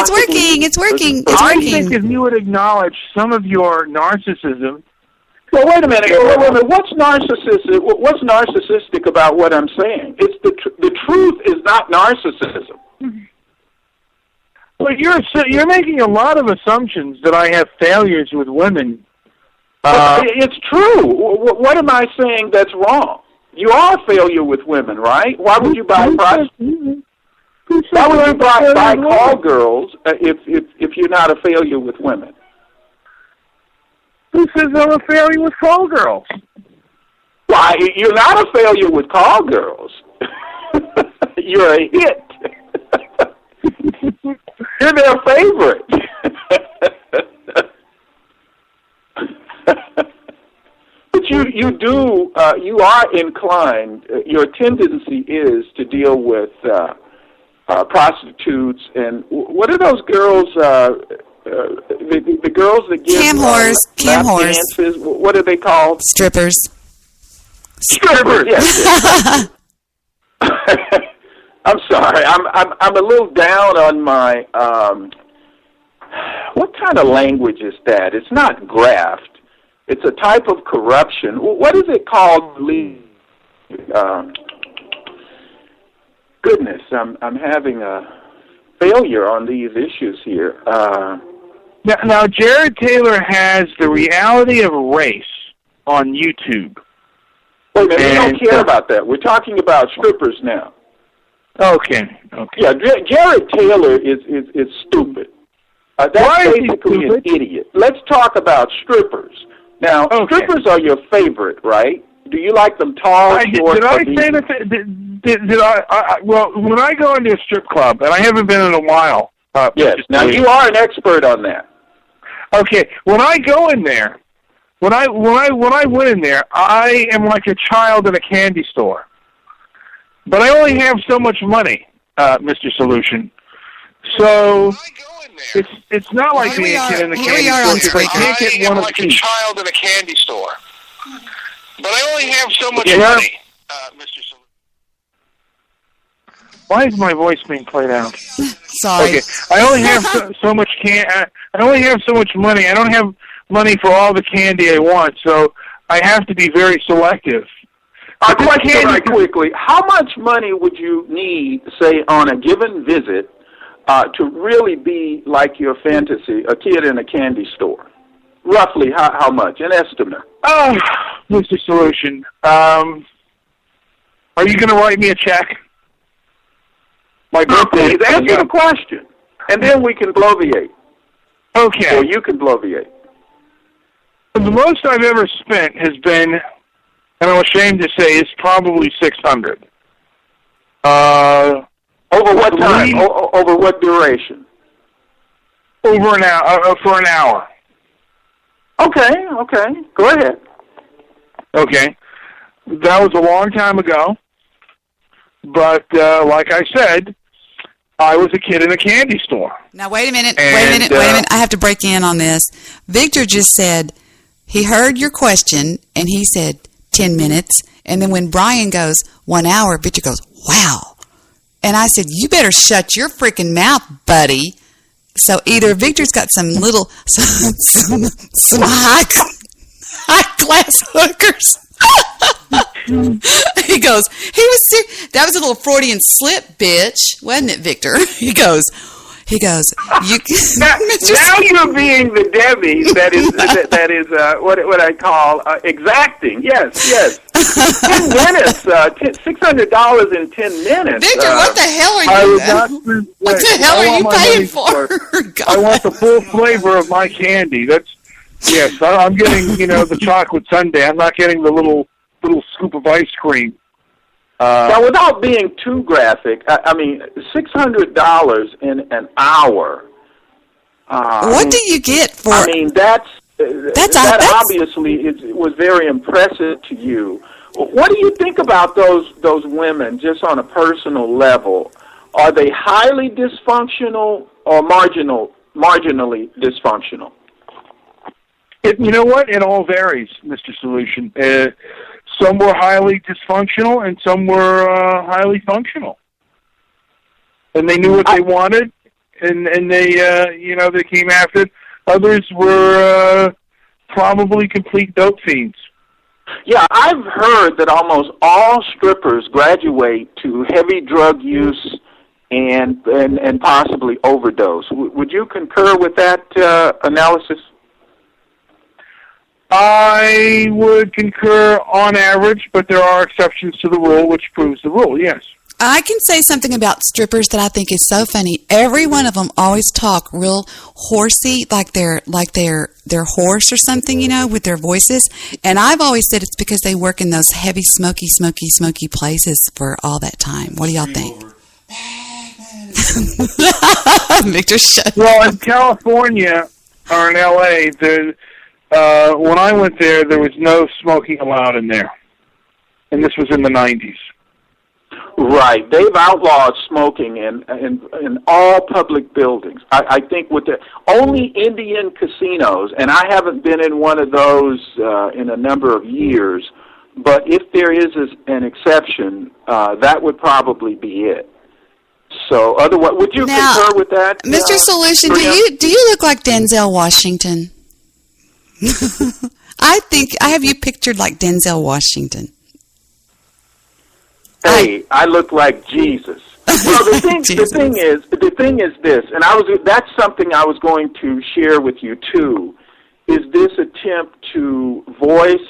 It's working. It's working. It's I working. think if you would acknowledge some of your narcissism. Well, wait a minute. What's narcissistic? What's narcissistic about what I'm saying? It's the truth is not narcissism. Well, you're making a lot of assumptions that I have failures with women. It's true. What am I saying that's wrong? You are a failure with women, right? Why would you buy prostitutes? Why would you buy call girls if you're not a failure with women? Who says I'm a failure with call girls? Why, you're not a failure with call girls. You're a hit. You're their favorite. But you are inclined, your tendency is to deal with prostitutes and what are those girls, the girls that give cam whores. dances, what are they called? Strippers. Strippers, yes. I'm sorry, I'm a little down on my, what kind of language is that? It's not graft. It's a type of corruption. What is it called? Goodness, I'm having a failure on these issues here. Now, Jared Taylor has The Reality of Race on YouTube. Wait a minute, we don't care about that. We're talking about strippers now. Okay. Yeah, Jared Taylor is stupid. That's basically an idiot. Let's talk about strippers. Now, strippers are your favorite, right? Do you like them tall, short? Well, when I go into a strip club, and I haven't been in a while. Yes. Now you are an expert on that. Okay. When I go in there, when I went in there, I am like a child in a candy store. But I only have so much money, Mr. Solution. So it's not like being a kid in a candy store. I can't get one of like a child in a candy store. But I only have so much money, Mr. Solution. Why is my voice being played out? Sorry. Okay. I only have so much I only have so much money. I don't have money for all the candy I want, so I have to be very selective. Question right quickly. How much money would you need, say, on a given visit to really be like your fantasy, a kid in a candy store? Roughly, how much? An estimate. Oh, Mr. Solution, are you going to write me a check? My birthday. Please answer the question, and then we can bloviate. Okay. Or you can bloviate. The most I've ever spent has been, and I'm ashamed to say, it's probably $600. Over what time? Over what duration? Over an hour. For an hour. Okay. Go ahead. Okay. That was a long time ago. But like I said, I was a kid in a candy store. Now, wait a minute. I have to break in on this. Victor just said he heard your question, and he said 10 minutes. And then when Brian goes 1 hour, Victor goes, wow. And I said, you better shut your freaking mouth, buddy. So either Victor's got some high-class hookers. He goes, that was a little Freudian slip, bitch, wasn't it, Victor? He goes, you. now you're being the Debbie that is what I call exacting. Yes. 10 minutes, $600 in 10 minutes. Victor, what the hell are you? What the hell are you paying for? I want the full flavor of my candy. Yes. I'm getting the chocolate sundae. I'm not getting the little scoop of ice cream. Now, without being too graphic, I mean, $600 in an hour. What do you get for? I mean, that obviously was very impressive to you. What do you think about those women, just on a personal level? Are they highly dysfunctional or marginally dysfunctional? You know what? It all varies, Mr. Solution. Some were highly dysfunctional, and some were highly functional. And they knew what they wanted, and they they came after it. Others were probably complete dope fiends. Yeah, I've heard that almost all strippers graduate to heavy drug use and possibly overdose. Would you concur with that analysis? I would concur on average, but there are exceptions to the rule, which proves the rule, yes. I can say something about strippers that I think is so funny. Every one of them always talk real horsey, like they're hoarse or something, with their voices. And I've always said it's because they work in those heavy, smoky places for all that time. What do y'all think? Victor, well, in California or in L.A., when I went there was no smoking allowed in there, and this was in the 90s. Right. They've outlawed smoking in all public buildings. I think with the only Indian casinos, and I haven't been in one of those in a number of years, but if there is an exception, that would probably be it. So, otherwise, would you concur with that? Mr. Solution, do you look like Denzel Washington? I have you pictured like Denzel Washington. Hey, I look like Jesus. Well, the thing is this, and that's something I was going to share with you too, is this attempt to voice,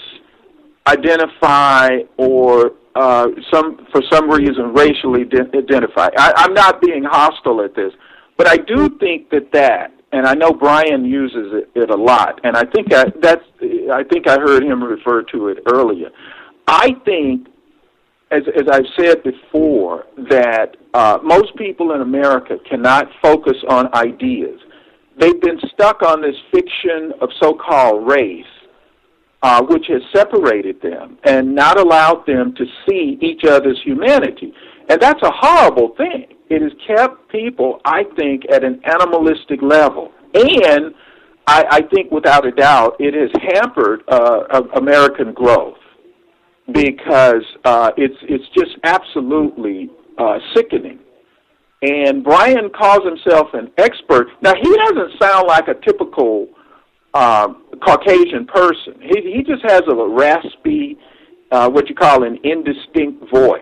identify, or for some reason racially identify. I'm not being hostile at this, but I do think that, and I know Brian uses it a lot, and I think I heard him refer to it earlier. I think, as I've said before, that most people in America cannot focus on ideas. They've been stuck on this fiction of so-called race, which has separated them and not allowed them to see each other's humanity. And that's a horrible thing. It has kept people, I think, at an animalistic level. And I think, without a doubt, it has hampered American growth, because it's just absolutely sickening. And Brian calls himself an expert. Now, he doesn't sound like a typical Caucasian person. He just has a raspy, what you call an indistinct voice.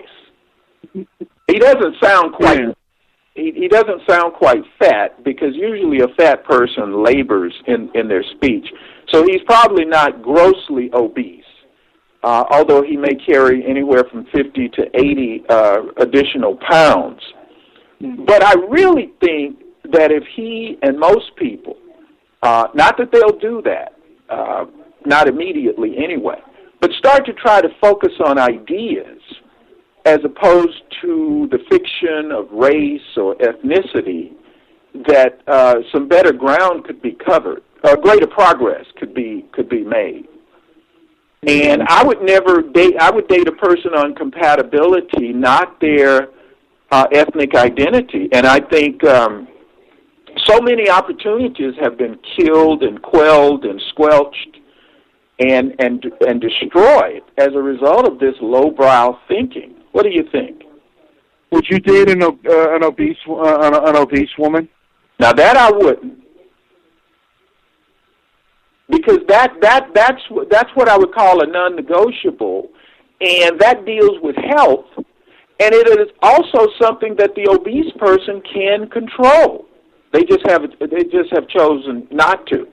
He doesn't sound quite. He doesn't sound quite fat, because usually a fat person labors in their speech. So he's probably not grossly obese, although he may carry anywhere from 50 to 80 additional pounds. But I really think that if he and most people, not that they'll do that, not immediately anyway, but start to try to focus on ideas as opposed to the fiction of race or ethnicity, that some better ground could be covered, greater progress could be made. And I would date a person on compatibility, not their ethnic identity. And I think so many opportunities have been killed and quelled and squelched and destroyed as a result of this lowbrow thinking. What do you think? Would you date an obese woman? Now that I wouldn't, because that's what I would call a non-negotiable, and that deals with health, and it is also something that the obese person can control. They just have chosen not to.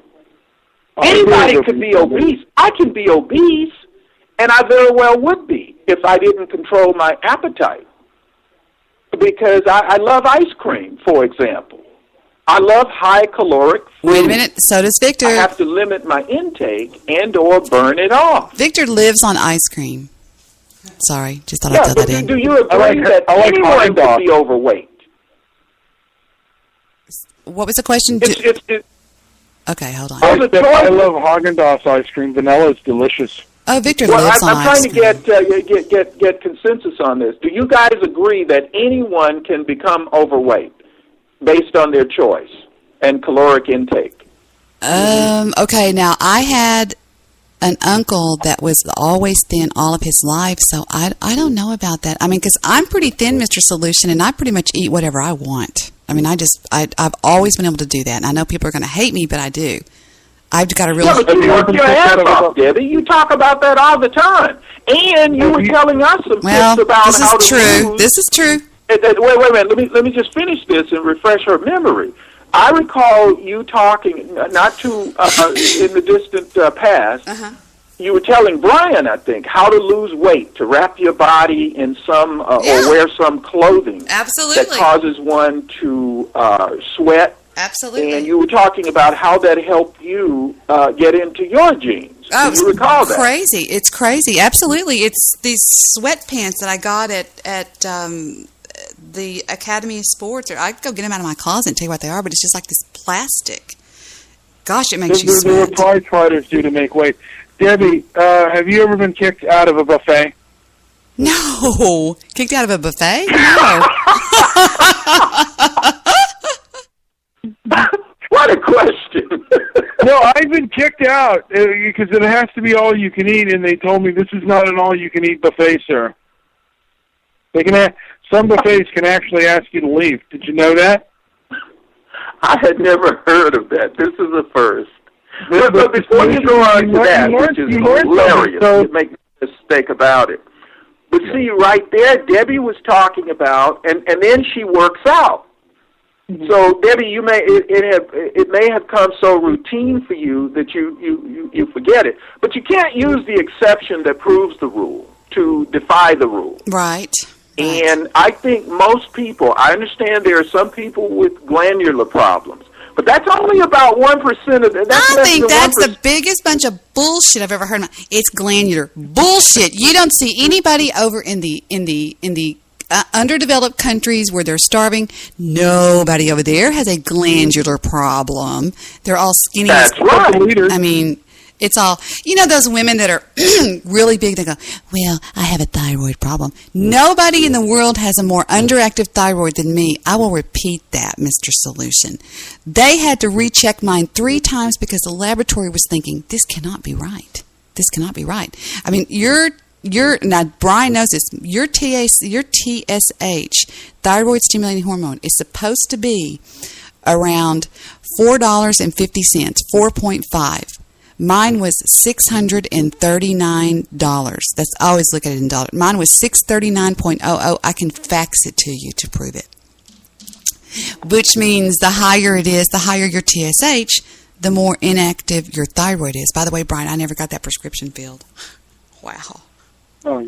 Anybody could be obese. I can be obese, and I very well would be if I didn't control my appetite. Because I love ice cream, for example. I love high caloric food. Wait a minute, so does Victor. I have to limit my intake and or burn it off. Victor lives on ice cream. Sorry, just thought I'd throw that in. Do you agree that anyone could be overweight? What was the question? Okay, hold on. I love Haagen-Dazs ice cream. Vanilla is delicious. Oh, Victor lives on ice cream. I'm trying to get consensus on this. Do you guys agree that anyone can become overweight based on their choice and caloric intake? Okay, now I had an uncle that was always thin all of his life, so I don't know about that. I mean, because I'm pretty thin, Mr. Solution, and I pretty much eat whatever I want. I mean, I've always been able to do that. And I know people are going to hate me, but I do. I've got to really... Yeah, but you work your ass off, Debbie. You talk about that all the time. And you were telling us some tips about how to use... This is true. Wait a minute. Let me just finish this and refresh her memory. I recall you talking, not too in the distant past, you were telling Brian, I think, how to lose weight, to wrap your body in some, or wear some clothing that causes one to sweat. Absolutely. And you were talking about how that helped you get into your jeans. Oh, do you recall that? Crazy. It's crazy. Absolutely. It's these sweatpants that I got at the Academy of Sports. Or I could go get them out of my closet and tell you what they are, but it's just like this plastic. Gosh, it makes you sweat. There were prize fighters do to make weight. Debbie, have you ever been kicked out of a buffet? No. Kicked out of a buffet? No. What a question. No, I've been kicked out because it has to be all you can eat, and they told me this is not an all you can eat buffet, sir. They can some buffets can actually ask you to leave. Did you know that? I had never heard of that. This is a first. But before you go on to that, which is hilarious, you make no mistake about it. But see, right there, Debbie was talking about, and then she works out. So, Debbie, it may have come so routine for you that you forget it. But you can't use the exception that proves the rule to defy the rule. Right. And I think most people, I understand there are some people with glandular problems, but that's only about 1% of it. I think that's the biggest bunch of bullshit I've ever heard. It's glandular bullshit. You don't see anybody over in the underdeveloped countries where they're starving. Nobody over there has a glandular problem. They're all skinny. That's right. I mean, it's all, those women that are really big, they go, well, I have a thyroid problem. Nobody in the world has a more underactive thyroid than me. I will repeat that, Mr. Solution. They had to recheck mine 3 times because the laboratory was thinking, this cannot be right. This cannot be right. I mean, now Brian knows this, your TSH, thyroid stimulating hormone, is supposed to be around $4.50, 4.5. Mine was $639. That's, I always look at it in dollars. Mine was $639.00. I can fax it to you to prove it. Which means the higher it is, the higher your TSH, the more inactive your thyroid is. By the way, Brian, I never got that prescription filled. Wow. Oh,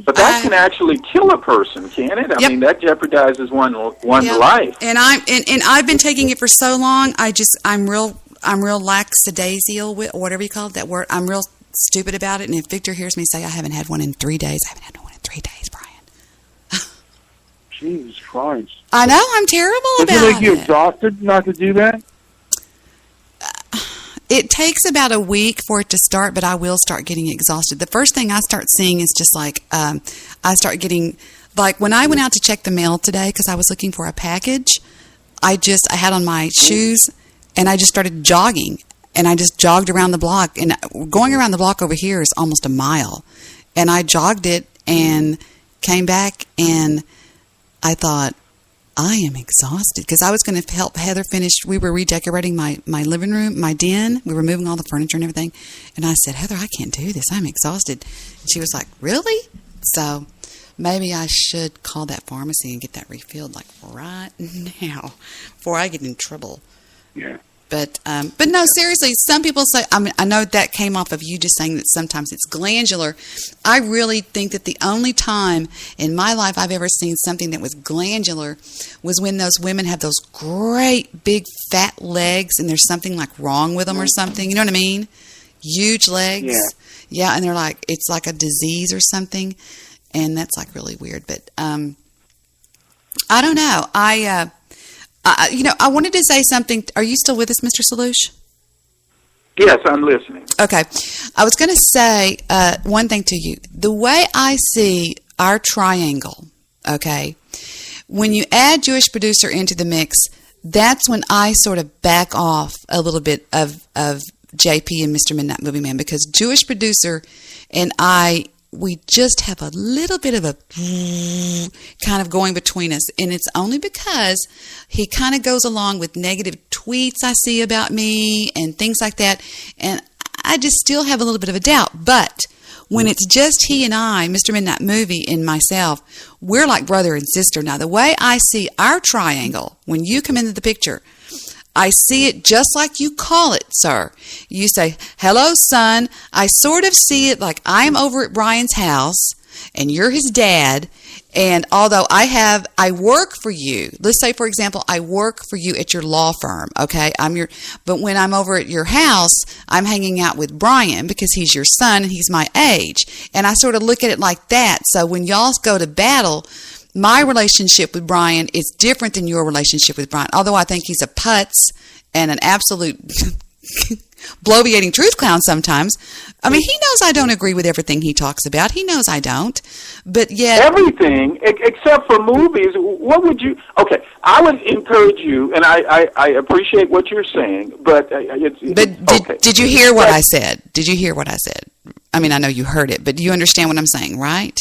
but that can actually kill a person, can it? I mean, that jeopardizes one's life. And I've been taking it for so long. I'm real lackadaisical with, or whatever you call it, that word. I'm real stupid about it. And if Victor hears me say I haven't had one in 3 days, I haven't had one in 3 days, Brian. Jesus Christ. I know, I'm terrible about it. Does it make you exhausted not to do that? It takes about a week for it to start, but I will start getting exhausted. The first thing I start seeing is just like, I start getting, like when I went out to check the mail today because I was looking for a package, I had on my shoes and I just started jogging. And I just jogged around the block. And going around the block over here is almost a mile. And I jogged it and came back and I thought, I am exhausted because I was going to help Heather finish. We were redecorating my living room, my den. We were moving all the furniture and everything. And I said, Heather, I can't do this. I'm exhausted. And she was like, really? So maybe I should call that pharmacy and get that refilled like right now before I get in trouble. Yeah. But no, seriously, some people say, I know that came off of you just saying that sometimes it's glandular. I really think that the only time in my life I've ever seen something that was glandular was when those women have those great big fat legs and there's something like wrong with them or something. You know what I mean? Huge legs. Yeah. Yeah, and they're like, it's like a disease or something. And that's like really weird. But I don't know. I wanted to say something. Are you still with us, Mr. Salouche? Yes, I'm listening. Okay. I was going to say one thing to you. The way I see our triangle, okay, when you add Jewish producer into the mix, that's when I sort of back off a little bit of JP and Mr. Midnight Movie Man, because Jewish producer and I we just have a little bit of a kind of going between us. And it's only because he kind of goes along with negative tweets I see about me and things like that. And I just still have a little bit of a doubt. But when it's just he and I, Mr. Midnight Movie and myself, we're like brother and sister. Now, the way I see our triangle, when you come into the picture, I see it just like you call it, sir. You say, hello, son. I sort of see it like I'm over at Brian's house and you're his dad. And although I work for you, let's say, for example, I work for you at your law firm, okay? But when I'm over at your house, I'm hanging out with Brian because he's your son and he's my age. And I sort of look at it like that. So when y'all go to battle, my relationship with Brian is different than your relationship with Brian. Although I think he's a putz and an absolute bloviating truth clown sometimes. I mean, he knows I don't agree with everything he talks about. He knows I don't. But yet... Everything, except for movies, what would you... Okay, I would encourage you, and I appreciate what you're saying, but... Did you hear what I said? Did you hear what I said? I mean, I know you heard it, but do you understand what I'm saying, right?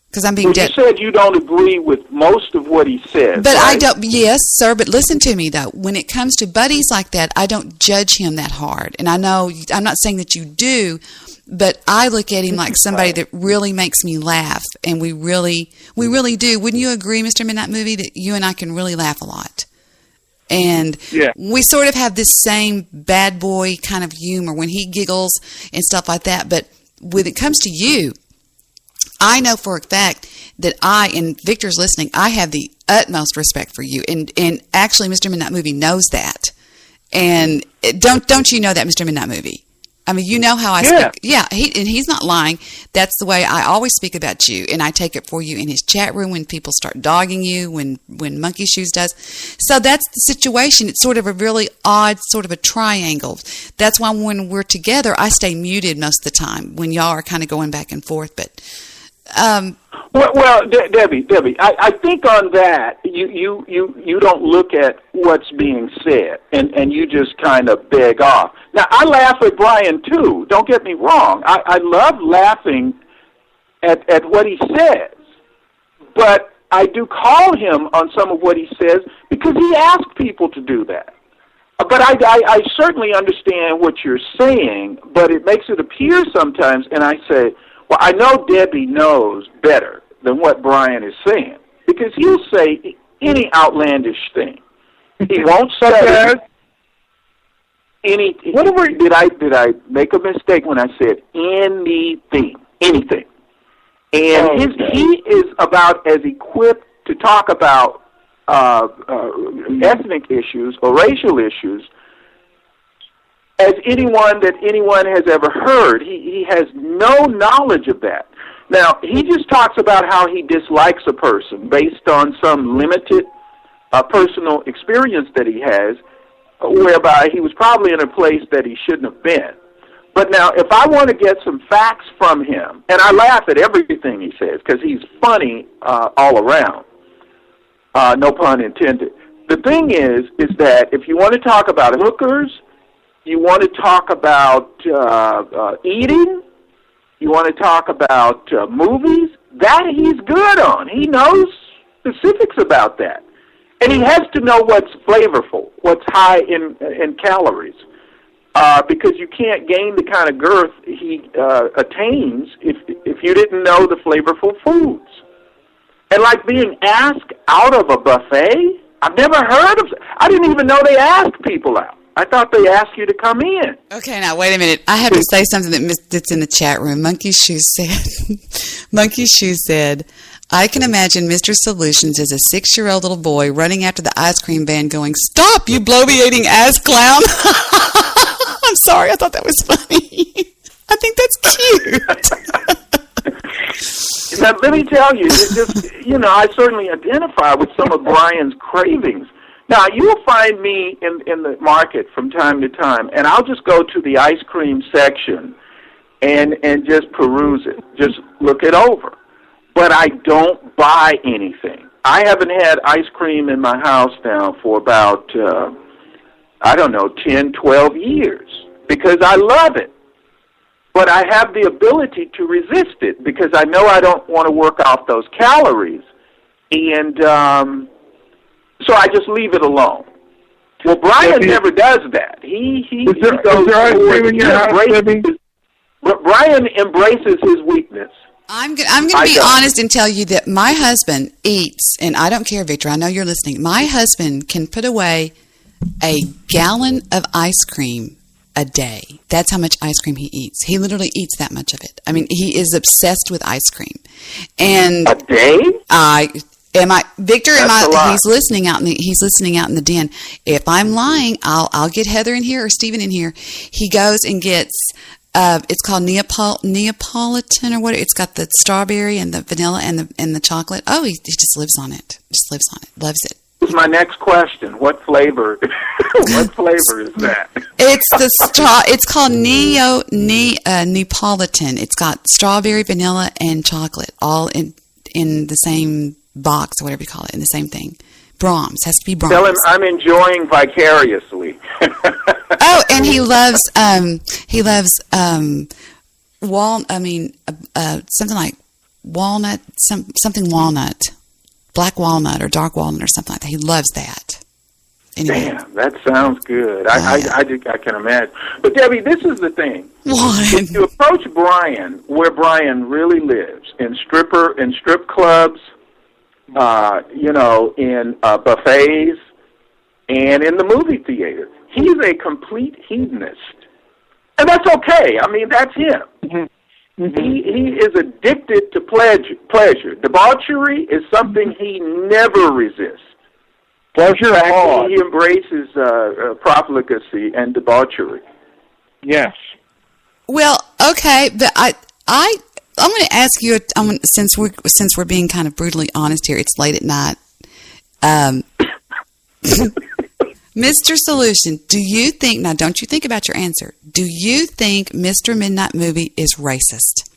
Because I'm being you said you don't agree with most of what he says. But right? I don't. Yes, sir. But listen to me though. When it comes to buddies like that, I don't judge him that hard. And I know I'm not saying that you do, but I look at him like somebody that really makes me laugh, and we really do. Wouldn't you agree, Mr. Midnight Movie, that you and I can really laugh a lot? And we sort of have this same bad boy kind of humor when he giggles and stuff like that. But when it comes to you, I know for a fact that and Victor's listening, I have the utmost respect for you. And actually, Mr. Midnight Movie knows that. And don't you know that, Mr. Midnight Movie? I mean, you know how I speak. Yeah, he's not lying. That's the way I always speak about you. And I take it for you in his chat room when people start dogging you, when Monkey Shoes does. So that's the situation. It's sort of a really odd sort of a triangle. That's why when we're together, I stay muted most of the time when y'all are kind of going back and forth. But... Debbie, I think on that you don't look at what's being said and you just kind of beg off. Now I laugh at Brian too. Don't get me wrong. I love laughing at what he says, but I do call him on some of what he says because he asked people to do that. But I certainly understand what you're saying, but it makes it appear sometimes, and I say, well, I know Debbie knows better than what Brian is saying because he'll say any outlandish thing. He won't say any. Whatever did I make a mistake when I said anything? Anything. And he is about as equipped to talk about ethnic issues or racial issues as anyone has ever heard. He has no knowledge of that. Now, he just talks about how he dislikes a person based on some limited personal experience that he has, whereby he was probably in a place that he shouldn't have been. But now, if I want to get some facts from him, and I laugh at everything he says because he's funny all around, no pun intended. The thing is that if you want to talk about hookers, you want to talk about eating, you want to talk about movies, that he's good on. He knows specifics about that. And he has to know what's flavorful, what's high in calories, because you can't gain the kind of girth he attains if you didn't know the flavorful foods. And like being asked out of a buffet, I've never heard of. I didn't even know they asked people out. I thought they asked you to come in. Okay, now wait a minute. I have to say something that's in the chat room. Monkey Shoes said, I can imagine Mr. Solutions as a 6-year-old little boy running after the ice cream van going, "Stop, you bloviating ass clown." I'm sorry, I thought that was funny. I think that's cute. Now, let me tell you, I certainly identify with some of Brian's cravings. Now, you'll find me in the market from time to time, and I'll just go to the ice cream section and just peruse it, just look it over. But I don't buy anything. I haven't had ice cream in my house now for about, 10, 12 years because I love it. but I have the ability to resist it because I know I don't want to work off those calories. And so I just leave it alone. Well, Brian never does that. He goes ice cream in your house, Debbie? Brian embraces his weakness. I'm going to be honest and tell you that my husband eats, and I don't care, Victor, I know you're listening. My husband can put away a gallon of ice cream a day. That's how much ice cream he eats. He literally eats that much of it. I mean, he is obsessed with ice cream. And a day? Victor? He's listening out in the den. If I'm lying, I'll get Heather in here or Stephen in here. He goes and gets. It's called Neapolitan or what? It's got the strawberry and the vanilla and the chocolate. Oh, he just lives on it. Loves it. This is my next question. What flavor? What flavor is that? It's called Neapolitan. It's got strawberry, vanilla, and chocolate all in the same box or whatever you call it, in the same thing. Brahms has to be Brahms. Tell him I'm enjoying vicariously. Oh, and he loves something like walnut, something walnut, black walnut or dark walnut or something like that. He loves that. Anyway. Damn, that sounds good. I can imagine. But Debbie, this is the thing. What? If you approach Brian where Brian really lives, in strip clubs, in buffets, and in the movie theater, he's a complete hedonist. And that's okay. I mean, that's him. Mm-hmm. Mm-hmm. He is addicted to pleasure. Debauchery is something he never resists. Pleasure hard. He embraces profligacy and debauchery. Yes. Well, okay, but I'm going to ask you, since we're being kind of brutally honest here, it's late at night. Mr. Solution, do you think, now don't you think about your answer, do you think Mr. Midnight Movie is racist?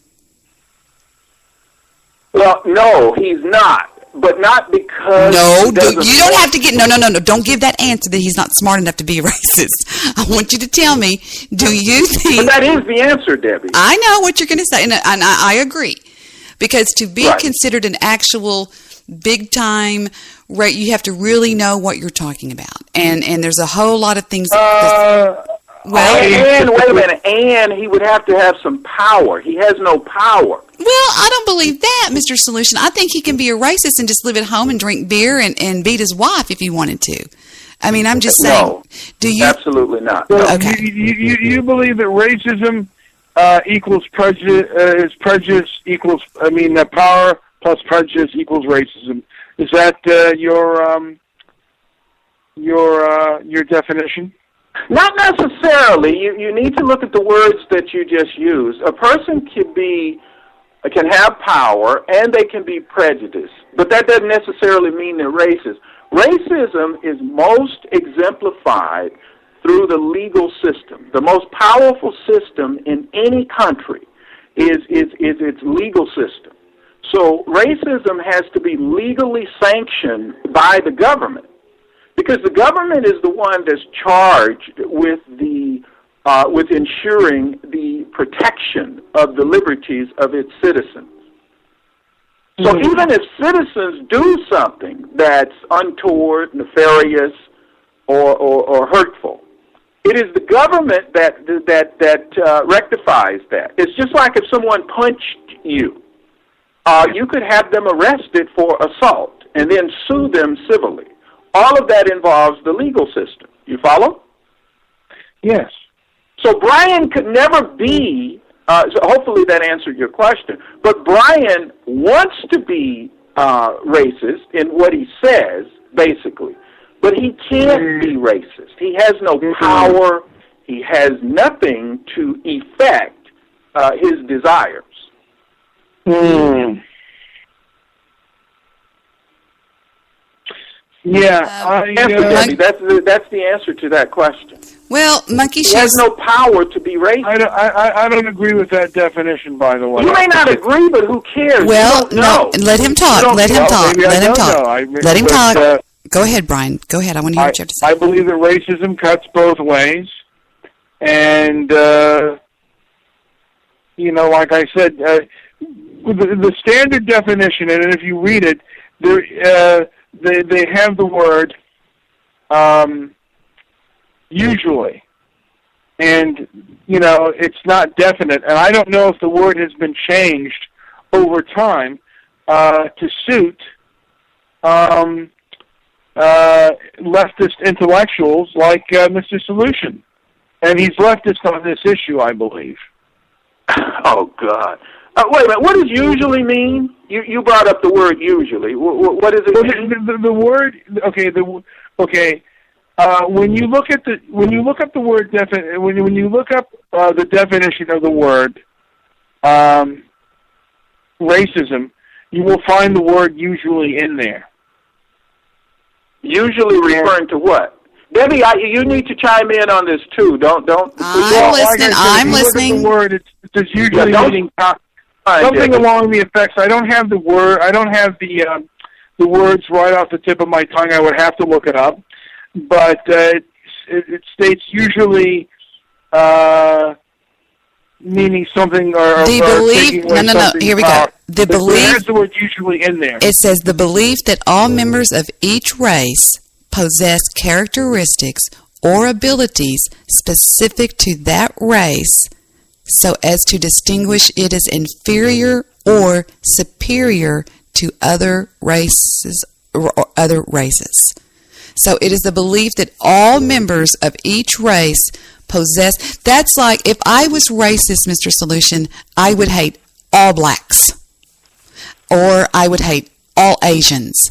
Well, no, he's not. But not because... No, you don't have to get... No. Don't give that answer that he's not smart enough to be a racist. I want you to tell me, do you think... But that is the answer, Debbie. I know what you're going to say, and I agree. Because to be considered an actual big-time... Right, you have to really know what you're talking about. And there's a whole lot of things... wait a minute. And he would have to have some power. He has no power. Well, I don't believe that, Mr. Solution. I think he can be a racist and just live at home and drink beer and beat his wife if he wanted to. I mean, I'm just saying. No, do you? Absolutely not. So okay. You believe that racism equals prejudice? Equals? Power plus prejudice equals racism. Is that your definition? Not necessarily. You need to look at the words that you just used. A person can have power and they can be prejudiced, but that doesn't necessarily mean they're racist. Racism is most exemplified through the legal system. The most powerful system in any country is its legal system. So racism has to be legally sanctioned by the government, because the government is the one that's charged with with ensuring the protection of the liberties of its citizens. So even if citizens do something that's untoward, nefarious, or hurtful, it is the government that rectifies that. It's just like if someone punched you. You could have them arrested for assault and then sue them civilly. All of that involves the legal system. You follow? Yes. So Brian could never be, so hopefully that answered your question, but Brian wants to be racist in what he says, basically, but he can't be racist. He has no power. He has nothing to effect his desires. Yeah, Debbie, that's the answer to that question. Well, Monkey Shoes... He has no power to be racist. I don't agree with that definition, by the way. You may not agree, but who cares? Well, no, let him talk. Let him talk. Let him talk. Let him talk. Go ahead, Brian. Go ahead. I want to hear what you have to say. I believe that racism cuts both ways, and like I said, the standard definition, and if you read it, they have the word usually, and it's not definite, and I don't know if the word has been changed over time to suit leftist intellectuals like Mr. Solution, and he's leftist on this issue, I believe. Oh God! Wait a minute. What does usually mean? You brought up the word usually. What does it mean? The word. Okay. When you look up the word when you look up the definition of the word racism, you will find the word usually in there. Usually referring to what? Debbie, you need to chime in on this too. Don't. I'm listening. The word it's usually meaning something along the effects. I don't have the word. I don't have the words right off the tip of my tongue. I would have to look it up. But it states usually meaning something or the belief. No. Here we go. The belief. There's the word usually in there. It says the belief that all members of each race possess characteristics or abilities specific to that race so as to distinguish it as inferior or superior to other races or other races. So it is the belief that all members of each race possess. That's like if I was racist, Mr. Solution, I would hate all blacks, or I would hate all Asians.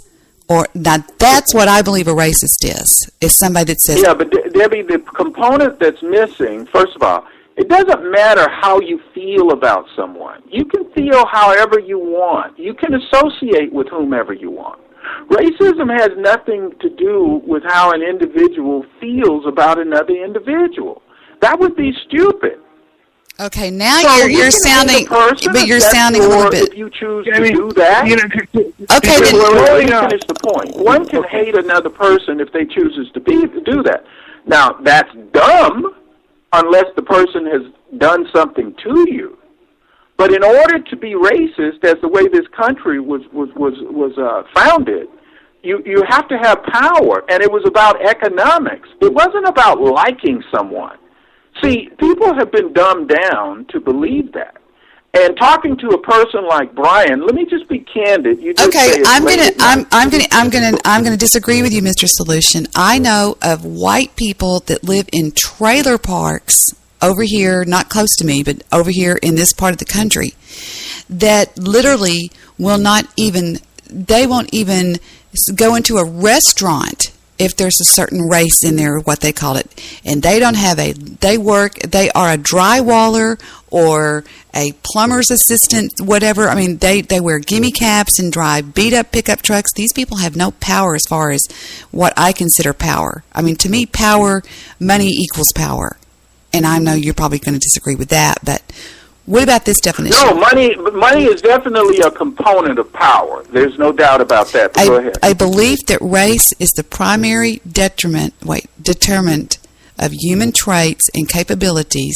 Or now that's what I believe a racist is somebody that says... Yeah, but Debbie, the component that's missing, first of all, it doesn't matter how you feel about someone. You can feel however you want. You can associate with whomever you want. Racism has nothing to do with how an individual feels about another individual. That would be stupid. Okay, now you're sounding, but you're sounding a little bit. If you choose to do that, okay, then let me finish the point. One can hate another person if they chooses to do that. Now, that's dumb unless the person has done something to you. But in order to be racist, as the way this country was founded, you have to have power, and it was about economics. It wasn't about liking someone. See, people have been dumbed down to believe that. And talking to a person like Brian, let me just be candid. You just okay, I'm gonna disagree with you, Mr. Solution. I know of white people that live in trailer parks over here, not close to me, but over here in this part of the country, that literally will not even. They won't even go into a restaurant if there's a certain race in there, what they call it, and they don't have they are a drywaller or a plumber's assistant, whatever. I mean, they wear gimme caps and drive beat-up pickup trucks. These people have no power as far as what I consider power. I mean, to me, money equals power, and I know you're probably going to disagree with that, but what about this definition? No, money is definitely a component of power. There's no doubt about that. But go ahead. A belief that race is the primary determinant of human traits and capabilities.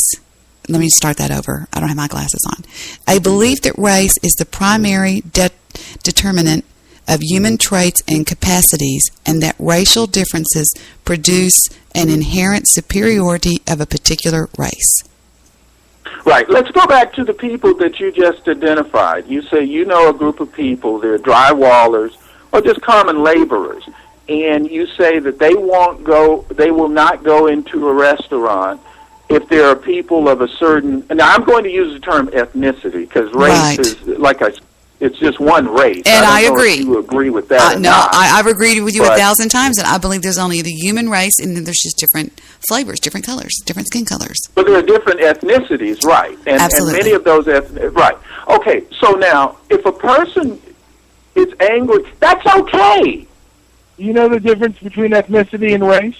Let me start that over. I don't have my glasses on. A belief that race is the primary determinant of human traits and capacities, and that racial differences produce an inherent superiority of a particular race. Right. Let's go back to the people that you just identified. You say you know a group of people, they're drywallers or just common laborers, and you say that they will not go into a restaurant if there are people of a certain, and I'm going to use the term ethnicity because race is, it's just one race. And I don't know agree. If you agree with that? No, I've agreed with you 1,000 times, and I believe there's only the human race, and then there's just different flavors, different colors, different skin colors. But there are different ethnicities, right? Absolutely. And many of those right. Okay, so now, if a person is angry, that's okay. You know the difference between ethnicity and race?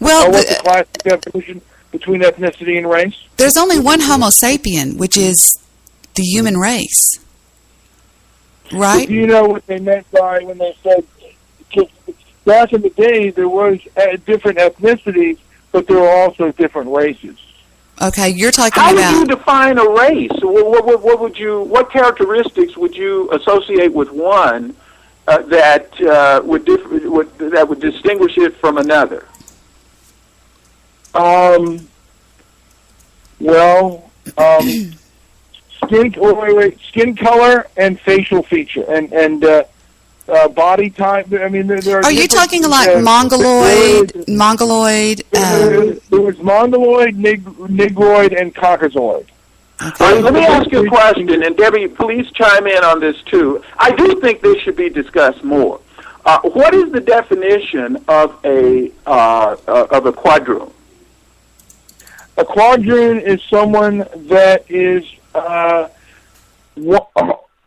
Well, what's the classic definition between ethnicity and race? There's only one Homo sapien, which is the human race. Right? Do you know what they meant by when they said, back in the day there was different ethnicities, but there were also different races? Okay, you're talking How about... would you define a race? What characteristics would you associate with one that would distinguish it from another? Skin color and facial feature and body type. I mean, there are. Are you talking like mongoloid? There was mongoloid, negroid, and caucasoid. Okay. Let me ask you a question, and Debbie, please chime in on this too. I do think this should be discussed more. What is the definition of a quadroon? A quadroon is someone that is.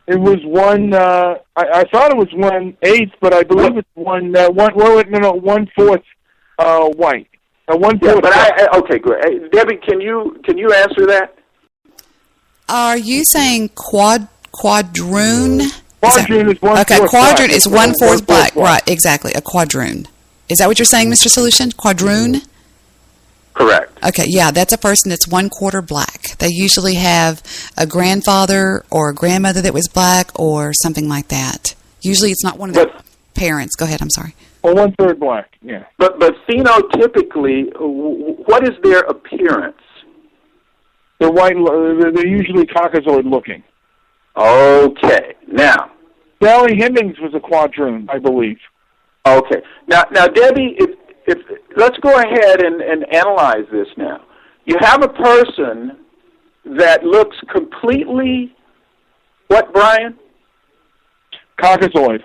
It was one. I thought it was 1/8, but I believe it's 1/4 white. 1/4. Yeah, but okay, good. Hey, Debbie, can you answer that? Are you saying quadroon? Quadroon is 1/4. Okay, quadroon is 1/4 black. black. Right, exactly. A quadroon. Is that what you're saying, Mr. Solution? Quadroon? Correct. Okay, yeah, that's a person that's 1/4 black. They usually have a grandfather or a grandmother that was black or something like that. Usually it's not one of their parents. Go ahead, I'm sorry. Or 1/3 black, yeah. But phenotypically, what is their appearance? They're white. They're usually caucasoid looking. Okay, now. Sally Hemings was a quadroon, I believe. Okay, now Debbie, if let's go ahead and analyze this now. You have a person that looks completely, what, Brian? Caucasoid.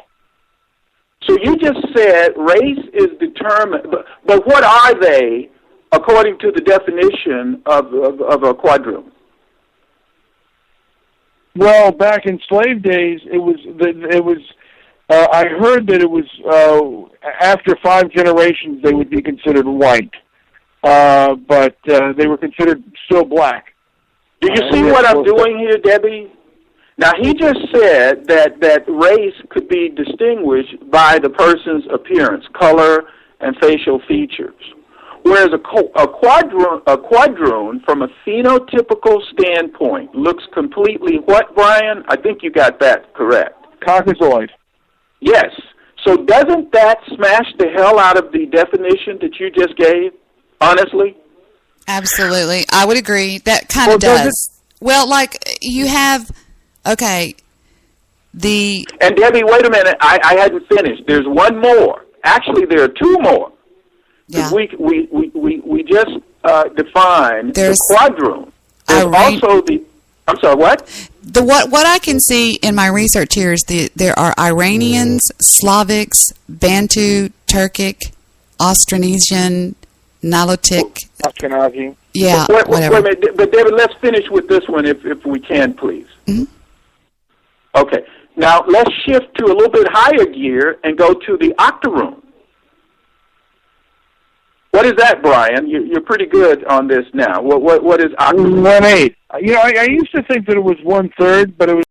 So you just said race is determined, but what are they according to the definition of a quadroon? Well, back in slave days, it was. I heard that it was after 5 generations they would be considered white, but they were considered still black. Do you see what I'm doing here, Debbie? Now, he just said that race could be distinguished by the person's appearance, color, and facial features. Whereas a quadroon, from a phenotypical standpoint, looks completely what, Brian? I think you got that correct. Caucasoid. Yes. So doesn't that smash the hell out of the definition that you just gave, honestly? Absolutely. I would agree. That kind of does. Well, like, you have, okay, And Debbie, wait a minute. I hadn't finished. There's one more. Actually, there are 2 more. Yeah. We just defined the quadroon. There's also the... I'm sorry, what? What I can see in my research here is there are Iranians, Slavics, Bantu, Turkic, Austronesian, Nilotic. Ashkenazi. Yeah, whatever. Wait a minute, but David, let's finish with this one if we can, please. Mm-hmm. Okay. Now, let's shift to a little bit higher gear and go to the octoroon. What is that, Brian? You're pretty good on this now. What is octoroon? 1/8. You know, I used to think that it was 1/3, but it was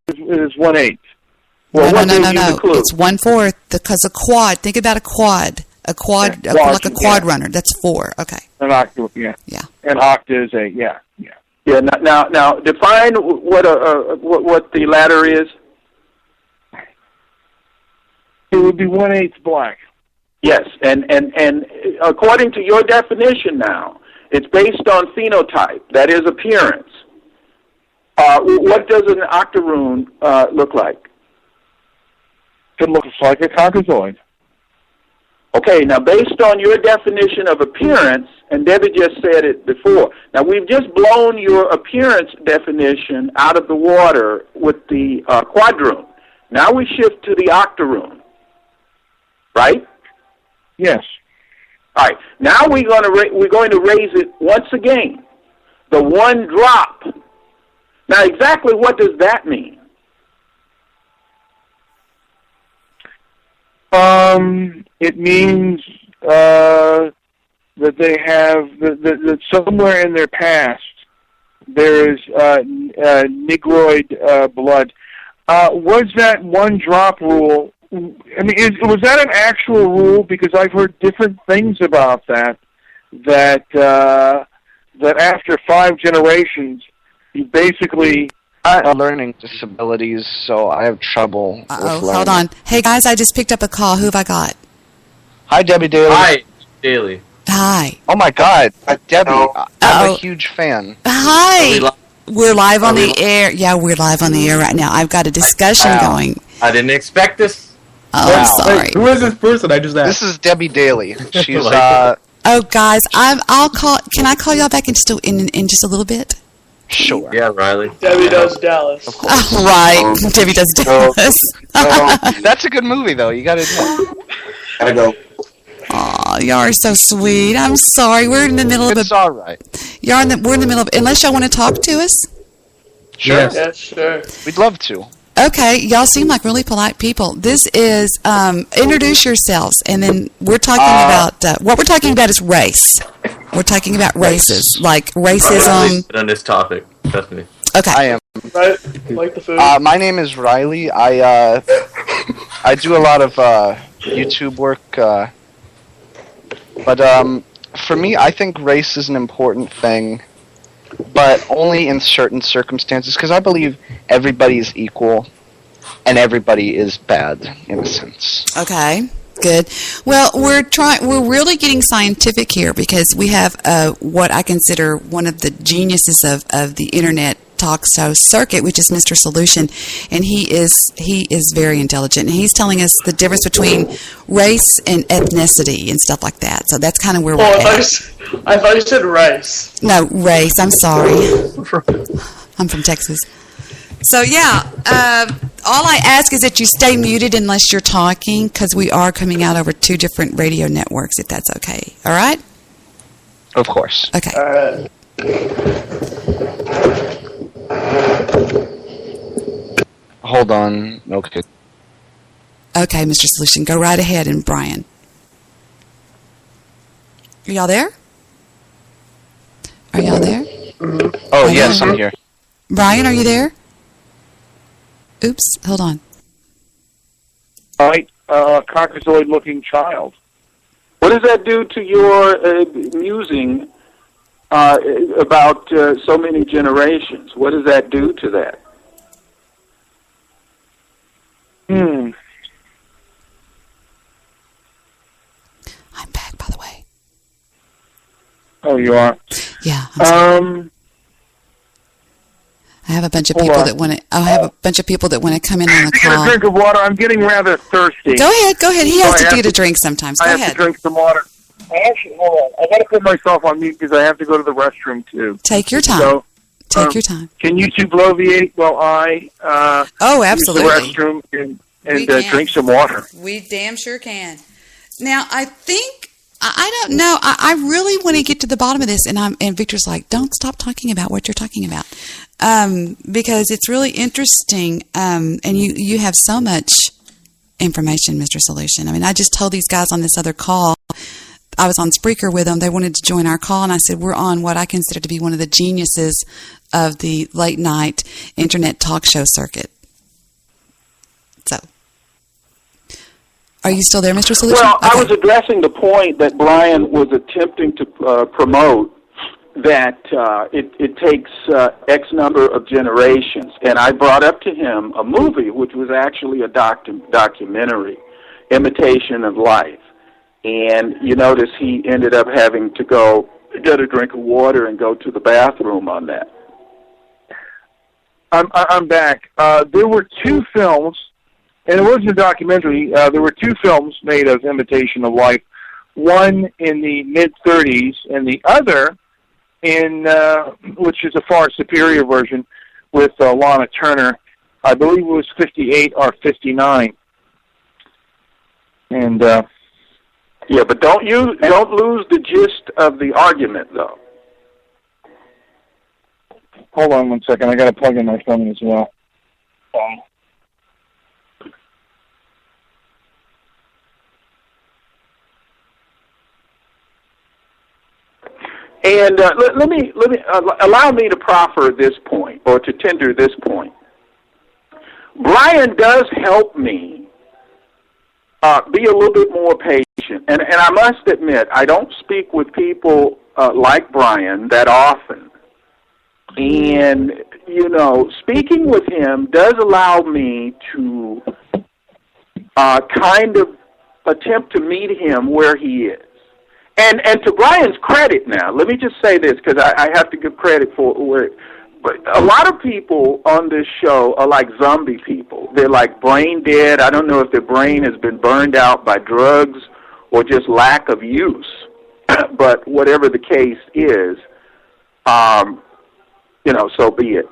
1/8. Well, no. It's 1/4 because a quad. Think about a quad. A quad, like a quad runner. That's 4. Okay. An octa, yeah. Yeah. An octa is 8. Yeah. Yeah. Now, define what the latter is. It would be 1/8 black. Yes, and according to your definition now, it's based on phenotype, that is appearance. What does an octoroon look like? It looks like a caucasoid. Okay, now based on your definition of appearance, and Debbie just said it before, now we've just blown your appearance definition out of the water with the quadroon. Now we shift to the octoroon, right? Yes. All right. Now we're going to raise it once again. The 1 drop. Now, exactly what does that mean? It means that they have that somewhere in their past there is negroid blood. Was that 1 drop rule? I mean, was that an actual rule? Because I've heard different things about that that after 5 generations, you basically... I have learning disabilities, so I have trouble with learning. Hold on. Hey, guys, I just picked up a call. Who have I got? Hi, Debbie Daly. Hi, Daly. Hi. Oh, my God. Debbie, I'm a huge fan. Hi. We're live on the air. Yeah, we're live on the air right now. I've got a discussion going. I didn't expect this. Oh, I'm sorry. Wait, who is this person? I just asked. This is Debbie Daly. She's, Oh, guys, I'll call. Can I call y'all back in just a little bit? Sure. Yeah, Riley. Debbie Does Dallas. Of course. Right. Debbie Does Dallas. That's a good movie, though. You got to admit. Gotta go. Aw, y'all are so sweet. I'm sorry. We're in the middle of It's all right. We're in the middle of. Unless y'all want to talk to us. Sure. Yes. Yeah, sure. We'd love to. Okay, y'all seem like really polite people. This is introduce yourselves, and then we're talking about what we're talking about is race. We're talking about races, like racism. On this topic, trust me. Okay. I am. Right? Like the food. My name is Riley. I do a lot of YouTube work, but for me, I think race is an important thing, but only in certain circumstances, because I believe everybody is equal, and everybody is bad in a sense. Okay. Good. Well, we're really getting scientific here because we have what I consider one of the geniuses of the internet talk show circuit, which is Mr. Solution, and he is very intelligent, and he's telling us the difference between race and ethnicity and stuff like that. So that's kind of where we're at. I thought you said rice. No, race. I'm sorry. I'm from Texas. So, yeah, all I ask is that you stay muted unless you're talking, because we are coming out over 2 different radio networks, if that's okay. All right? Of course. Okay. All right. Hold on. Okay. Okay, Mr. Solution, go right ahead, and Brian. Are y'all there? Are y'all there? Oh, yes, I'm here. Brian, are you there? Oops, hold on. Right, Caucasoid-looking child. What does that do to your musing about so many generations? What does that do to that? I'm back, by the way. Oh, you are? Yeah. I have a bunch of people that want to. I have a bunch of people that want to come in on the call. Get a drink of water. I'm getting rather thirsty. Go ahead. He has to get a drink sometimes. Go I ahead. have to drink some water. Hold on. I got to put myself on mute because I have to go to the restroom too. Take your time. So, Take your time. Can you two bloviate while I absolutely. use the restroom and drink some water? We damn sure can. Now, I think I don't know. I really want to get to the bottom of this, and Victor's like, "Don't stop talking about what you're talking about," because it's really interesting, and you have so much information, Mr. Solution. I mean, I just told these guys on this other call. I was on Spreaker with them. They wanted to join our call, and I said, we're on what I consider to be one of the geniuses of the late-night internet talk show circuit. So, are you still there, Mr. Solution? Well, okay. I was addressing the point that Brian was attempting to promote, that it takes X number of generations. And I brought up to him a movie, which was actually a documentary, Imitation of Life. And you notice he ended up having to go get a drink of water and go to the bathroom on that. I'm back. There were 2 films, and it wasn't a documentary. There were 2 films made of Imitation of Life. One in the mid-30s, and the other in which is a far superior version with Lana Turner. I believe it was 58 or 59. And yeah, but don't lose the gist of the argument, though. Hold on one second. I got to plug in my phone as well. And let me allow me to proffer this point, or to tender this point. Brian does help me be a little bit more patient, and I must admit, I don't speak with people like Brian that often. And, speaking with him does allow me to kind of attempt to meet him where he is. And to Brian's credit now, let me just say this, because I have to give credit for where. But a lot of people on this show are like zombie people. They're like brain dead. I don't know if their brain has been burned out by drugs or just lack of use. But whatever the case is, so be it.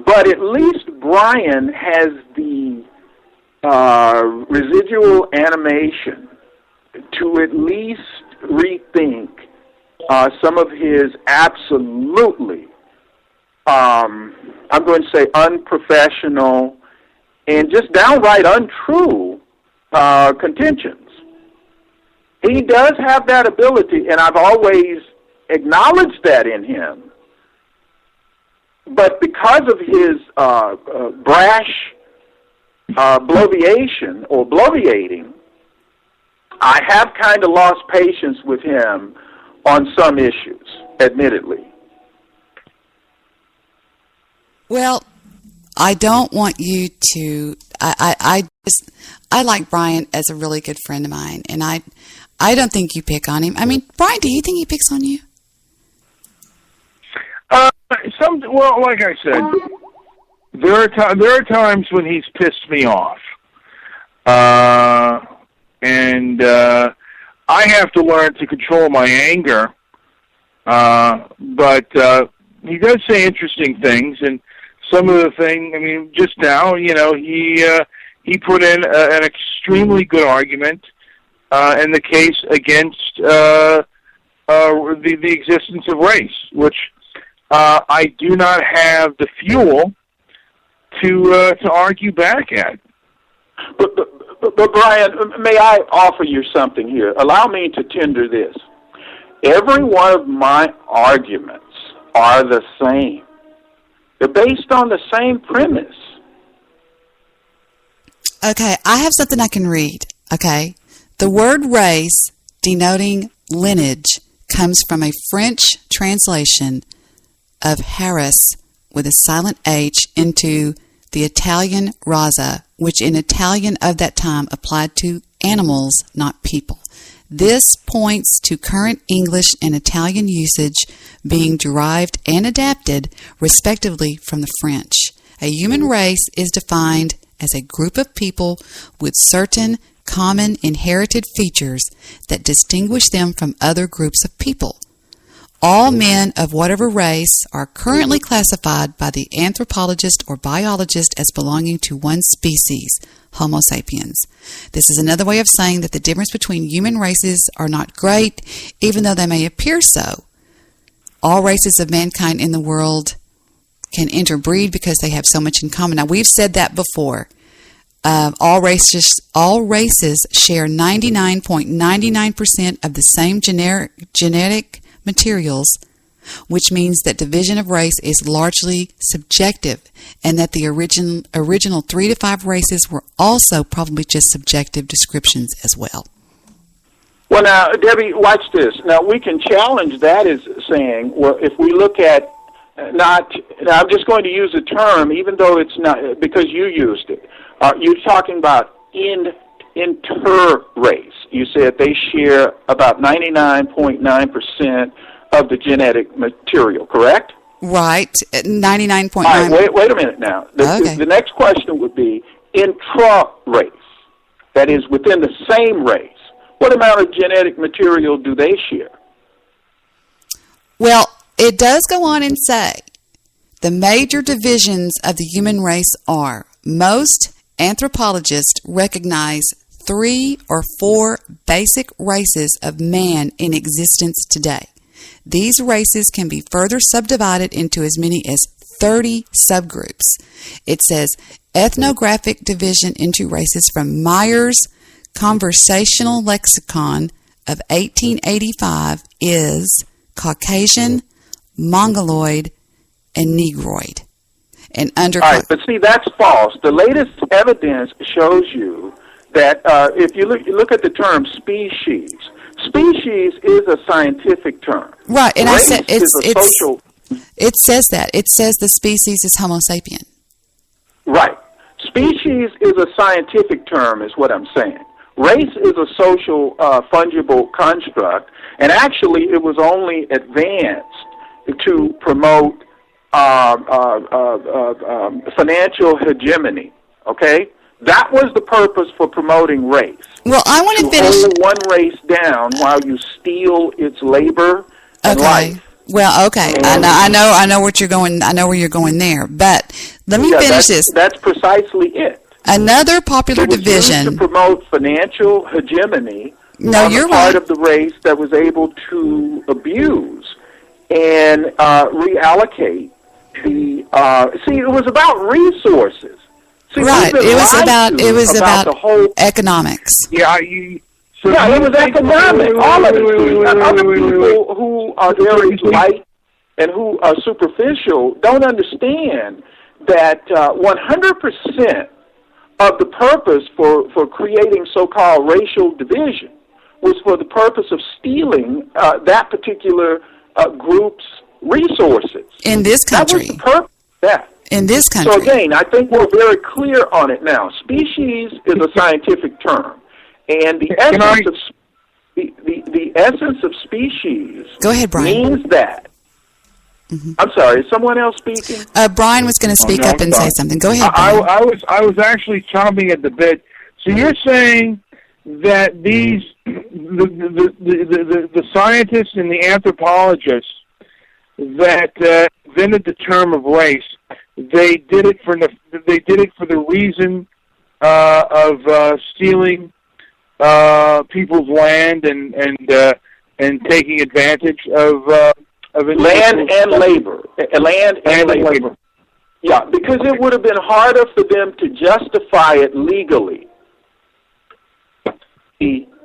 But at least Brian has the residual animation to at least rethink some of his absolutely, I'm going to say unprofessional and just downright untrue contentions. He does have that ability, and I've always acknowledged that in him. But because of his brash bloviation or bloviating, I have kind of lost patience with him on some issues, admittedly. Well, I don't want you to. I like Brian as a really good friend of mine, and I don't think you pick on him. I mean, Brian, do you think he picks on you? Well, like I said, there are times when he's pissed me off, and I have to learn to control my anger. But he does say interesting things, and some of the things. I mean, just now, he put in an extremely good argument in the case against the existence of race, which. I do not have the fuel to argue back at. But Brian, may I offer you something here? Allow me to tender this. Every one of my arguments are the same. They're based on the same premise. Okay, I have something I can read. Okay, the word race, denoting lineage, comes from a French translation of Harris with a silent H into the Italian razza, which in Italian of that time applied to animals, not people. This points to current English and Italian usage being derived and adapted, respectively, from the French. A human race is defined as a group of people with certain common inherited features that distinguish them from other groups of people. All men of whatever race are currently classified by the anthropologist or biologist as belonging to one species, Homo sapiens. This is another way of saying that the difference between human races are not great, even though they may appear so. All races of mankind in the world can interbreed because they have so much in common. Now, we've said that before. All races share 99.99% of the same genetic materials, which means that division of race is largely subjective, and that the original 3 to 5 races were also probably just subjective descriptions as well. Well, now, Debbie, watch this. Now, we can challenge that as saying, well, if we look at now I'm just going to use a term, even though it's not, because you used it. You're talking about inter-race. You said they share about 99.9% of the genetic material, correct? Right, 99.9%. All right, wait a minute now. The next question would be intra-race, that is within the same race. What amount of genetic material do they share? Well, it does go on and say the major divisions of the human race are: most anthropologists recognize 3 or 4 basic races of man in existence today. These races can be further subdivided into as many as 30 subgroups. It says ethnographic division into races from Meyer's Conversational Lexicon of 1885 is Caucasian, Mongoloid, and Negroid. And all right, but see, that's false. The latest evidence shows you that if you look at the term species, species is a scientific term. Right, and Race I said social. It says that. It says the species is Homo sapien. Right. Species is a scientific term, is what I'm saying. Race is a social, fungible construct, and actually it was only advanced to promote financial hegemony, okay? That was the purpose for promoting race. Well, I want to finish. Hold one race down while you steal its labor and life. Well, okay. I know what you're going. I know where you're going there. But let me finish this. That's precisely it. Another popular division to promote financial hegemony on the part of the race that was able to abuse and reallocate the. See, it was about resources. See, right. It was about the whole economics. Yeah, So yeah, it was economic. All of it. Other people who are very light and who are superficial don't understand that 100% of the purpose for creating so-called racial division was for the purpose of stealing that particular group's resources. In this country. That was the purpose of that. In this country. So again, I think we're very clear on it now. Species is a scientific term. And the essence of species Go ahead, Brian. means that. Mm-hmm. I'm sorry, is someone else speaking? Brian was going to speak up and say something. Go ahead, Brian. I was actually chomping at the bit. So you're saying that the scientists and the anthropologists that invented the term of race, they did it for the reason of stealing people's land and taking advantage of land and labor. Land and labor. Yeah, because it would have been harder for them to justify it legally.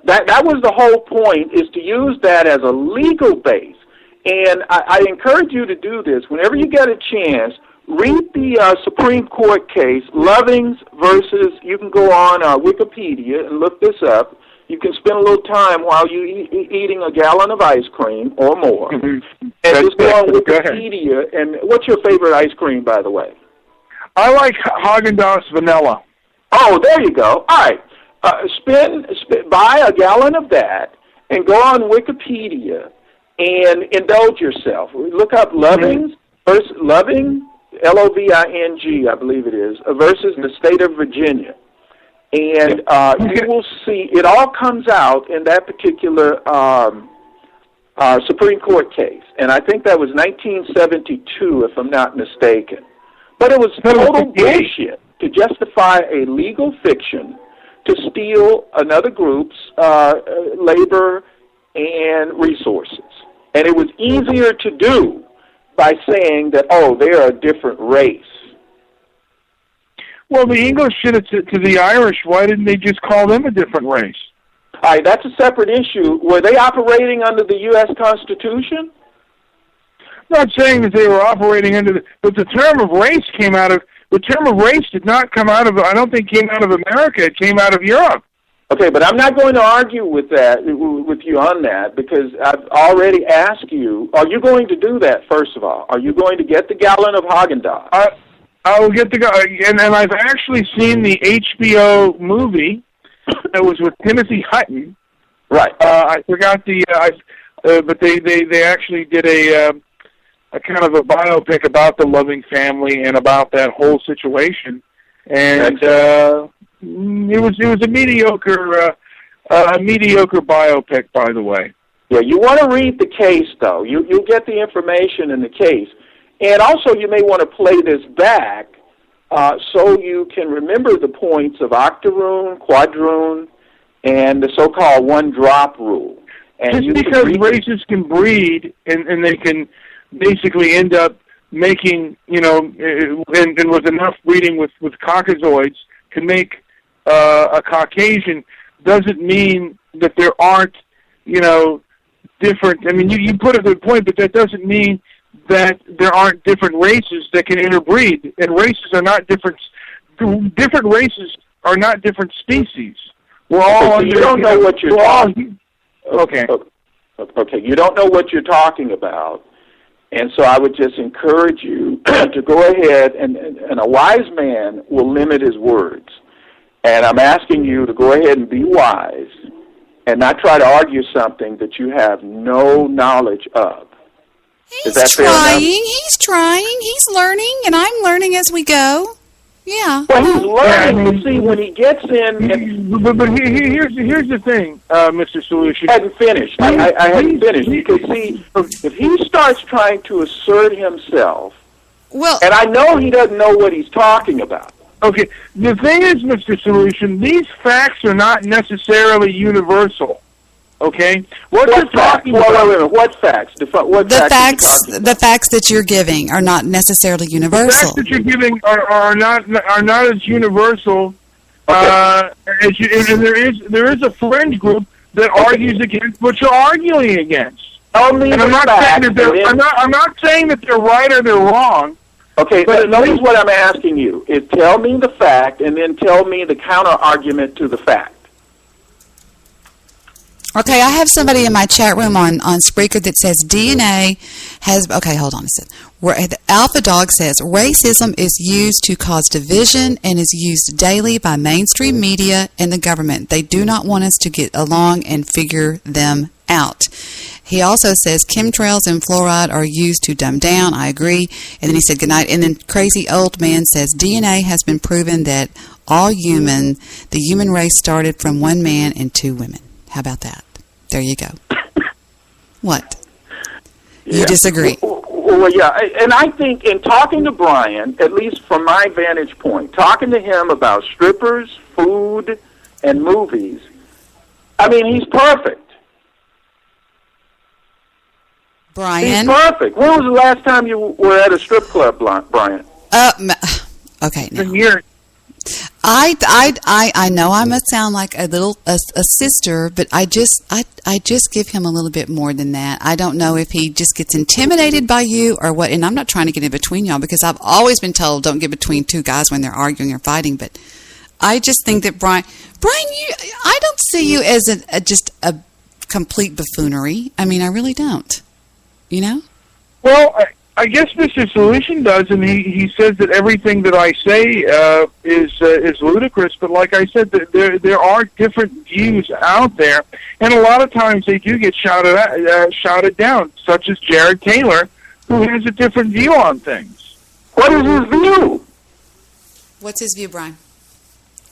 That was the whole point, is to use that as a legal base. And I encourage you to do this. Whenever you get a chance, read the Supreme Court case, Lovings versus, you can go on Wikipedia and look this up. You can spend a little time while you're eating a gallon of ice cream or more. Mm-hmm. And just go on Wikipedia. And what's your favorite ice cream, by the way? I like Haagen-Dazs vanilla. Oh, there you go. All right. Buy a gallon of that and go on Wikipedia and indulge yourself. Look up Lovings versus Loving, Loving, I believe it is, versus the state of Virginia. And you will see it all comes out in that particular Supreme Court case. And I think that was 1972, if I'm not mistaken. But it was total bullshit to justify a legal fiction to steal another group's labor and resources. And it was easier to do by saying that, oh, they're a different race. Well, the English did it to the Irish. Why didn't they just call them a different race? All right, that's a separate issue. Were they operating under the U.S. Constitution? I'm not saying that they were operating under but the term of race did not come out of, I don't think came out of America. It came out of Europe. Okay, but I'm not going to argue with you on that, because I've already asked you, are you going to do that, first of all? Are you going to get the gallon of Haagen-Dazs? I will get and I've actually seen the HBO movie that was with Timothy Hutton. Right. I forgot but they actually did a kind of a biopic about the Loving family and about that whole situation, and it was a mediocre biopic, by the way. Yeah, you want to read the case, though. You'll get the information in the case. And also, you may want to play this back so you can remember the points of octoroon, quadroon, and the so-called one-drop rule. And just because races can breed and they can basically end up making, and with enough breeding with Caucasoids, can make a Caucasian, doesn't mean that there aren't, different. I mean, you put a good point, but that doesn't mean that there aren't different races that can interbreed, and races are not different. Different races are not different species. We're all you don't know what you're talking. Okay. Okay, you don't know what you're talking about, and so I would just encourage you to go ahead, and a wise man will limit his words. And I'm asking you to go ahead and be wise and not try to argue something that you have no knowledge of. He's trying. He's trying. He's learning, and I'm learning as we go. Yeah. Well, he's learning. You see, when he gets in... But here's the thing, Mr. Solution. I hadn't finished. I hadn't finished. Because, see, if he starts trying to assert himself, and I know he doesn't know what he's talking about. Okay, the thing is, Mr. Solution, these facts are not necessarily universal. Okay, what you're talking about? Wait a minute. What facts? The facts that you're giving are not necessarily universal. The facts that you're giving are not as universal. And there is a fringe group that argues against what you're arguing against. And I'm not saying that they're right or they're wrong. Okay, but notice what I'm asking you is tell me the fact and then tell me the counter argument to the fact. Okay, I have somebody in my chat room on Spreaker that says DNA has... Okay, hold on a second. Alpha Dog says, racism is used to cause division and is used daily by mainstream media and the government. They do not want us to get along and figure them out. He also says chemtrails and fluoride are used to dumb down. I agree. And then he said, good night. And then Crazy Old Man says, DNA has been proven that the human race started from one man and two women. How about that? There you go. What? Yeah. You disagree? Well, yeah, and I think in talking to Brian, at least from my vantage point, talking to him about strippers, food, and movies, I mean, he's perfect. Brian? He's perfect. When was the last time you were at a strip club, Brian? Okay. A year. I know I must sound like a sister, but I just give him a little bit more than that. I don't know if he just gets intimidated by you or what. And I'm not trying to get in between y'all because I've always been told don't get between two guys when they're arguing or fighting. But I just think that Brian, I don't see you as just a complete buffoonery. I mean, I really don't. You know? Well, I guess Mr. Solution does, and he says that everything that I say is ludicrous. But like I said, there are different views out there, and a lot of times they do get shouted down, such as Jared Taylor, who has a different view on things. What is his view? What's his view, Brian?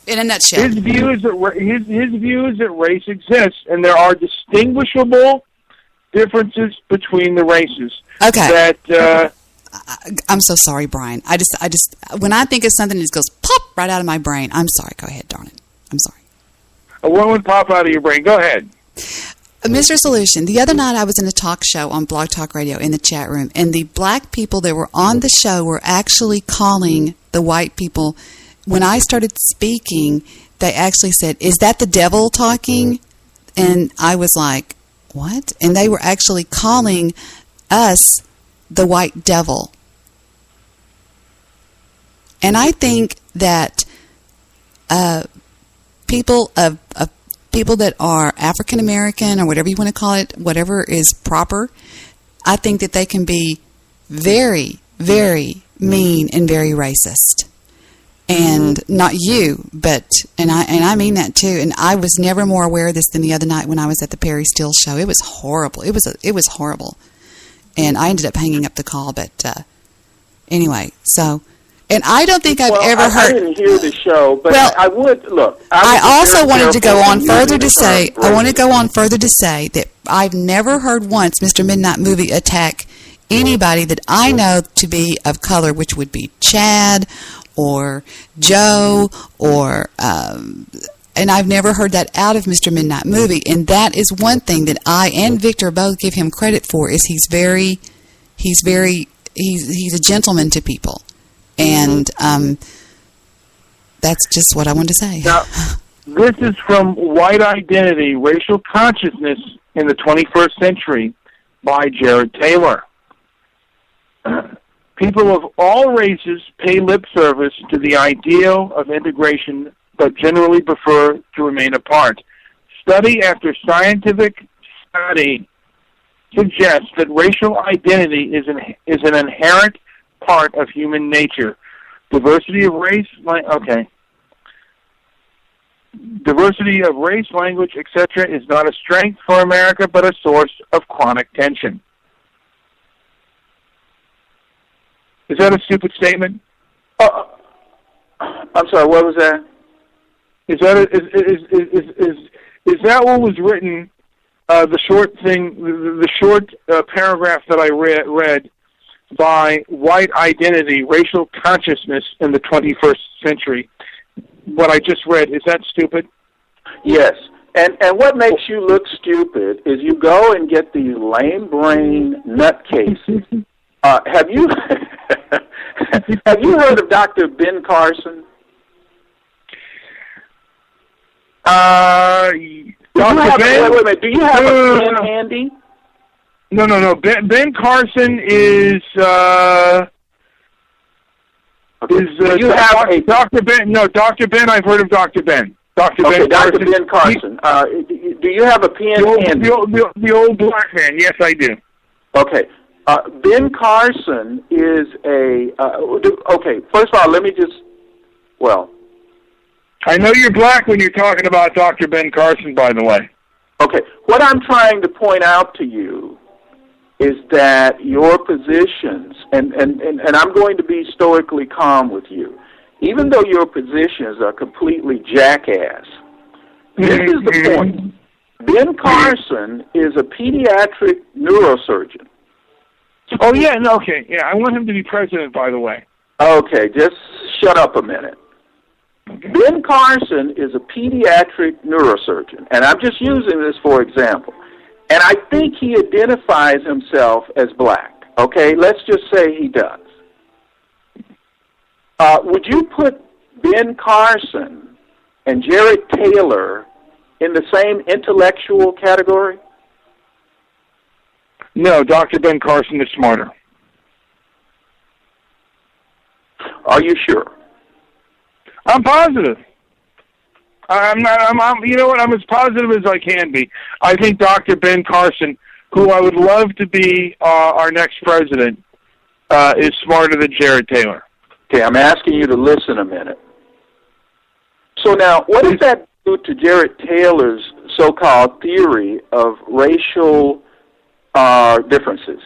In a nutshell, his view is that race exists, and there are distinguishable differences between the races. Okay. I'm so sorry, Brian. I just when I think of something, it just goes pop right out of my brain. I'm sorry. Go ahead, darn it. I'm sorry. What would pop out of your brain? Go ahead. Mr. Solution, the other night I was in a talk show on Blog Talk Radio in the chat room, and the black people that were on the show were actually calling the white people. When I started speaking, they actually said, "Is that the devil talking?" And I was like, what? And they were actually calling us the white devil. And I think that people that are African American or whatever you want to call it, whatever is proper, I think that they can be very, very mean and very racist. And not you, but and I mean that too. And I was never more aware of this than the other night when I was at the Perry Steele show. It was horrible. It was horrible. And I ended up hanging up the call. But anyway, so and I don't think I've ever heard. I didn't hear the show, but I would look. I also wanted to go on further to say. I want to go on further to say that I've never heard once Mr. Midnight Movie attack anybody that I know to be of color, which would be Chad or Joe, or and I've never heard that out of Mr. Midnight Movie. And that is one thing that I and Victor both give him credit for, is he's a gentleman to people. And that's just what I wanted to say. Now, this is from White Identity, Racial Consciousness in the 21st Century by Jared Taylor. People of all races pay lip service to the ideal of integration, but generally prefer to remain apart. Study after scientific study suggests that racial identity is an inherent part of human nature. Diversity of race, Diversity of race, language, etc. is not a strength for America, but a source of chronic tension. Is that a stupid statement? I'm sorry. What was that? Is that what was written? The short paragraph that I read by White Identity, Racial Consciousness in the 21st Century. What I just read, is that stupid? Yes. And what makes you look stupid is you go and get these lame brain nutcases. Have you heard of Dr. Ben Carson? Wait a minute. Do you have a pen handy? No. Ben Carson is Dr. Ben? No, Dr. Ben. I've heard of Dr. Ben. Dr. Ben Carson. Do you have a pen handy? The old black man. Yes, I do. Okay. Ben Carson is first of all, let me just, I know you're black when you're talking about Dr. Ben Carson, by the way. Okay. What I'm trying to point out to you is that your positions, and I'm going to be stoically calm with you, even though your positions are completely jackass, this is the point. Ben Carson is a pediatric neurosurgeon. Oh, yeah, okay. Yeah, I want him to be president, by the way. Okay, just shut up a minute. Okay. Ben Carson is a pediatric neurosurgeon, and I'm just using this for example. And I think he identifies himself as black. Okay, let's just say he does. Would you put Ben Carson and Jared Taylor in the same intellectual category? No, Dr. Ben Carson is smarter. Are you sure? I'm positive. I'm you know what? I'm as positive as I can be. I think Dr. Ben Carson, who I would love to be our next president, is smarter than Jared Taylor. Okay, I'm asking you to listen a minute. So now, what does that do to Jared Taylor's so-called theory of racial differences?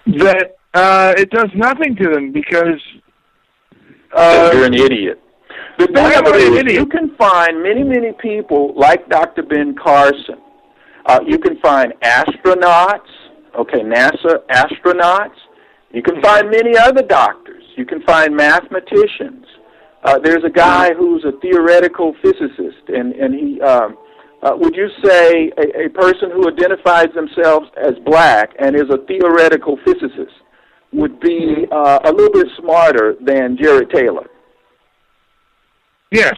That it does nothing to them because you're an idiot. The thing about it is, you can find many people like Dr. Ben Carson. You can find astronauts, NASA astronauts. You can find many other doctors. You can find mathematicians. There's a guy who's a theoretical physicist, and he, would you say a person who identifies themselves as black and is a theoretical physicist would be a little bit smarter than Jared Taylor? Yes.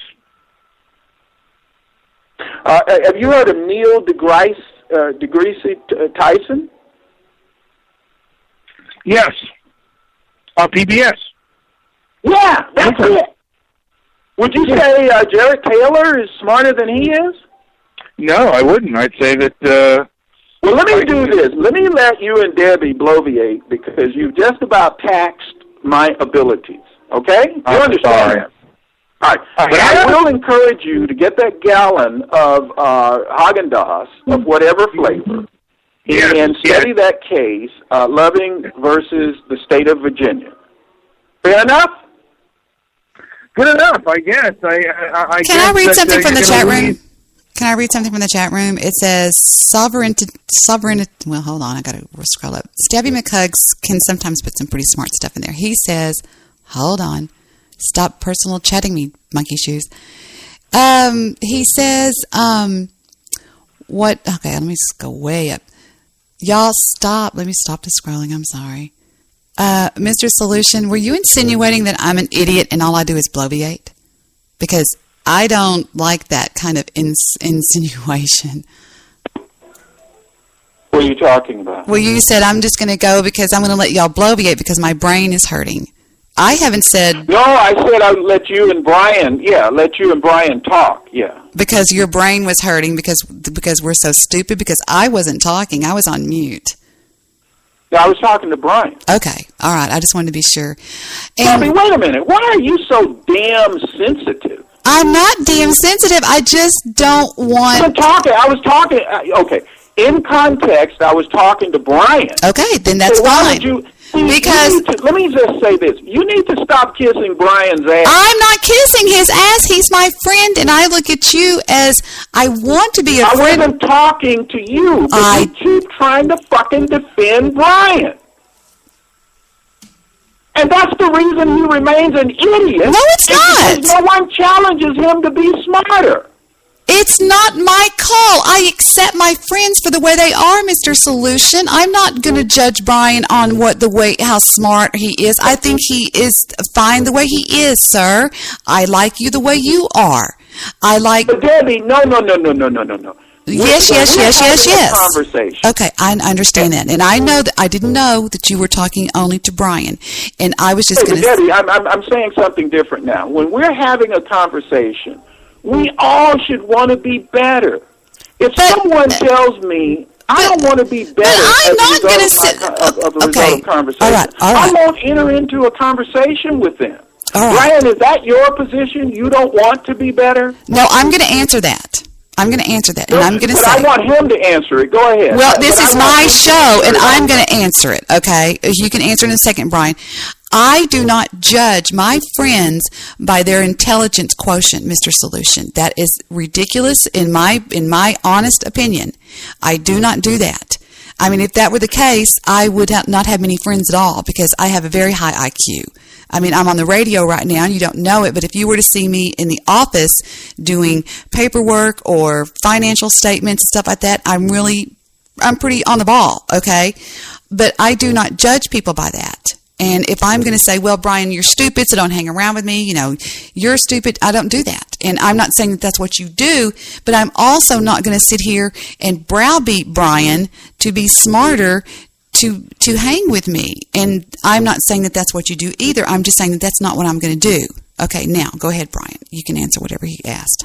Have you heard of Neil deGrasse Tyson? Yes. PBS. Yeah, that's it. Would you say Jared Taylor is smarter than he is? No, I wouldn't. I'd say that... well, let me do this. Let me let you and Debbie bloviate because you've just about taxed my abilities. Okay? You understand that? All right. But I will encourage you to get that gallon of Haagen-Dazs of whatever flavor and study that case, Loving versus the state of Virginia. Fair enough? Good enough, I guess. Can I read something from the chat room? Can I read something from the chat room? It says sovereignty. Well, hold on. I got to scroll up. Stabby McHugs can sometimes put some pretty smart stuff in there. He says, hold on. Stop personal chatting me, monkey shoes. He says, what? Okay, let me just go way up. Y'all stop. Let me stop the scrolling. I'm sorry. Mr. Solution, were you insinuating that I'm an idiot and all I do is bloviate? Because I don't like that kind of insinuation. Well, are you talking about? Well, you said I'm just going to go because I'm going to let y'all bloviate because my brain is hurting. I haven't said... No, I said I'd let you and Brian talk, yeah. Because your brain was hurting because we're so stupid, because I wasn't talking. I was on mute. Yeah, I was talking to Brian. Okay, all right. I just wanted to be sure. Bobby, wait a minute. Why are you so damn sensitive? I'm not damn sensitive. I just don't want... I was talking, okay. In context, I was talking to Brian. Okay, then that's so why fine. Would you, because let me just say this. You need to stop kissing Brian's ass. I'm not kissing his ass. He's my friend, and I look at you as I want to be a friend. I wasn't talking to you, but you keep trying to fucking defend Brian. And that's the reason he remains an idiot. No, it's not. Because no one challenges him to be smarter. It's not my call. I accept my friends for the way they are, Mr. Solution. I'm not going to judge Brian on how smart he is. I think he is fine the way he is, sir. I like you the way you are. But Debbie, no. Yes. Conversation. Okay, I understand that, and I know that I didn't know that you were talking only to Brian, and I was just going to. Debbie, I'm saying something different now. When we're having a conversation, we all should want to be better. If someone tells me I don't want to be better I'm not going to sit. Result of conversation, all right. I won't enter into a conversation with them. All right. Brian, is that your position? You don't want to be better? No, I'm going to answer that. And I'm going to say... I want him to answer it. Go ahead. Well, this is my show, and I'm going to answer it, okay? You can answer in a second, Brian. I do not judge my friends by their intelligence quotient, Mr. Solution. That is ridiculous in my honest opinion. I do not do that. I mean, if that were the case, I would not have many friends at all because I have a very high IQ. I mean, I'm on the radio right now, and you don't know it, but if you were to see me in the office doing paperwork or financial statements and stuff like that, I'm pretty on the ball, okay? But I do not judge people by that. And if I'm going to say, well, Brian, you're stupid, so don't hang around with me, you're stupid, I don't do that. And I'm not saying that that's what you do, but I'm also not going to sit here and browbeat Brian to be smarter to hang with me. And I'm not saying that that's what you do either. I'm just saying that that's not what I'm going to do. Okay, now, go ahead, Brian. You can answer whatever he asked.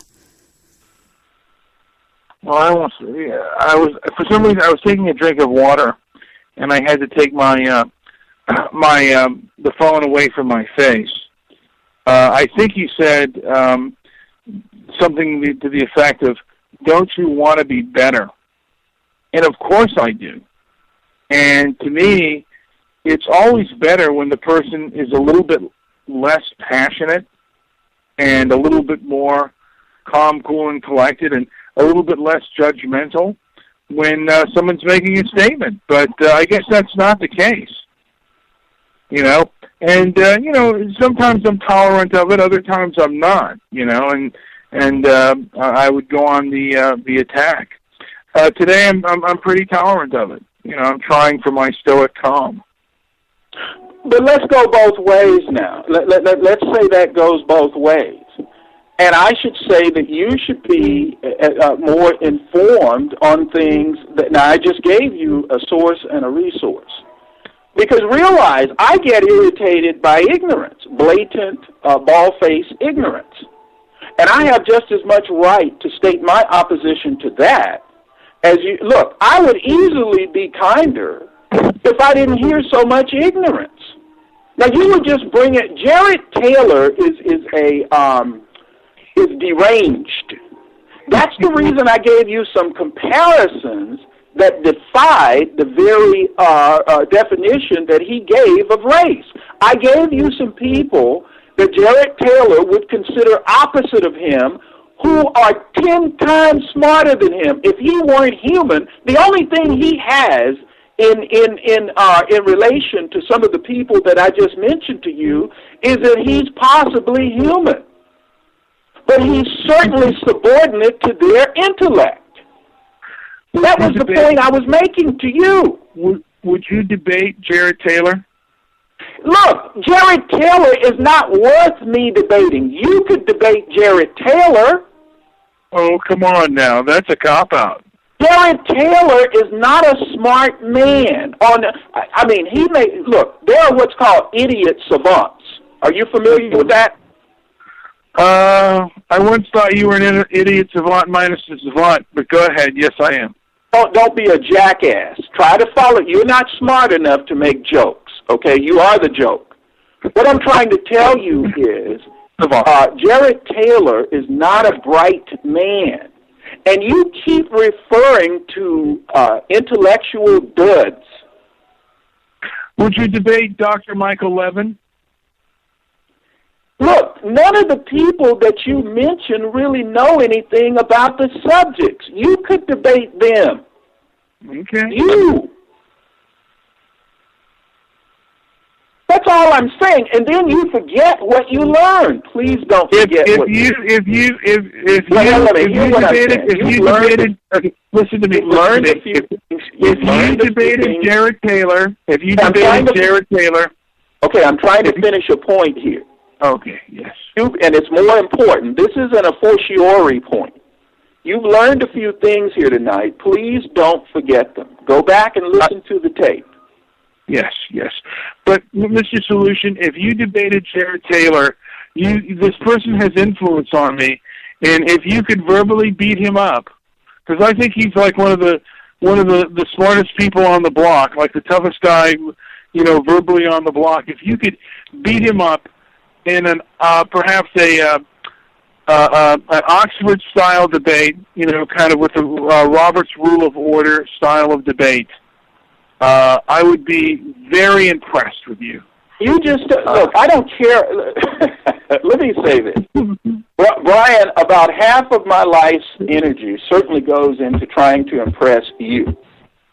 Well, for some reason, I was taking a drink of water, and I had to take the phone away from my face. I think you said something to the effect of, don't you want to be better? And of course I do. And to me, it's always better when the person is a little bit less passionate and a little bit more calm, cool, and collected, and a little bit less judgmental when someone's making a statement. But I guess that's not the case. And sometimes I'm tolerant of it, other times I'm not, and I would go on the attack. Today I'm pretty tolerant of it. I'm trying for my stoic calm. But let's go both ways now. Let's say that goes both ways. And I should say that you should be more informed on things now I just gave you a source and a resource. Because realize, I get irritated by ignorance, blatant, bald-faced ignorance. And I have just as much right to state my opposition to that as you. Look, I would easily be kinder if I didn't hear so much ignorance. Now, you would just bring it. Jared Taylor is deranged. That's the reason I gave you some comparisons that defied the very definition that he gave of race. I gave you some people that Jared Taylor would consider opposite of him who are 10 times smarter than him. If he weren't human, the only thing he has in relation to some of the people that I just mentioned to you is that he's possibly human. But he's certainly subordinate to their intellect. That was the point I was making to you. Would you debate Jared Taylor? Look, Jared Taylor is not worth me debating. You could debate Jared Taylor. Oh, come on now. That's a cop-out. Jared Taylor is not a smart man. Look, there are what's called idiot savants. Are you familiar with that? I once thought you were an idiot savant minus a savant, but go ahead. Yes, I am. Don't be a jackass. Try to follow. You're not smart enough to make jokes, okay? You are the joke. What I'm trying to tell you is Jared Taylor is not a bright man. And you keep referring to intellectual duds. Would you debate Dr. Michael Levin? Look, none of the people that you mentioned really know anything about the subjects. You could debate them. Okay. You. That's all I'm saying. And then you forget what you learned. Please don't forget Listen to me. If you debated Jared Taylor. Okay, I'm trying to finish a point here. Okay, yes. And it's more important. This isn't a fortiori point. You've learned a few things here tonight. Please don't forget them. Go back and listen to the tape. Yes. But, Mr. Solution, if you debated Jared Taylor, this person has influence on me, and if you could verbally beat him up, because I think he's like one of the smartest people on the block, like the toughest guy, verbally on the block. If you could beat him up in perhaps an Oxford-style debate, kind of with the Robert's Rule of Order style of debate, I would be very impressed with you. You just, look, I don't care. Let me say this. Brian, about half of my life's energy certainly goes into trying to impress you.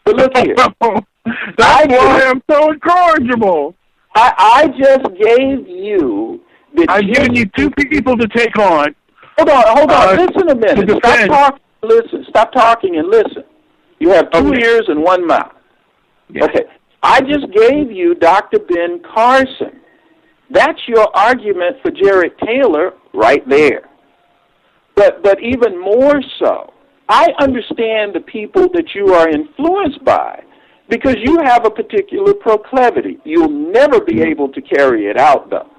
But look here. That's why I'm so incorrigible. I just gave you I've given you two people to take on. Hold on. Listen a minute. Stop talking and listen. You have two ears and one mouth. Yeah. Okay. I just gave you Dr. Ben Carson. That's your argument for Jared Taylor right there. But even more so, I understand the people that you are influenced by because you have a particular proclivity. You'll never be able to carry it out, though.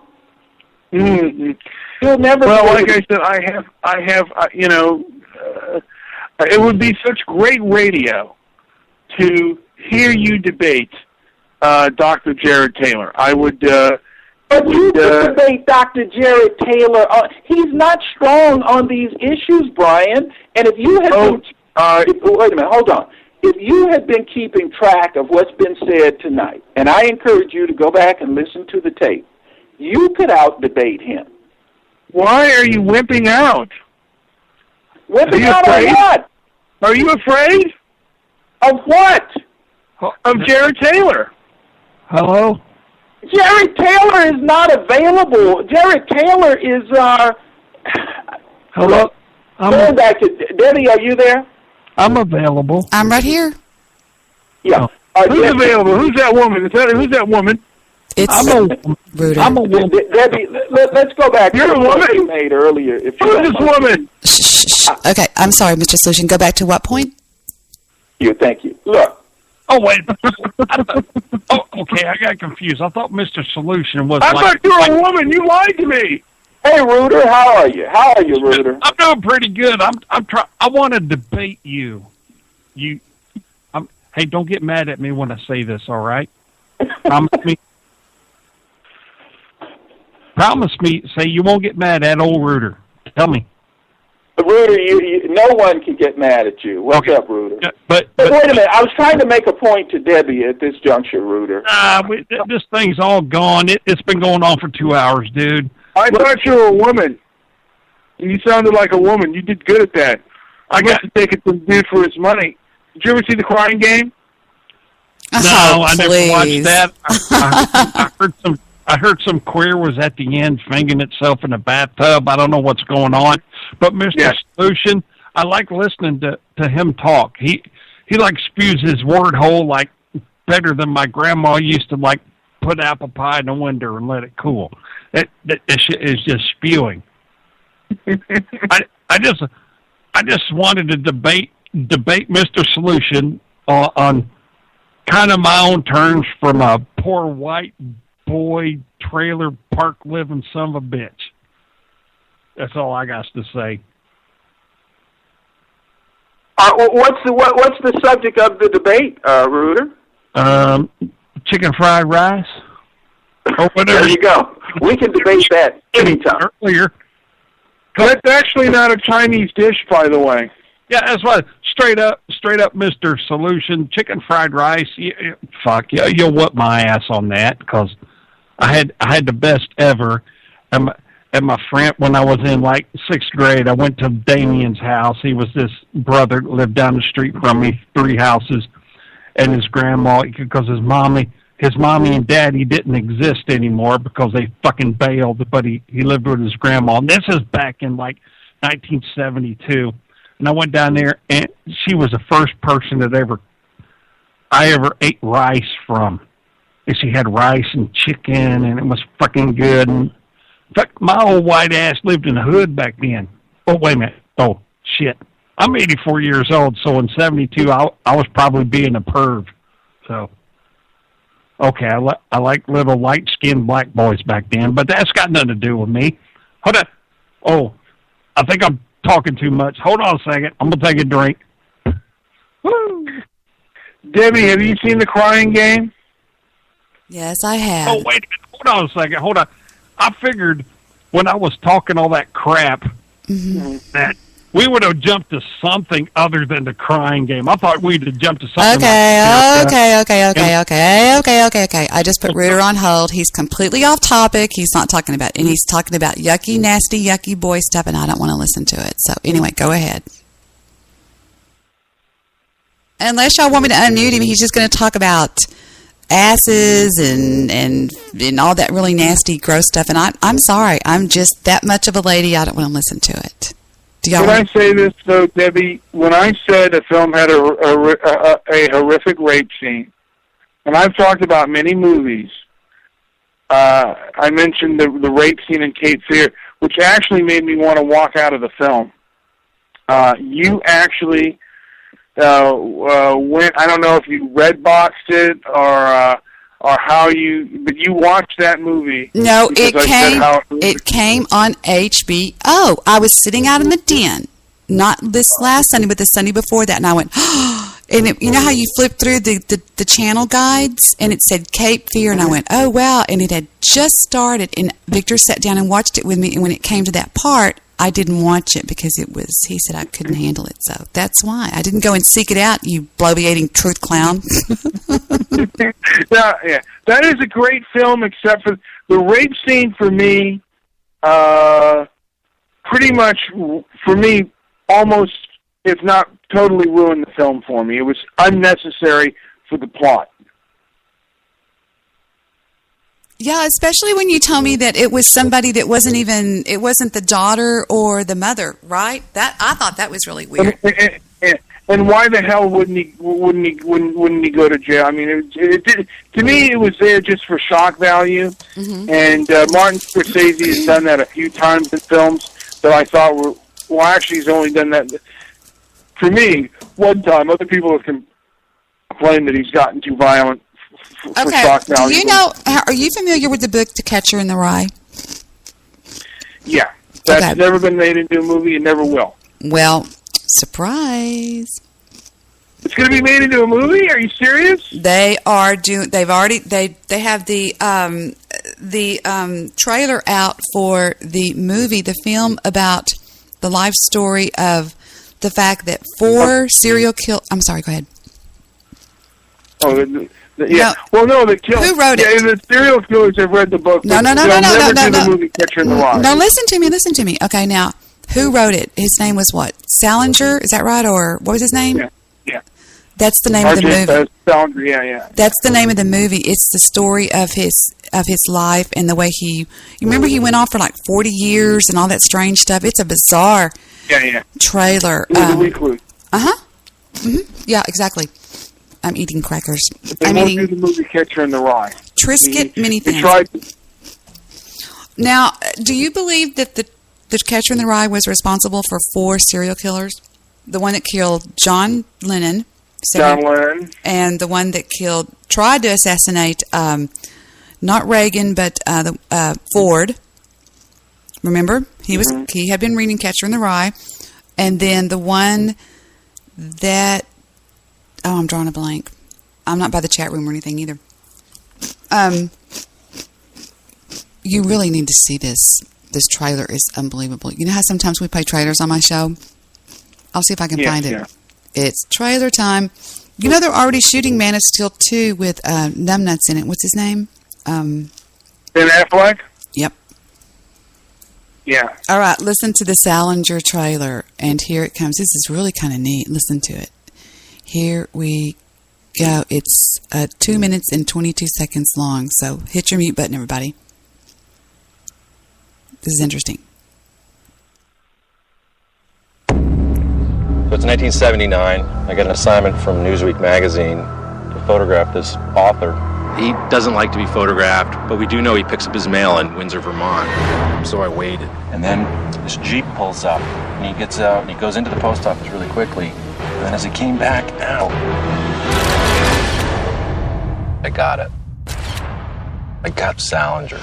Mm-hmm. You'll never. Well, like I said, I have. It would be such great radio to hear you debate Dr. Jared Taylor. I would. But you could debate Dr. Jared Taylor. He's not strong on these issues, Brian. And if you had wait a minute, hold on. If you had been keeping track of what's been said tonight, and I encourage you to go back and listen to the tape, you could out-debate him. Why are you wimping out? Wimping out of what? Are you afraid? Of what? Of Jared Taylor. Hello? Jared Taylor is not available. Jared Taylor is, Hello? Going back to, Debbie, are you there? I'm available. I'm right here. Yeah. Who's available? Who's that woman? Who's that woman? I'm a woman. Debbie, let's go back You're to a woman? what you made earlier. Who's this woman? Shh. Okay, I'm sorry, Mr. Solution. Go back to what point? Thank you. Look. Oh, wait. Okay, I got confused. I thought Mr. Solution was I thought you were a woman. You lied to me. Hey, Reuter, how are you? How are you, Reuter? I'm doing pretty good. I want to debate you. Hey, don't get mad at me when I say this, all right? Promise me, say you won't get mad at old Reuter. Tell me. Reuter, no one can get mad at you. What's up, Reuter? But wait a minute. I was trying to make a point to Debbie at this juncture, Reuter. This thing's all gone. It's been going on for 2 hours, dude. I thought you were a woman. You sounded like a woman. You did good at that. I got to take it to the dude for his money. Did you ever see The Crying Game? No, I never watched that. I heard some queer was at the end fingering itself in a bathtub. I don't know what's going on. But Mr. Solution, I like listening to him talk. He like spews his word hole like better than my grandma used to like put apple pie in the window and let it cool. That shit is just spewing. I just wanted to debate debate Mr. Solution on kind of my own terms from a poor white boy trailer park living son of a bitch. That's all I got to say. What's the subject of the debate, Reuter? Chicken fried rice. Or whatever. There you go. We can debate that anytime. Earlier. That's actually not a Chinese dish, by the way. Yeah, that's what. Straight up, Mr. Solution. Chicken fried rice. Fuck yeah, you'll whoop my ass on that because I had the best ever. And my friend, when I was in like 6th grade, I went to Damien's house. He was this brother that lived down the street from me, 3 houses, and his grandma, because his mommy and daddy didn't exist anymore because they fucking bailed, but he lived with his grandma. And this is back in like 1972. And I went down there, and she was the first person that I ever ate rice from. And she had rice and chicken, and it was fucking good. And in fact, my old white ass lived in the hood back then. Oh, wait a minute. Oh, shit. I'm 84 years old, so in 72, I was probably being a perv. So, okay, I like little light-skinned black boys back then, but that's got nothing to do with me. Hold on. Oh, I think I'm talking too much. Hold on a second. I'm going to take a drink. Woo! Debbie, have you seen The Crying Game? Yes, I have. Oh, wait a minute. Hold on a second. Hold on. I figured when I was talking all that crap that we would have jumped to something other than The Crying Game. I thought we'd have jumped to something Okay. I just put Reuter on hold. He's completely off topic. He's not talking about, and he's talking about yucky, nasty, yucky boy stuff, and I don't want to listen to it. So anyway, go ahead. Unless y'all want me to unmute him, he's just going to talk about asses and all that really nasty, gross stuff. And I'm sorry. I'm just that much of a lady. I don't want to listen to it. Can I say this, though, Debbie? When I said a film had a horrific rape scene, and I've talked about many movies, I mentioned the rape scene in Cape Fear, which actually made me want to walk out of the film. You actually went, I don't know if you Redboxed it or how but you watched that movie. No, it came on HBO. I was sitting out in the den, not this last Sunday, but the Sunday before that, and I went, and you know how you flip through the channel guides, and it said Cape Fear, and I went, oh, wow, and it had just started, and Victor sat down and watched it with me, and when it came to that part, I didn't watch it because he said I couldn't handle it, so that's why. I didn't go and seek it out, you bloviating truth clown. Yeah, that is a great film, except for the rape scene for me, pretty much, for me, almost, if not totally ruined the film for me. It was unnecessary for the plot. Yeah, especially when you tell me that it was somebody that wasn't the daughter or the mother, right? I thought that was really weird. And why the hell wouldn't he go to jail? I mean, to me, it was there just for shock value. Mm-hmm. And Martin Scorsese has done that a few times in films that I thought were, well, actually, he's only done that for me one time. Other people have complained that he's gotten too violent. Okay. Do you know? Are you familiar with the book *To Catcher in the Rye*? Yeah, that's never been made into a movie and never will. Well, surprise! It's going to be made into a movie? Are you serious? They are doing. They have the trailer out for the movie, the film about the life story of the fact that 4 serial kill. I'm sorry. Go ahead. Oh. Yeah. Well, no, the kill. Who wrote it? Yeah, the serial killers have read the book. No. The movie Catcher in the Rye. No, listen to me. Okay, now, who wrote it? His name was what? Salinger? Is that right? Or what was his name? Yeah. That's the name of the movie. Salinger, yeah. That's the name of the movie. It's the story of his life and the way you remember he went off for like 40 years and all that strange stuff. It's a bizarre trailer. The Recluse. Yeah, exactly. I'm eating crackers. I'm eating the movie Catcher in the Rye. Triscuit mini things. Now, do you believe that the Catcher in the Rye was responsible for 4 serial killers? the one that killed John Lennon. John Lennon. And the one that tried to assassinate, not Reagan, but Ford. Remember? He had been reading Catcher in the Rye. And then the one that, I'm drawing a blank. I'm not by the chat room or anything either. You really need to see this. This trailer is unbelievable. You know how sometimes we play trailers on my show? I'll see if I can find it. Yeah. It's trailer time. You know they're already shooting Man of Steel 2 with numbnuts in it. What's his name? Ben Affleck? Yep. Yeah. All right, listen to the Salinger trailer, and here it comes. This is really kind of neat. Listen to it. Here we go. It's 2 minutes and 22 seconds long, so hit your mute button, everybody. This is interesting. So it's 1979. I got an assignment from Newsweek magazine to photograph this author. He doesn't like to be photographed, but we do know he picks up his mail in Windsor, Vermont. So I waited. And then this Jeep pulls up, and he gets out, and he goes into the post office really quickly. And then as he came back out, I got it. I got Salinger.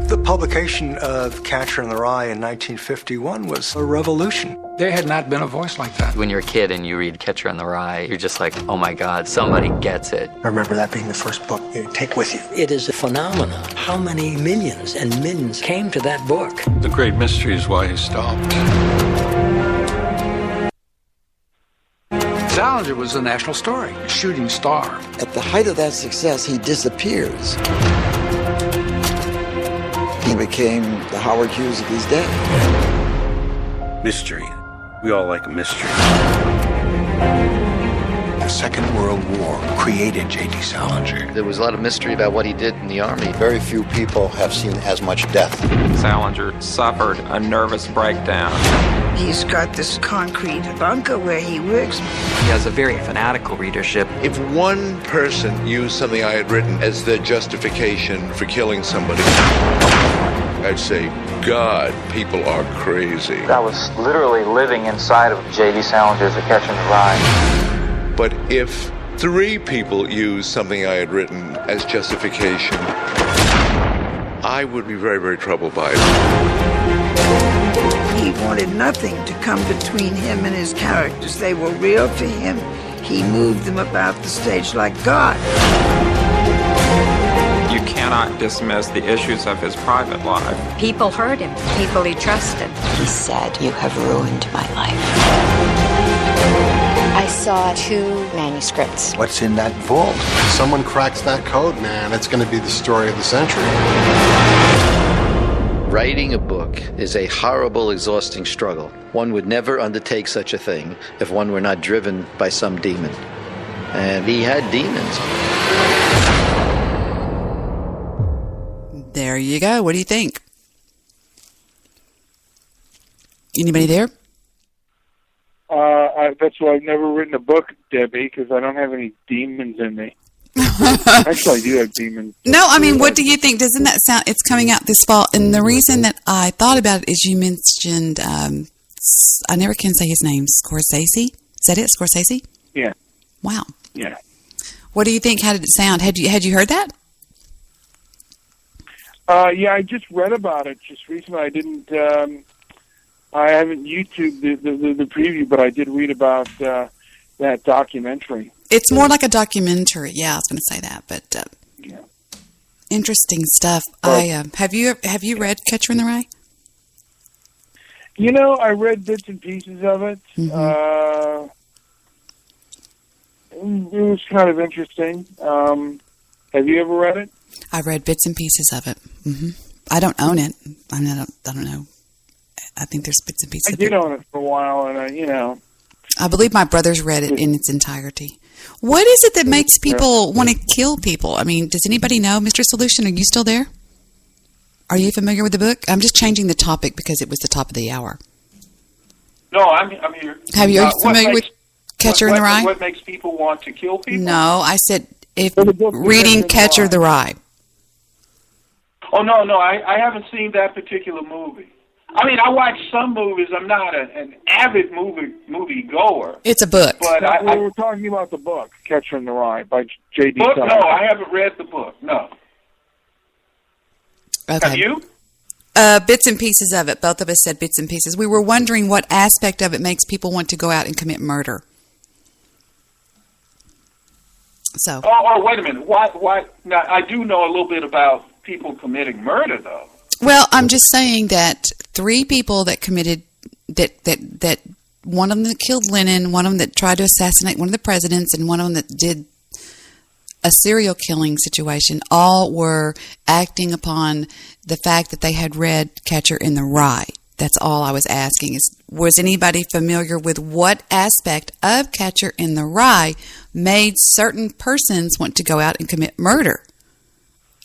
The publication of Catcher in the Rye in 1951 was a revolution. There had not been a voice like that. When you're a kid and you read Catcher in the Rye, you're just like, oh my God, somebody gets it. I remember that being the first book you take with you. It is a phenomenon. How many millions and millions came to that book? The great mystery is why he stopped. Salinger was a national story, a shooting star. At the height of that success, he disappears. He became the Howard Hughes of his day. Mystery. We all like a mystery. The Second World War created J.D. Salinger. There was a lot of mystery about what he did in the Army. Very few people have seen as much death. Salinger suffered a nervous breakdown. He's got this concrete bunker where he works. He has a very fanatical readership. If one person used something I had written as the justification for killing somebody, I'd say, God, people are crazy. I was literally living inside of J.D. Salinger's A Catcher in the Rye. But if 3 people used something I had written as justification, I would be very, very troubled by it. He wanted nothing to come between him and his characters. They were real to him. He moved them about the stage like God. You cannot dismiss the issues of his private life. People heard him, people he trusted. He said, "You have ruined my life." I saw 2 manuscripts. What's in that vault? If someone cracks that code, man, it's going to be the story of the century. Writing a book is a horrible, exhausting struggle. One would never undertake such a thing if one were not driven by some demon. And he had demons. There you go. What do you think? Anybody there? That's why I've never written a book, Debbie, because I don't have any demons in me. Actually, I do have demons. No, I mean, what do you think? Doesn't that sound... It's coming out this fall. And the reason that I thought about it is you mentioned... I never can say his name. Scorsese? Is that it? Scorsese? Yeah. Wow. Yeah. What do you think? How did it sound? Had you heard that? Yeah, I just read about it just recently. I didn't... I haven't YouTubed the preview, but I did read about that documentary. It's more like a documentary. Yeah, I was going to say that, but yeah. Interesting stuff. Have you read Catcher in the Rye? You know, I read bits and pieces of it. Mm-hmm. It was kind of interesting. Have you ever read it? I read bits and pieces of it. Mm-hmm. I don't own it. I don't know. I think there's bits and pieces. I did own it for a while, and I believe my brothers read it in its entirety. What is it that makes people want to kill people? I mean, does anybody know, Mr. Solution? Are you still there? Are you familiar with the book? I'm just changing the topic because it was the top of the hour. No, I'm here. Are you familiar with Catcher in the Rye? What makes people want to kill people? No, I said reading Catcher the Rye. Oh, no, I haven't seen that particular movie. I mean, I watch some movies. I'm not an avid movie goer. It's a book. But we were talking about the book, Catcher in the Rye, by J.D. Book? Salinger. No, I haven't read the book. No. Okay. Have you? Bits and pieces of it. Both of us said bits and pieces. We were wondering what aspect of it makes people want to go out and commit murder. So. Oh, wait a minute. Why? Now, I do know a little bit about people committing murder, though. Well, I'm just saying that 3 people that committed that one of them that killed Lennon, one of them that tried to assassinate one of the presidents, and one of them that did a serial killing situation, all were acting upon the fact that they had read Catcher in the Rye. That's all I was asking. Was anybody familiar with what aspect of Catcher in the Rye made certain persons want to go out and commit murder?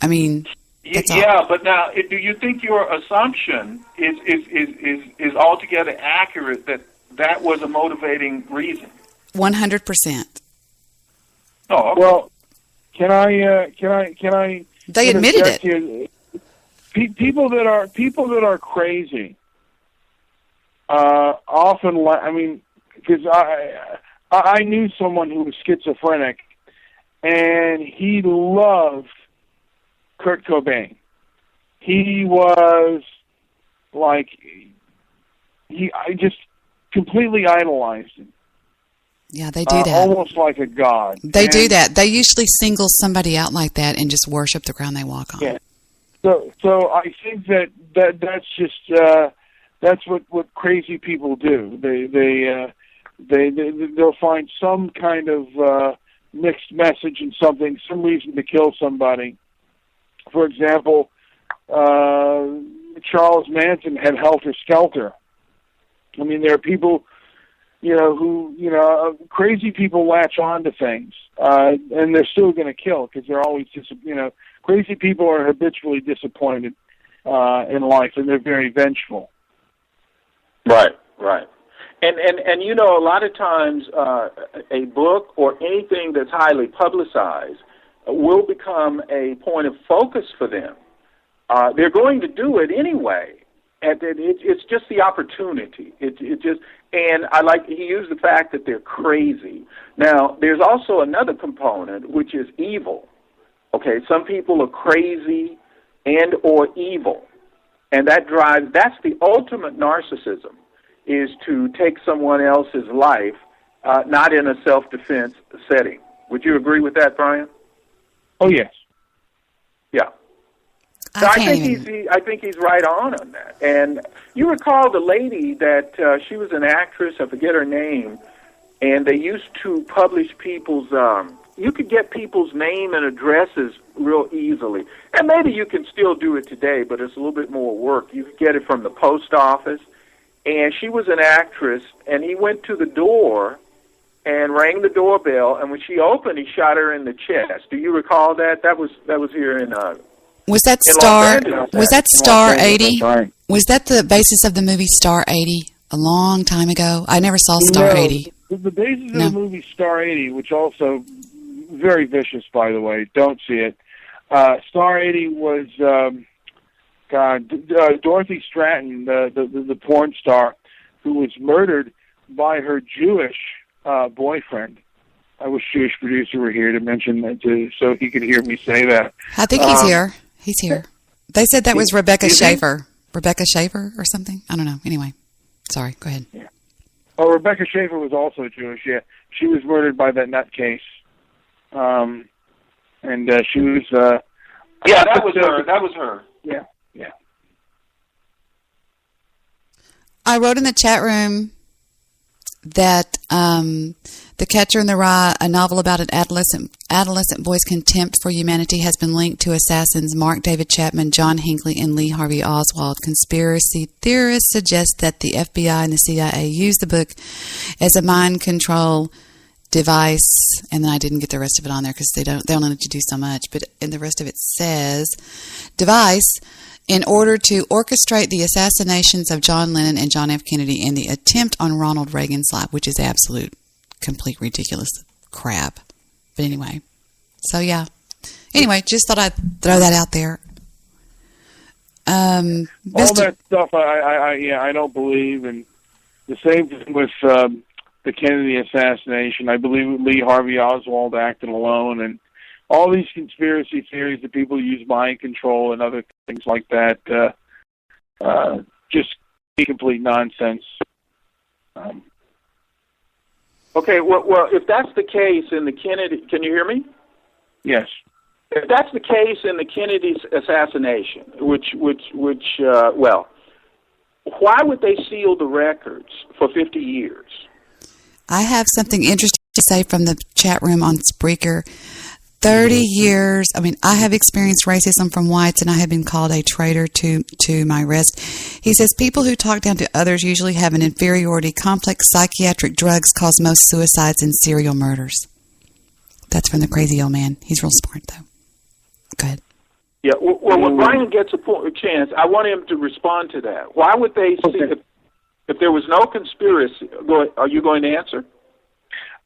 I mean, but now, do you think your assumption is altogether accurate that was a motivating reason? 100%. Oh, okay. Well, can I? They admitted it. Here? People that are crazy often. I mean, because I knew someone who was schizophrenic, and he loved Kurt Cobain. He was like I just completely idolized him. Yeah, they do that. Almost like a god. They do that. They usually single somebody out like that and just worship the ground they walk on. Yeah. So I think that's just that's what crazy people do. They'll find some kind of mixed message in something, some reason to kill somebody. For example, Charles Manson had Helter Skelter. I mean, there are people, crazy people latch on to things, and they're still going to kill because they're always crazy people are habitually disappointed in life, and they're very vengeful. Right. And a lot of times a book or anything that's highly publicized will become a point of focus for them. They're going to do it anyway. And it's just the opportunity. And he used the fact that they're crazy. Now, there's also another component, which is evil. Okay, some people are crazy and or evil. And that's the ultimate narcissism, is to take someone else's life, not in a self-defense setting. Would you agree with that, Brian? Oh, yes. Yeah. So I think he's right on that. And you recall the lady that she was an actress, I forget her name, and they used to publish people's, you could get people's name and addresses real easily. And maybe you can still do it today, but it's a little bit more work. You could get it from the post office. And she was an actress, and he went to the door and rang the doorbell, and when she opened, he shot her in the chest. Do you recall that? That was here in Was that Star 80? Was that the basis of the movie Star 80 a long time ago? I never saw Star 80. The basis of the movie Star 80, which also very vicious, by the way. Don't see it. Star 80 was Dorothy Stratton, the porn star, who was murdered by her Jewish boyfriend. I wish Jewish producer were here to mention that so he could hear me say that. I think he's here. He's here. They said that was Rebecca Schaefer. Rebecca Schaefer or something? I don't know. Anyway, sorry. Go ahead. Yeah. Oh, Rebecca Schaefer was also Jewish, yeah. She was murdered by that nutcase. And she was... yeah, that was her. That was her. Yeah. I wrote in the chat room that The Catcher in the Rye, a novel about an adolescent boy's contempt for humanity, has been linked to assassins Mark David Chapman, John Hinckley, and Lee Harvey Oswald. Conspiracy theorists suggest that the FBI and the CIA used the book as a mind control device, and then I didn't get the rest of it on there because they only let you do so much, but in the rest of it says device in order to orchestrate the assassinations of John Lennon and John F. Kennedy and the attempt on Ronald Reagan's life, which is absolute, complete, ridiculous crap. But anyway, so yeah. Anyway, just thought I'd throw that out there. All that stuff, I don't believe. And the same thing with the Kennedy assassination. I believe Lee Harvey Oswald acted alone, and all these conspiracy theories that people use mind control and other things like that, just complete nonsense. Okay, well, if that's the case in the Kennedy, can you hear me? Yes. If that's the case in the Kennedy assassination, which, well, why would they seal the records for 50 years? I have something interesting to say from the chat room on Spreaker. 30 years, I have experienced racism from whites, and I have been called a traitor to my race. He says, people who talk down to others usually have an inferiority complex. Psychiatric drugs cause most suicides and serial murders. That's from the crazy old man. He's real smart, though. Go ahead. Yeah, well, when Brian gets a chance, I want him to respond to that. Why would they see, if there was no conspiracy, are you going to answer?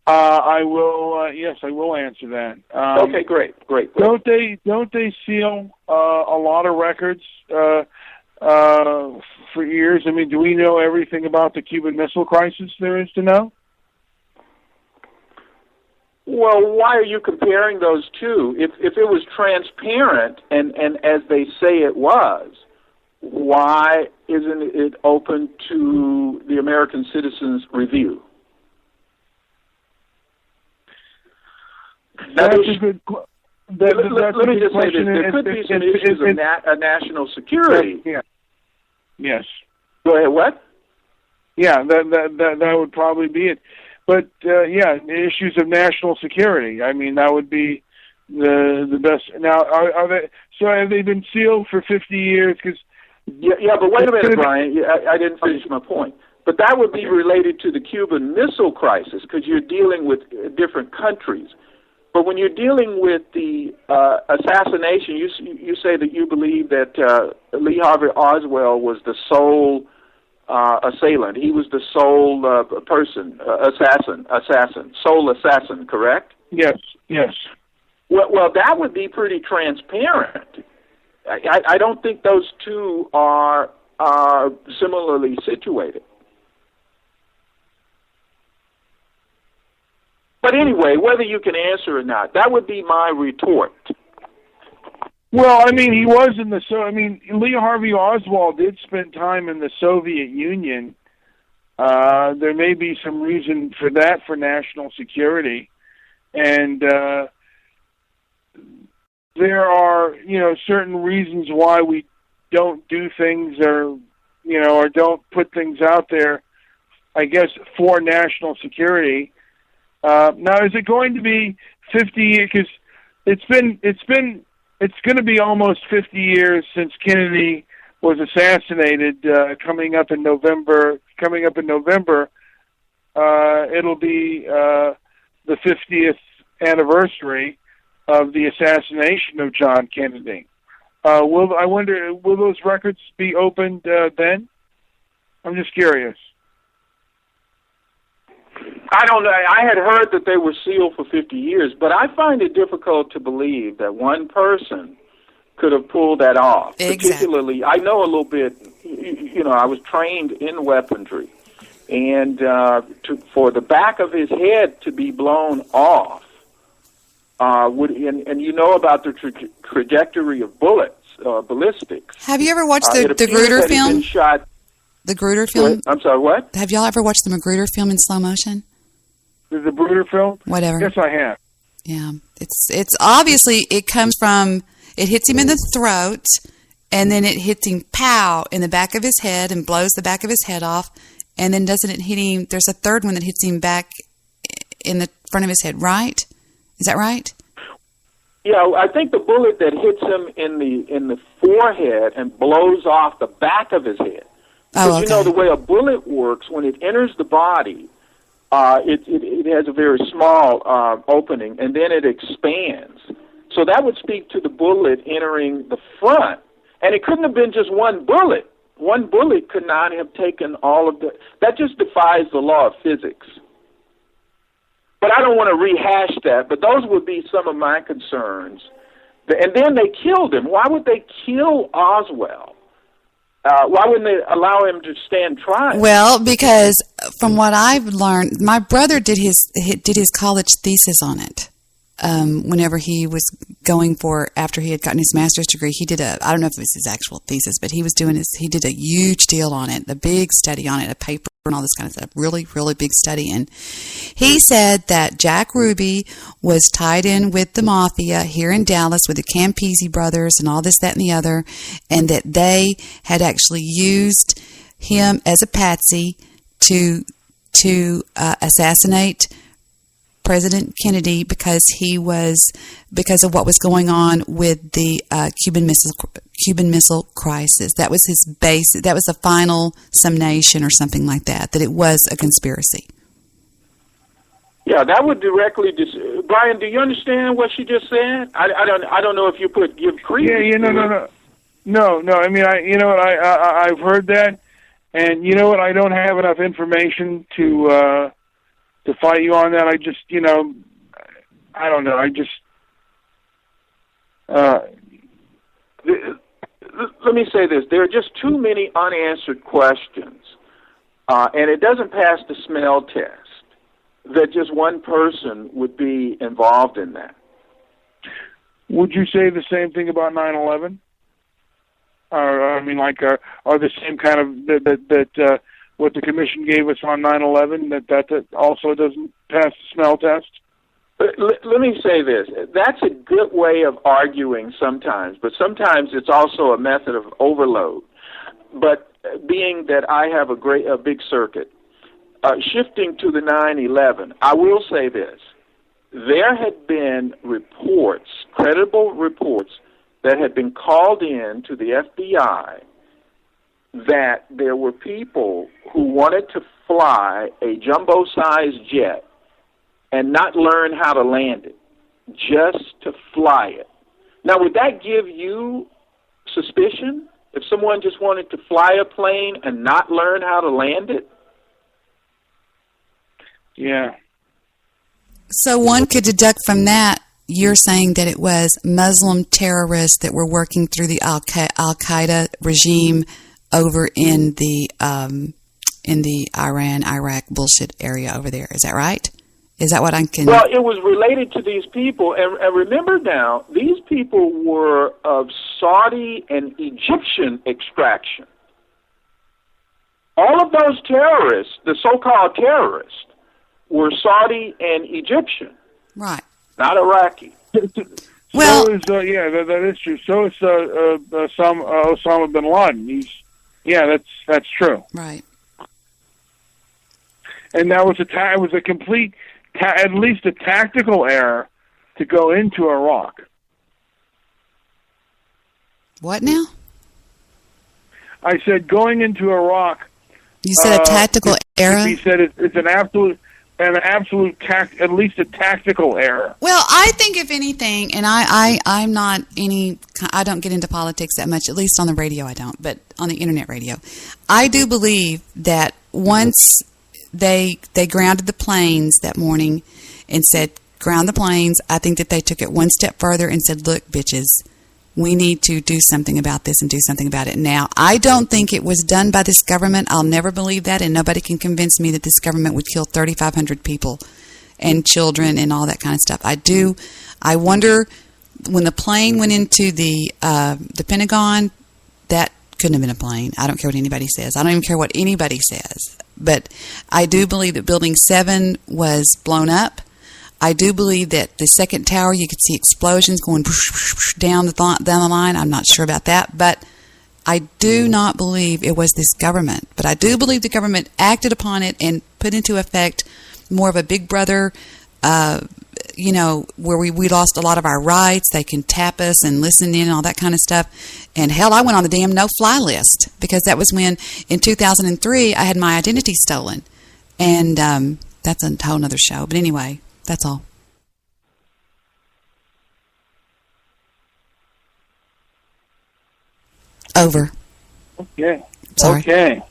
I will. Yes, I will answer that. Okay, great. Don't they seal a lot of records for years? Do we know everything about the Cuban Missile Crisis there is to know? Well, why are you comparing those two? If it was transparent and as they say it was, why isn't it open to the American citizens' review? That's a good question. Let me just say this. There could be some issues of national security. Yeah. Yes. Go ahead, what? Yeah, that would probably be it. But, issues of national security. That would be the best. Now, have they been sealed for 50 years? Yeah, but wait a minute, Brian. I didn't finish my point. But that would be related to the Cuban Missile Crisis, because you're dealing with different countries. But when you're dealing with the assassination, you say that you believe that Lee Harvey Oswald was the sole assailant. He was the sole sole assassin, correct? Yes. Well, that would be pretty transparent. I don't think those two are similarly situated. But anyway, whether you can answer or not, that would be my retort. Well, he was in Lee Harvey Oswald did spend time in the Soviet Union. There may be some reason for that for national security. And there are, certain reasons why we don't do things or don't put things out there, I guess, for national security. Now, is it going to be 50 years? Because it's going to be almost 50 years since Kennedy was assassinated. Coming up in November, it'll be the 50th anniversary of the assassination of John Kennedy. Will those records be opened then? I'm just curious. I don't know. I had heard that they were sealed for 50 years, but I find it difficult to believe that one person could have pulled that off. Exactly. Particularly, I know a little bit, I was trained in weaponry, and for the back of his head to be blown off, and you know about the trajectory of bullets, ballistics. Have you ever watched the Magruder film? The Magruder film? I'm sorry, what? Have y'all ever watched the Magruder film in slow motion? The Magruder film? Whatever. Yes, I have. Yeah. It's obviously, it comes from, it hits him in the throat, and then it hits him, pow, in the back of his head and blows the back of his head off, and then doesn't it hit him, there's a third one that hits him back in the front of his head, right? Is that right? Yeah, I think the bullet that hits him in the forehead and blows off the back of his head. Because the way a bullet works, when it enters the body, it has a very small opening, and then it expands. So that would speak to the bullet entering the front. And it couldn't have been just one bullet. One bullet could not have taken all of the... That just defies the law of physics. But I don't want to rehash that, but those would be some of my concerns. And then they killed him. Why would they kill Oswald? Why wouldn't they allow him to stand trial? Well, because from what I've learned, my brother did his college thesis on it. Whenever he was going after he had gotten his master's degree, he did I don't know if it was his actual thesis, but he did a huge deal on it, a big study on it, a paper and all this kind of stuff, really, really big study. And he said that Jack Ruby was tied in with the mafia here in Dallas with the Campisi brothers and all this, that, and the other, and that they had actually used him as a patsy to assassinate President Kennedy because of what was going on with the Cuban Missile Crisis. That was his base. That was the final summation or something like that. That it was a conspiracy. Yeah, that would directly. Brian, do you understand what she just said? I don't know if you give credence. Yeah, no. I mean, I've heard that, and you know what? I don't have enough information to fight you on that. I just, I don't know. Let me say this. There are just too many unanswered questions, and it doesn't pass the smell test that just one person would be involved in that. Would you say the same thing about 9/11? Are the same kind of that what the commission gave us on 9/11 that also doesn't pass the smell test? Let me say this. That's a good way of arguing sometimes, but sometimes it's also a method of overload. But being that I have a big circuit, shifting to the 9/11, I will say this. There had been reports, credible reports, that had been called in to the FBI that there were people who wanted to fly a jumbo-sized jet and not learn how to land it, just to fly it. Now, would that give you suspicion if someone just wanted to fly a plane and not learn how to land it? Yeah. So one could deduct from that, you're saying that it was Muslim terrorists that were working through the Al-Qaeda regime over in the Iran-Iraq bullshit area over there. Is that right? Is that what I can... Well, it was related to these people. And remember now, these people were of Saudi and Egyptian extraction. All of those terrorists, the so-called terrorists, were Saudi and Egyptian. Right. Not Iraqi. Well... So is, that is true. So is Osama bin Laden. That's true. Right. And that was it was a complete, at least a tactical error to go into Iraq. What now? I said going into Iraq. You said a tactical error? He said it's at least a tactical error. Well, I think if anything, and I'm not I don't get into politics that much, at least on the radio I don't, but on the internet radio. I do believe that once they grounded the planes that morning and said, ground the planes, I think that they took it one step further and said, look, bitches, we need to do something about this and do something about it now. I don't think it was done by this government. I'll never believe that, and nobody can convince me that this government would kill 3,500 people and children and all that kind of stuff. I wonder, when the plane went into the Pentagon, that couldn't have been a plane. I don't care what anybody says. I don't even care what anybody says. But I do believe that Building 7 was blown up. I do believe that the second tower, you could see explosions going down the line. I'm not sure about that, but I do not believe it was this government. But I do believe the government acted upon it and put into effect more of a big brother, where we lost a lot of our rights. They can tap us and listen in and all that kind of stuff. And hell, I went on the damn no-fly list because that was when, in 2003, I had my identity stolen. And that's a whole other show. But anyway... That's all. Over. Okay. Sorry. Okay.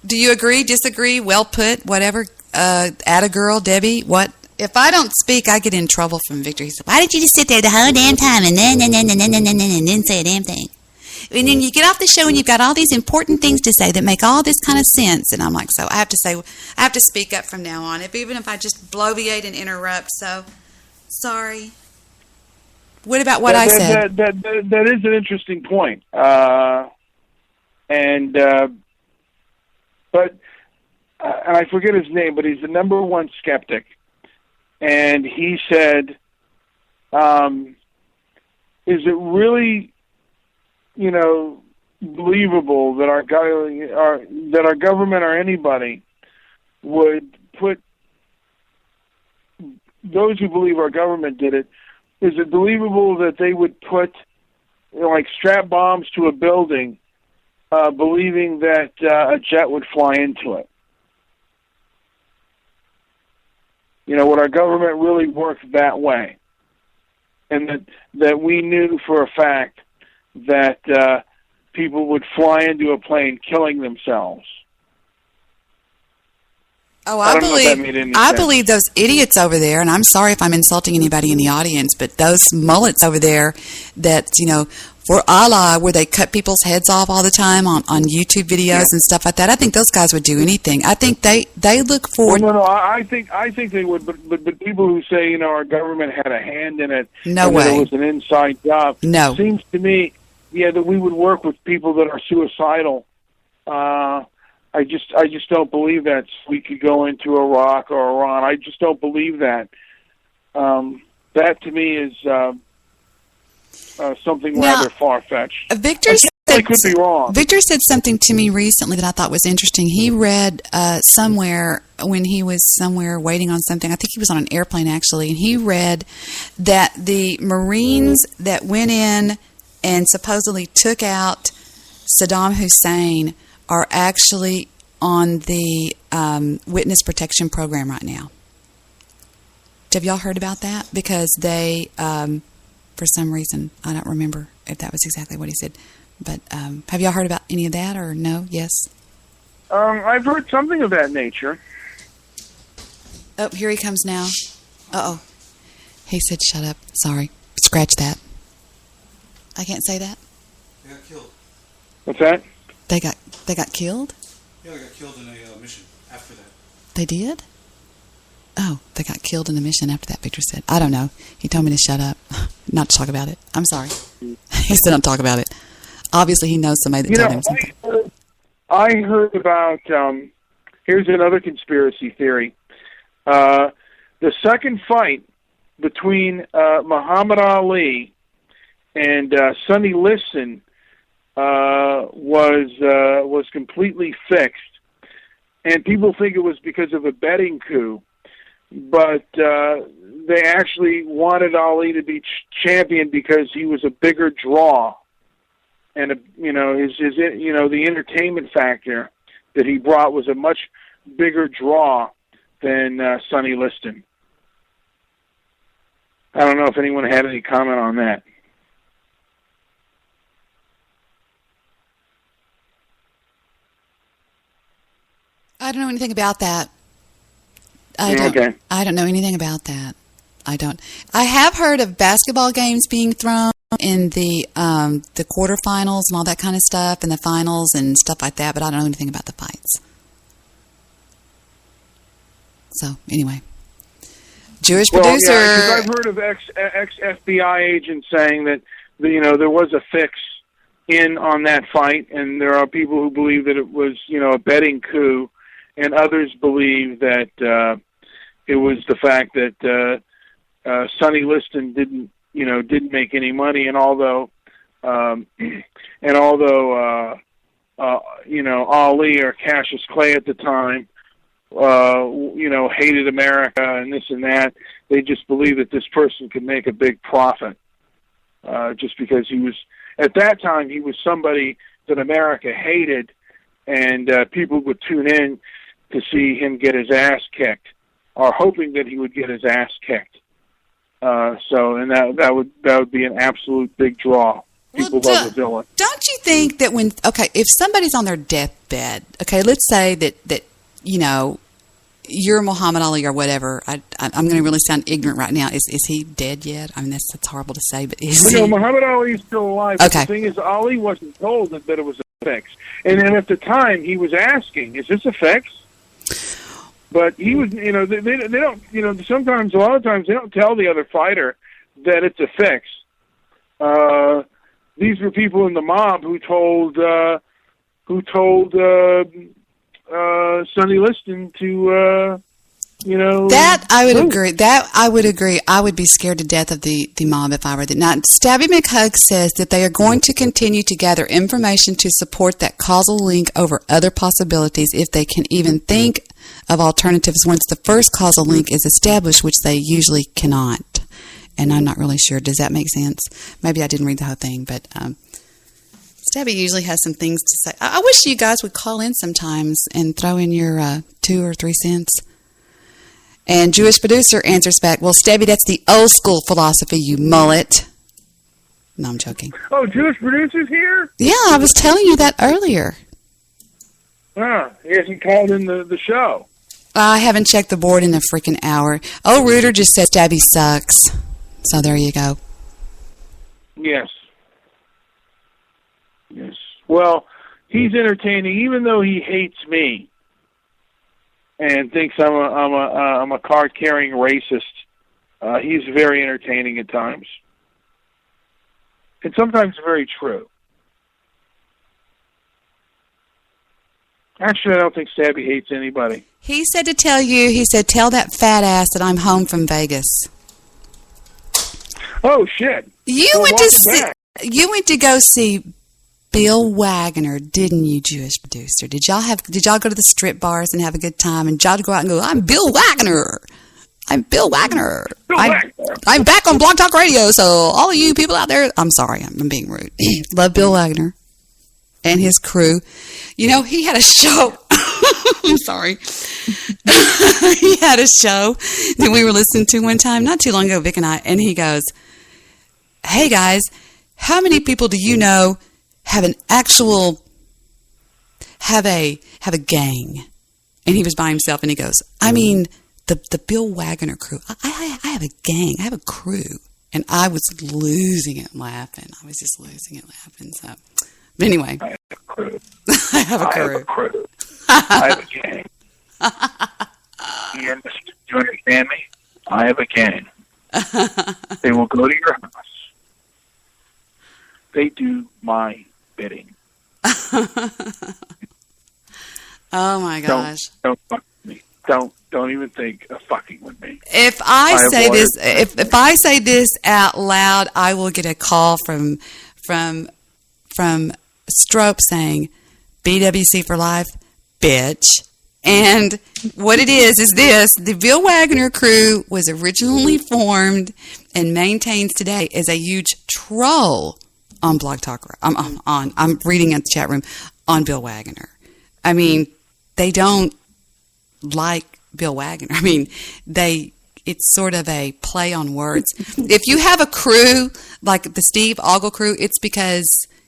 Do you agree, disagree, well put, whatever? Atta girl, Debbie, what? If I don't speak, I get in trouble from Victor. He said, why did you just sit there the whole damn time and then say a damn thing? and then you get off the show and you've got all these important things to say that make all this kind of sense. And I'm like, so I have to speak up from now on, even if I just bloviate and interrupt. So, sorry. What about what I said? That is an interesting point. But I forget his name, but he's the number one skeptic. And he said, is it really, believable that our government or anybody would put those who believe our government did it? Is it believable that they would put strap bombs to a building, believing that a jet would fly into it? Would our government really work that way? And that we knew for a fact that people would fly into a plane killing themselves. Oh, I believe those idiots over there, and I'm sorry if I'm insulting anybody in the audience, but those mullets over there that, for Allah, where they cut people's heads off all the time on YouTube videos and stuff like that, I think those guys would do anything. I think they look forward. No, I think they would, but people who say, our government had a hand in it, no way, that it was an inside job. No. Seems to me, that we would work with people that are suicidal. I just don't believe that we could go into Iraq or Iran. I just don't believe that. That to me is something rather far-fetched. Victor I could be wrong. Victor said something to me recently that I thought was interesting. He read somewhere when he was somewhere waiting on something. I think he was on an airplane actually, and he read that the Marines that went in and supposedly took out Saddam Hussein are actually on the witness protection program right now. Have y'all heard about that? Because they, for some reason, I don't remember if that was exactly what he said, but have y'all heard about any of that, or no? Yes? I've heard something of that nature. Oh, here he comes now. Uh-oh. He said, shut up. Sorry. Scratch that. I can't say that. They got killed. What's that? They got killed? Yeah, they got killed in a mission after that. They did? Oh, they got killed in a mission after that, Victor said. I don't know. He told me to shut up, not to talk about it. I'm sorry. He said not to talk about it. Obviously, he knows somebody that told him something. I heard about, here's another conspiracy theory. The second fight between Muhammad Ali and Sonny Liston was completely fixed, and people think it was because of a betting coup, but they actually wanted Ali to be champion because he was a bigger draw, and the entertainment factor that he brought was a much bigger draw than Sonny Liston. I don't know if anyone had any comment on that. I don't know anything about that. Okay. I don't know anything about that. I don't. I have heard of basketball games being thrown in the quarterfinals and all that kind of stuff, and the finals and stuff like that, but I don't know anything about the fights. So anyway, Jewish producer. Yeah, 'cause I've heard of ex FBI agents saying that there was a fix in on that fight, and there are people who believe that it was a betting coup, and others believe that it was the fact that Sonny Liston didn't make any money, and although Ali or Cassius Clay at the time hated America and this and that, they just believe that this person could make a big profit just because at that time he was somebody that America hated, and people would tune in to see him get his ass kicked, or hoping that he would get his ass kicked. That would be an absolute big draw. People love the villain. Don't you think that if somebody's on their deathbed, let's say that you're Muhammad Ali or whatever. I'm going to really sound ignorant right now. Is he dead yet? I mean, that's horrible to say, but is he? No, Muhammad Ali is still alive. Okay. But the thing is, Ali wasn't told that it was a fix. And then at the time, he was asking, is this a fix? But he was, they don't, sometimes, a lot of times, they don't tell the other fighter that it's a fix. These were people in the mob who told Sonny Liston to, That I would agree. I would be scared to death of the mob if I were there. Now, Stabby McHugh says that they are going to continue to gather information to support that causal link over other possibilities if they can even think of alternatives once the first causal link is established, which they usually cannot. And I'm not really sure. Does that make sense? Maybe I didn't read the whole thing, but Stabby usually has some things to say. I wish you guys would call in sometimes and throw in your 2 or 3 cents. And Jewish Producer answers back, well, Stabby, that's the old school philosophy, you mullet. No, I'm joking. Oh, Jewish Producer's here? Yeah, I was telling you that earlier. He hasn't called in the show. I haven't checked the board in a freaking hour. Oh, Reuter just said Stabby sucks. So there you go. Yes. Yes. Well, he's entertaining, even though he hates me and thinks I'm a card-carrying racist. He's very entertaining at times, and sometimes very true. Actually, I don't think Stabby hates anybody. He said to tell you, tell that fat ass that I'm home from Vegas. Oh, shit. You went to go see Bill Wagner, didn't you, Jewish Producer? Did y'all go to the strip bars and have a good time? And y'all go out and go, I'm Bill Wagner. I'm Bill Wagner. I'm back on Blog Talk Radio, so all of you people out there, I'm sorry, I'm being rude. Love Bill Wagner and his crew. You know, he had a show. I'm sorry. He had a show that we were listening to one time, not too long ago, Vic and I, and he goes, hey guys, how many people do you know have a gang? And he was by himself, and he goes, I mean, the Bill Wagner crew. I have a gang. I have a crew. And I was losing it laughing. I was just losing it laughing. So, but anyway. I have a crew. I have a crew. I have a gang. You understand me? I have a gang. They will go to your house. They do my bidding. Oh my gosh! Don't fuck with me. Don't even think of fucking with me. If I say this out loud, I will get a call from Strope saying, "BWC for life, bitch." And what it is this: the Bill Wagner crew was originally formed and maintains today as a huge troll on Blog Talk. I'm reading at the chat room on Bill Wagner. I mean, they don't like Bill Wagner. I mean, it's sort of a play on words. If you have a crew like the Steve Ogle crew, it's because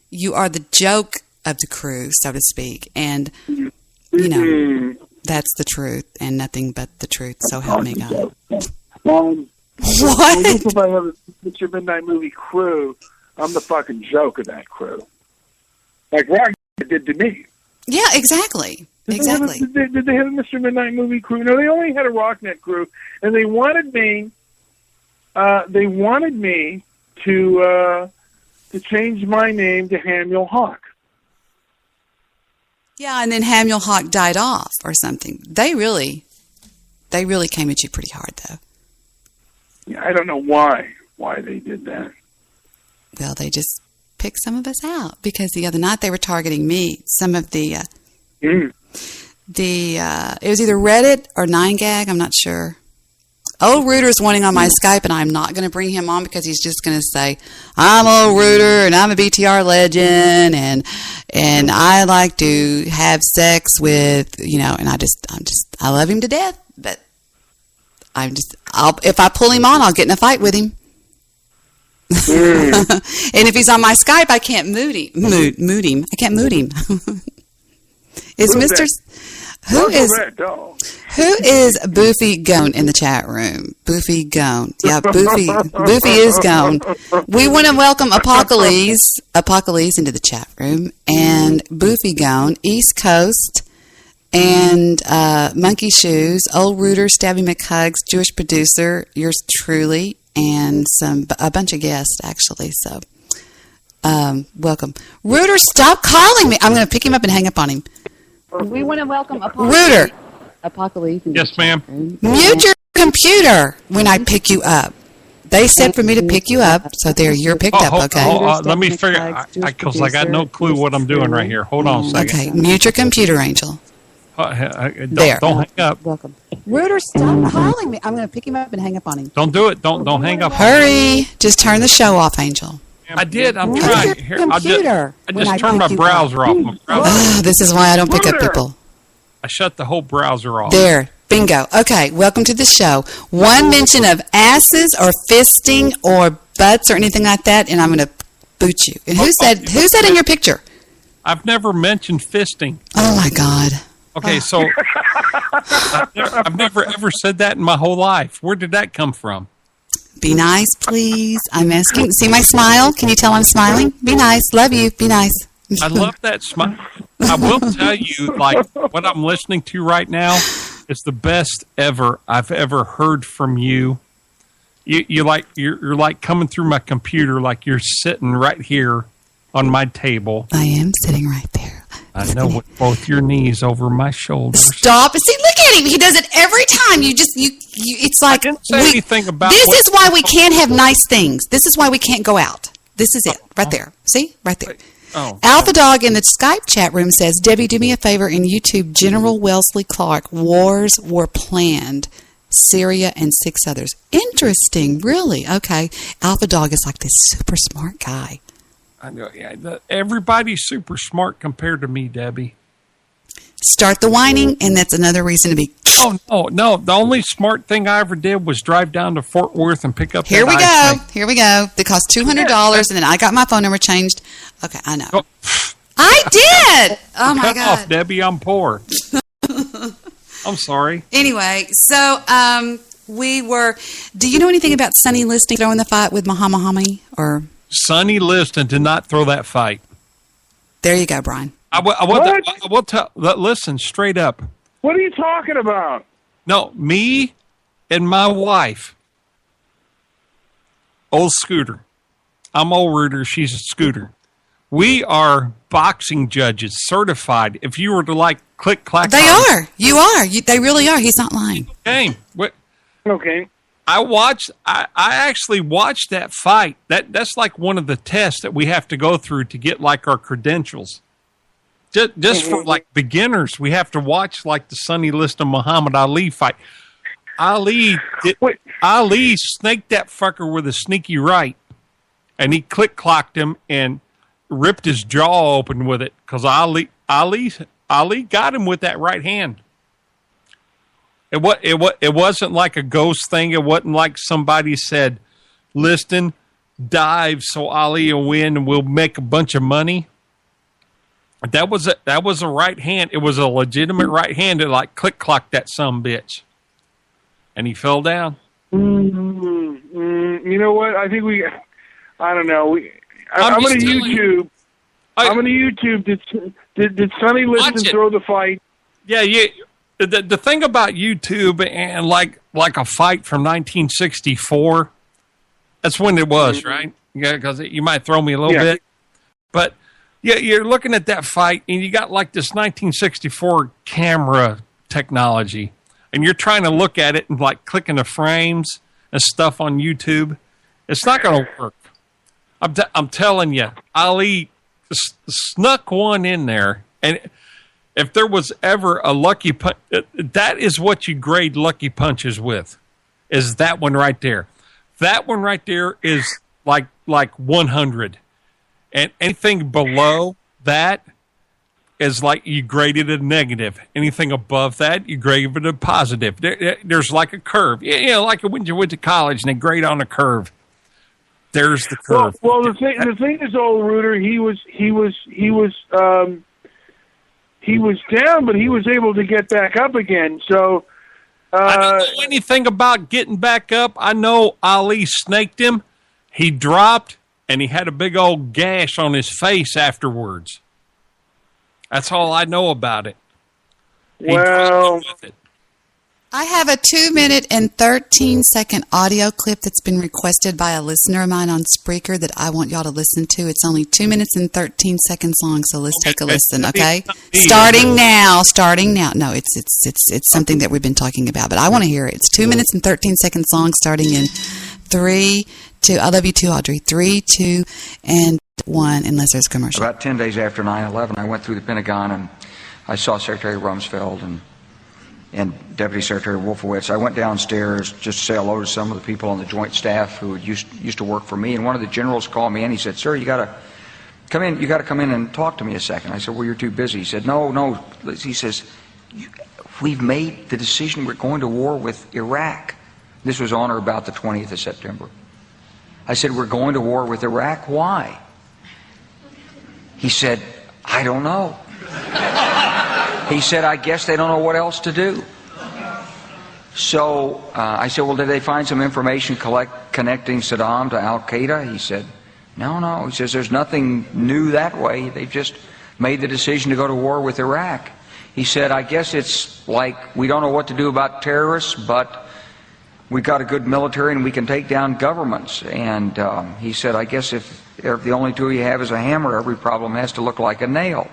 you are the joke of the crew, so to speak. And, you know, that's the truth and nothing but the truth. So help me God. What? If I have a Mr. Midnight Movie crew, I'm the fucking joke of that crew. Like Rock did to me. Yeah, exactly. Did they have a Mr. Midnight Movie crew? No, they only had a Rocknet crew, and they wanted me. They wanted me to change my name to Hamuel Hawk. Yeah, and then Hamuel Hawk died off or something. They really came at you pretty hard, though. Yeah, I don't know why they did that. Well, they just picked some of us out because the other night they were targeting me. Some of the it was either Reddit or 9gag, I'm not sure. Old Reuter's wanting on my Skype, and I'm not going to bring him on because he's just going to say, I'm Old Reuter, and I'm a BTR legend, and I like to have sex with, and I love him to death, but if I pull him on, I'll get in a fight with him. And if he's on my Skype, I can't mood him. I can't mood him. Who is Boofy Gone in the chat room? Boofy Gone. Yeah, Boofy is gone. We want to welcome Apocalypse into the chat room, and Boofy Gone, East Coast, and Monkey Shoes, Old Rooter, Stabby McHugs, Jewish Producer, yours truly, and a bunch of guests, actually, so welcome. Rooter, stop calling me. I'm going to pick him up and hang up on him. We want to welcome Rooter. Apocalypse. Yes, ma'am. Mute your computer when I pick you up. They said for me to pick you up, so there, you're picked up, okay? Let me figure, because I got no clue what I'm doing right here. Hold on a second. Okay, mute your computer, Angel. There. Don't hang up. Welcome. Rooter, stop calling me. I'm going to pick him up and hang up on him. Don't do it. Don't hang up. Hurry. Just turn the show off, Angel. I did. I'm trying. Here, I just turned my browser off. This is why I don't pick up people. I shut the whole browser off. There. Bingo. Okay, welcome to the show. One mention of asses or fisting or butts or anything like that, and I'm going to boot you. And who's that in your picture? I've never mentioned fisting. Oh, my God. Okay, so I've never ever said that in my whole life. Where did that come from? Be nice, please. I'm asking. See my smile? Can you tell I'm smiling? Be nice. Love you. Be nice. I love that smile. I will tell you, like, what I'm listening to right now is the best ever I've ever heard from you. You're like coming through my computer, like you're sitting right here on my table. I am sitting right there. I know, with both your knees over my shoulders. Stop. See, look at him. He does it every time. It's like, I didn't say anything about this is why we can't have nice things. This is why we can't go out. This is it. Right there. See? Right there. Alpha Dog in the Skype chat room says, Debbie, do me a favor and YouTube General Wellesley Clark. Wars were planned. Syria and 6 others. Interesting. Really? Okay. Alpha Dog is like this super smart guy. I know, yeah. Everybody's super smart compared to me, Debbie. Start the whining, and that's another reason to be... Oh, no. The only smart thing I ever did was drive down to Fort Worth and pick up Here we go. It cost $200, and then I got my phone number changed. Okay, I know. I did! Oh, my God. Cut off, Debbie. I'm poor. I'm sorry. Anyway, so we were... Do you know anything about Sonny Liston throwing the fight with Muhammad or... Sonny Liston did not throw that fight. There you go, Brian. I will tell. Listen, straight up. What are you talking about? No, me and my wife, old Scooter. I'm old Rooter. She's a Scooter. We are boxing judges, certified. If you were to like click clack, they are. You are. They really are. He's not lying. Game. What? Okay. I actually watched that fight. That's like one of the tests that we have to go through to get like our credentials. Just for like beginners, we have to watch like the Sonny Liston Muhammad Ali fight. Ali snaked that fucker with a sneaky right, and he click-clocked him and ripped his jaw open with it because Ali got him with that right hand. It wasn't like a ghost thing. It wasn't like somebody said, Liston, dive so Ali will win and we'll make a bunch of money. That was a right hand. It was a legitimate right hand that like click-clocked that sumbitch. And he fell down. You know what? I think I don't know. I'm going to YouTube. I'm going to YouTube. Did Sonny Liston throw the fight? Yeah. The thing about YouTube and like a fight from 1964, that's when it was, right? Yeah, because you might throw me a little bit. But, yeah, you're looking at that fight, and you got like this 1964 camera technology, and you're trying to look at it and like clicking the frames and stuff on YouTube. It's not going to work. I'm telling you, Ali snuck one in there, and if there was ever a lucky punch, that is what you grade lucky punches with, is that one right there. That one right there is like 100. And anything below that is like you graded a negative. Anything above that, you grade it a positive. There's like a curve. You know, like when you went to college and they grade on a curve. There's the curve. Well, the thing is, old Rooter, he he was down, but he was able to get back up again. So I don't know anything about getting back up. I know Ali snaked him. He dropped, and he had a big old gash on his face afterwards. That's all I know about it. Well, I have a 2-minute and 13-second audio clip that's been requested by a listener of mine on Spreaker that I want y'all to listen to. It's only 2 minutes and 13 seconds long, so let's take a listen, okay? Starting now. No, it's something that we've been talking about, but I want to hear it. It's 2 minutes and 13 seconds long, starting in 3, 2. I love you too, Audrey. 3, 2, and 1, unless there's a commercial. About 10 days after 9/11, I went through the Pentagon and I saw Secretary Rumsfeld and Deputy Secretary Wolfowitz. I went downstairs just to say hello to some of the people on the Joint Staff who used to work for me, and one of the generals called me in. He said, "Sir, you got to come in. You got to come in and talk to me a second." I said, "Well, you're too busy." He said, "No." He says, "We've made the decision. We're going to war with Iraq." This was on or about the 20th of September. I said, "We're going to war with Iraq. Why?" He said, "I don't know." He said, "I guess they don't know what else to do." So I said, "Well, did they find some information connecting Saddam to Al-Qaeda?" He said, No. He says, "There's nothing new that way. They've just made the decision to go to war with Iraq." He said, "I guess it's like we don't know what to do about terrorists, but we've got a good military and we can take down governments." And he said, "I guess if the only tool you have is a hammer, every problem has to look like a nail."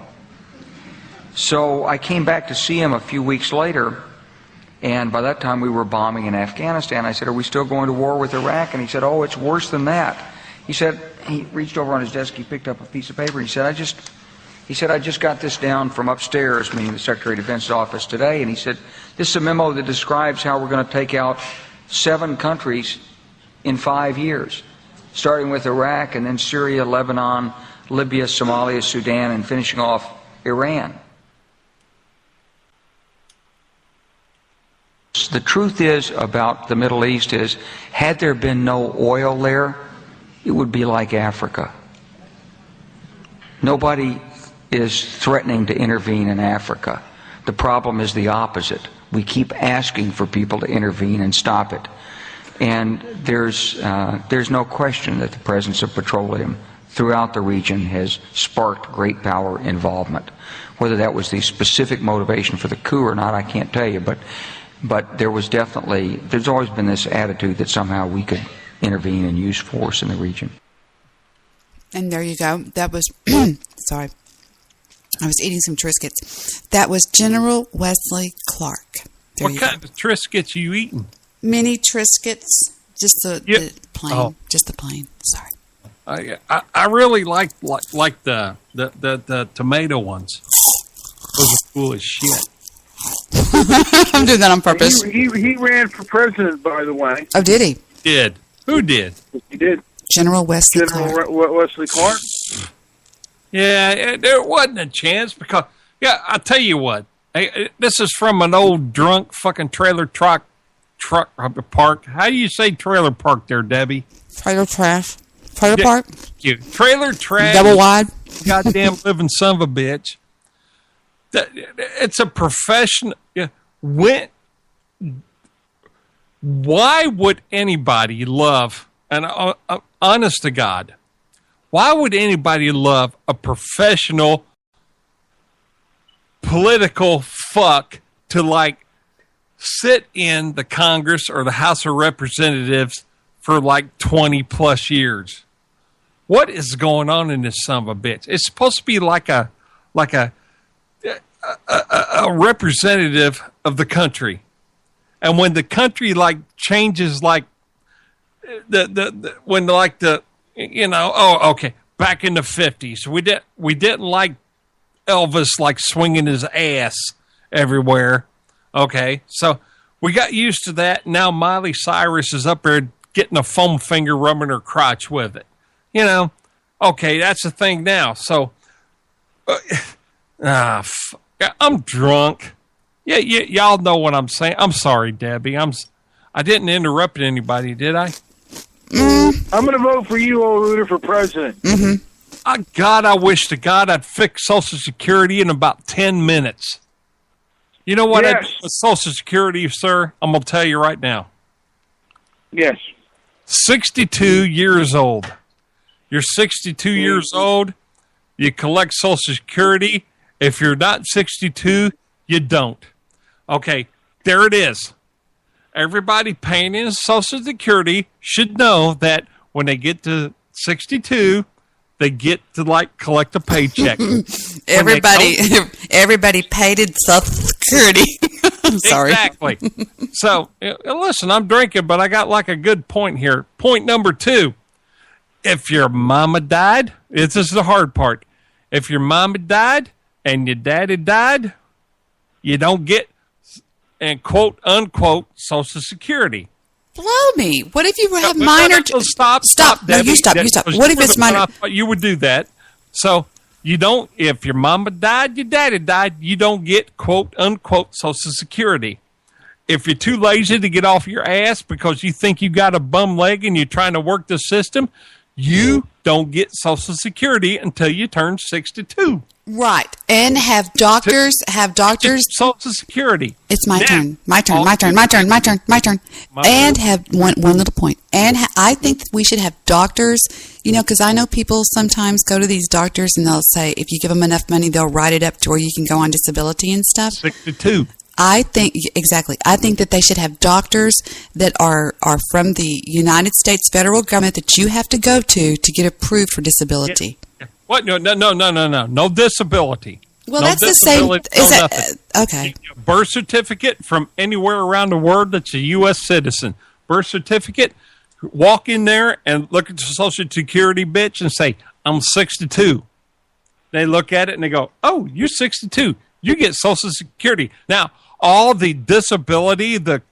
So I came back to see him a few weeks later, and by that time we were bombing in Afghanistan. I said, "Are we still going to war with Iraq?" And he said, "Oh, it's worse than that." He said, he reached over on his desk, he picked up a piece of paper, he said, I just got this down from upstairs, meaning the Secretary of Defense's office today, and he said, "This is a memo that describes how we're going to take out 7 countries in 5 years, starting with Iraq and then Syria, Lebanon, Libya, Somalia, Sudan, and finishing off Iran." The truth is about the Middle East is, had there been no oil there, it would be like Africa. Nobody is threatening to intervene in Africa. The problem is the opposite. We keep asking for people to intervene and stop it. And there's no question that the presence of petroleum throughout the region has sparked great power involvement. Whether that was the specific motivation for the coup or not, I can't tell you, but there's always been this attitude that somehow we could intervene and use force in the region. And there you go. That was, sorry, I was eating some Triscuits. That was General Wesley Clark. What kind of Triscuits you eating? Mini Triscuits, just the plain, just the plain. Sorry. I really like the tomato ones. Those are cool as shit. I'm doing that on purpose. He ran for president, by the way. Oh, did he? Did. Who did? He did. General Wesley Clark. Wesley Clark? Yeah, there wasn't a chance because, I'll tell you what. This is from an old drunk fucking trailer truck park. How do you say trailer park there, Debbie? Trailer trash. Trailer park? You. Trailer trash. Double wide. Goddamn living son of a bitch. It's a professional. Why would anybody love, and honest to God, why would anybody love a professional political fuck to sit in the Congress or the House of Representatives for 20 plus years? What is going on in this son of a bitch? It's supposed to be like a representative of the country, and when the country changes, back in the 50s, we didn't like Elvis swinging his ass everywhere. Okay, so we got used to that. Now Miley Cyrus is up there getting a foam finger, rubbing her crotch with it. Okay, that's the thing now. So, I'm drunk. Yeah, y'all know what I'm saying. I'm sorry, Debbie. I didn't interrupt anybody, did I? I'm going to vote for you, old Rooter, for president. Mm-hmm. God, I wish to God I'd fix Social Security in about 10 minutes. You know what I do with Social Security, sir? I'm going to tell you right now. Yes. 62 years old. You're 62 years old. You collect Social Security. If you're not 62, you don't. Okay, there it is. Everybody paying in Social Security should know that when they get to 62, they get to collect a paycheck. Everybody paid in Social Security. I'm sorry. Exactly. So, listen, I'm drinking, but I got a good point here. Point number 2. If your mama died, this is the hard part. If your mama died and your daddy died, you don't get, and quote unquote, Social Security. Blow me. What if you have minor? Stop. No, you stop. What if it's minor? You would do that. So you don't. If your mama died, your daddy died, you don't get quote unquote Social Security. If you're too lazy to get off your ass because you think you got a bum leg and you're trying to work the system, you don't get Social Security until you turn 62. Right. And have doctors Social Security. It's my turn. My turn. And have one little point. And I think that we should have doctors, because I know people sometimes go to these doctors and they'll say if you give them enough money, they'll write it up to where you can go on disability and stuff. 62. I think that they should have doctors that are from the United States federal government that you have to go to get approved for disability. Yeah. What? No. No disability. Well, that's the same. Is that okay? Birth certificate from anywhere around the world that's a U.S. citizen. Birth certificate. Walk in there and look at the Social Security bitch and say, "I'm 62." They look at it and they go, "Oh, you're 62. You get Social Security." Now, all the disability, the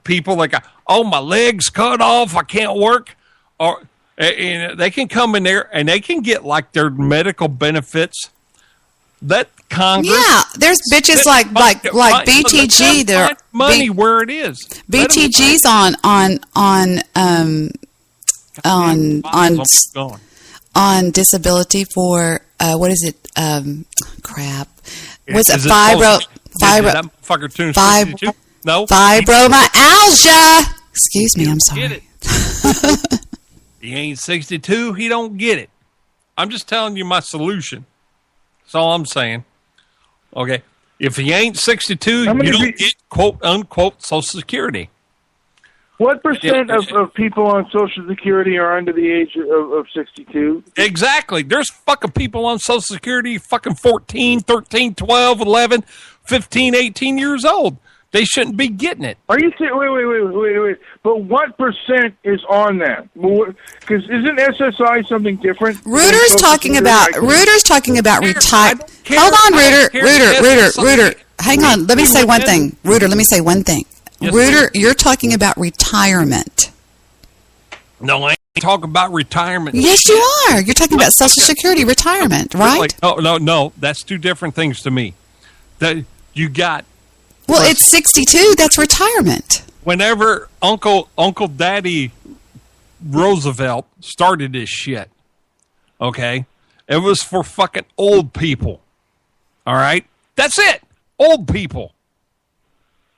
people like, "Oh, my leg's cut off. I can't work," or and they can come in there and they can get their medical benefits. That Congress, there's bitches like BTG that are money where it is. BTG's on disability for what is it? Crap. Was it fibromyalgia? Excuse me, I'm sorry. He ain't 62, he don't get it. I'm just telling you my solution. That's all I'm saying. Okay. If he ain't 62, you don't get quote unquote Social Security. What percent of people on Social Security are under the age of 62? Exactly. There's fucking people on Social Security fucking 14, 13, 12, 11, 15, 18 years old. They shouldn't be getting it. Are you saying, wait. But what percent is on that? Because isn't SSI something different? Reuter's talking about retire. Hold on, Reuter. Hang on. Let me say one thing. Reuter, let me say one thing. Yes, Reuter, you're talking about retirement. No, I ain't talking about retirement. Yes, you are. You're talking about Social Security retirement, right? No. That's two different things to me. That you got. Well, it's 62. That's retirement. Whenever Uncle Daddy Roosevelt started this shit, okay, it was for fucking old people. All right? That's it. Old people.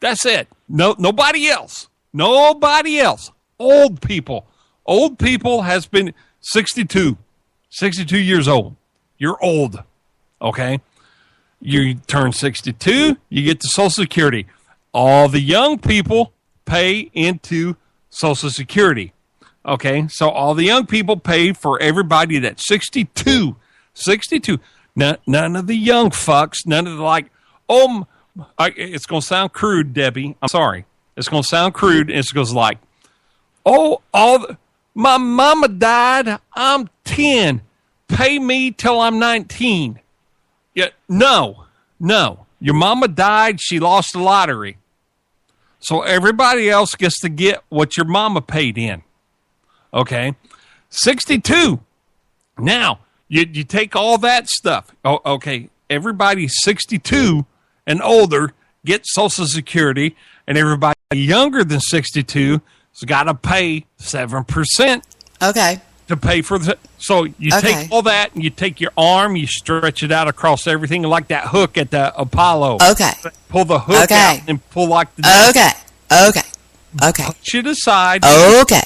That's it. No, nobody else. Nobody else. Old people. Old people has been 62 years old. You're old. Okay? You turn 62, you get to Social Security. All the young people pay into Social Security. Okay? So all the young people pay for everybody that's 62. 62. None of the young fucks, none of the it's going to sound crude, Debbie. I'm sorry. It's going to sound crude. It goes like, my mama died. I'm 10. Pay me till I'm 19. Yeah, no. Your mama died. She lost the lottery. So everybody else gets to get what your mama paid in. Okay? 62. Now, you take all that stuff. Oh, okay. Everybody 62 and older gets Social Security, and everybody younger than 62 has got to pay 7%. Okay. To pay for the... So you take all that and you take your arm, you stretch it out across everything like that hook at the Apollo. Okay. Pull the hook out and pull like the... Okay. Push it aside. Okay.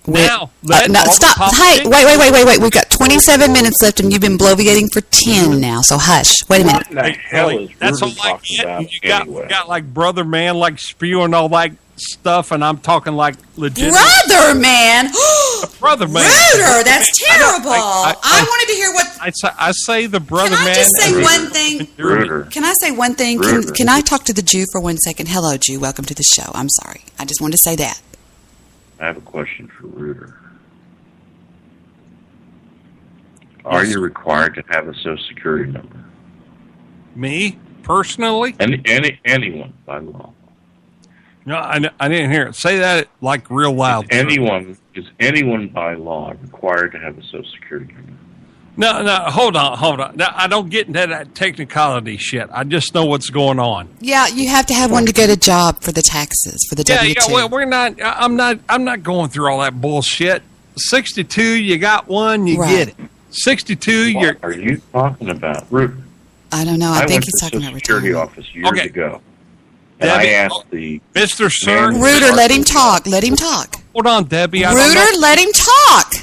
Now, stop. Hey, wait. We've got 27 minutes left, and you've been bloviating for 10 now, so hush. Wait a minute. What the hell is That's all I get. You got like Brother Man, like spewing all that stuff, and I'm talking like legit. Brother Man? Brother Man. Ruder, that's terrible. I wanted to hear what... I say the Brother Man. Can I just say one thing? Ruder. Can I say one thing? Can I talk to the Jew for 1 second? Hello, Jew. Welcome to the show. I'm sorry. I just wanted to say that. I have a question for Ruder. Are you required to have a Social Security number? Me personally? Anyone by law? No, I didn't hear it. Say that like real loud. Is anyone by law required to have a Social Security number? No, hold on. Now, I don't get into that technicality shit. I just know what's going on. Yeah, you have to have one to get a job for the taxes, for the W-2. Yeah, well, we're not. I'm not going through all that bullshit. 62, you got one, you get it. 62, what are you talking about, Ruder? I don't know. I think he's talking about retirement. Security office years ago. And Debbie, I asked the Mr. Sir Ruder, let him talk. Let him talk. Hold on, Debbie. Ruder, let him talk.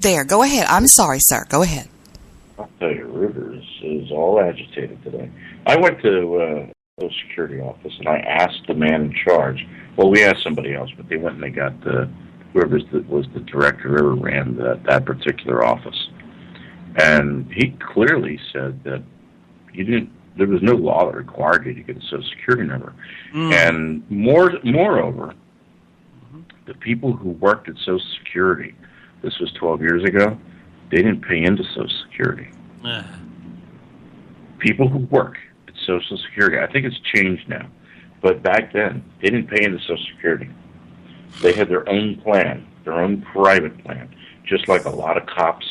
There, go ahead. I'm sorry, sir. Go ahead. I'll tell you, Ruder is all agitated today. I went to the security office and I asked the man in charge. Well, we asked somebody else, but they went and they got whoever was the director who ran that particular office, and he clearly said that there was no law that required you to get a Social Security number, and moreover, the people who worked at Social Security, this was 12 years ago, they didn't pay into Social Security. People who work at Social Security, I think it's changed now, but back then, they didn't pay into Social Security. They had their own plan, their own private plan, just like a lot of cops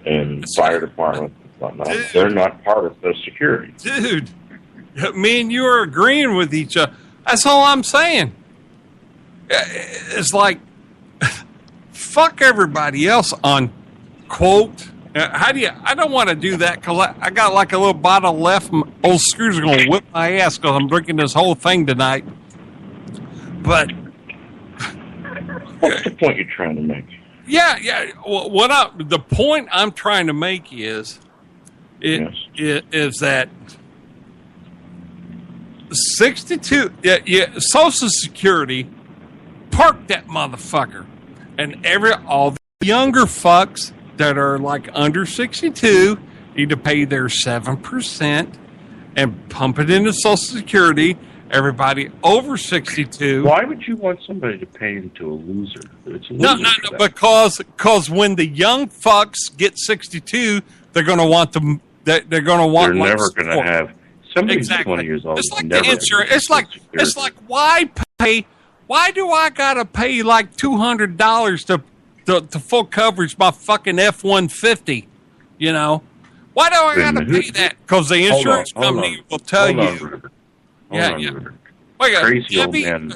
and fire departments and whatnot. Dude. They're not part of Social Security. Dude, me and you are agreeing with each other. That's all I'm saying. It's like, fuck everybody else on quote. I don't want to do that because I got like a little bottle left. Old Screw's going to whip my ass because I'm drinking this whole thing tonight. But what's the point you're trying to make? Yeah. The point I'm trying to make is that 62, Social Security, park that motherfucker, and all the younger fucks that are like under 62 need to pay their 7% and pump it into Social Security. Everybody over 62. Why would you want somebody to pay into a loser? It's a loser no, because when the young fucks get 62, they're going to want them. They're going to want. They're never going to have somebody who's 20 years old. It's like the insurance. It's like why pay? Why do I got to pay like $200 to full coverage my fucking F-150? You know, why do I got to pay that? Because the insurance company will tell you. Wait, crazy old man.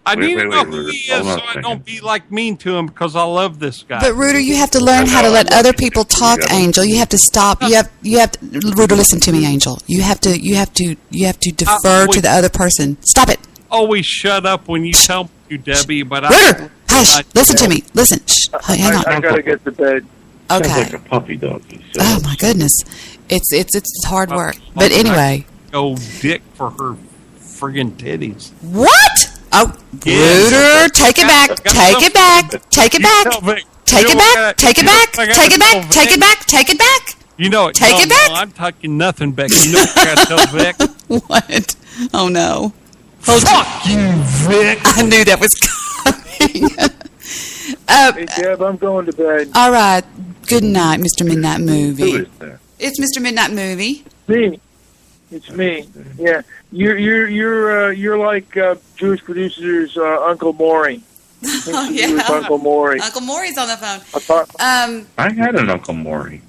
I need to know who he is so I don't be like mean to him because I love this guy. But Ruder, you have to learn how to let other people talk, Angel. You have to stop. You have to, Ruder, listen to me, Angel. You have to defer to the other person. Stop it. Always shut up when you tell me, Debbie. But Ruder, hush. Listen to me. Listen. Shh. Hang on. I gotta get to bed. Okay. Sounds like a puppy dog. Oh my goodness, it's hard work. But anyway. Go dick for her friggin' titties. What? Oh, Ruder, take it back. Take it back. Take it back. Take it back. Take it back. Take it back. Take it back. Take it back. You know it. Take it back. No, I'm talking nothing back. You know what you gotta tell Vic? What? Oh no. Fuck you, Vic. I knew that was coming. Hey, Deb, I'm going to bed. All right. Good night, Mr. Midnight Movie. Who is that? It's Mr. Midnight Movie. Me. It's me. Yeah, you're like Jewish producer's Uncle Maury. Oh yeah, Uncle Maury. Uncle Maury's on the phone. I had an Uncle Maury.